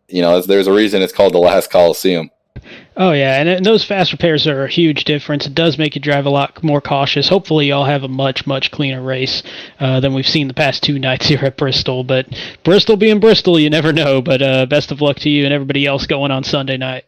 there's a reason it's called the last Colosseum. Oh, yeah, and those fast repairs are a huge difference. It does make you drive a lot more cautious. Hopefully y'all have a much, much cleaner race than we've seen the past 2 nights here at Bristol. But Bristol being Bristol, you never know. But best of luck to you and everybody else going on Sunday night.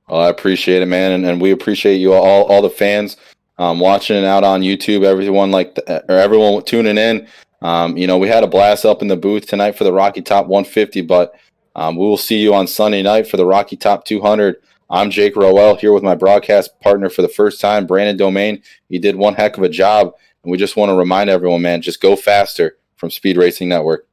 Well, I appreciate it, man, and we appreciate you all the fans watching it out on YouTube, everyone tuning in. We had a blast up in the booth tonight for the Rocky Top 150, but we will see you on Sunday night for the Rocky Top 200. I'm Jake Roell here with my broadcast partner for the first time, Brandon Domingue. He did one heck of a job, and we just want to remind everyone, man, just go faster from Speed Racing Network.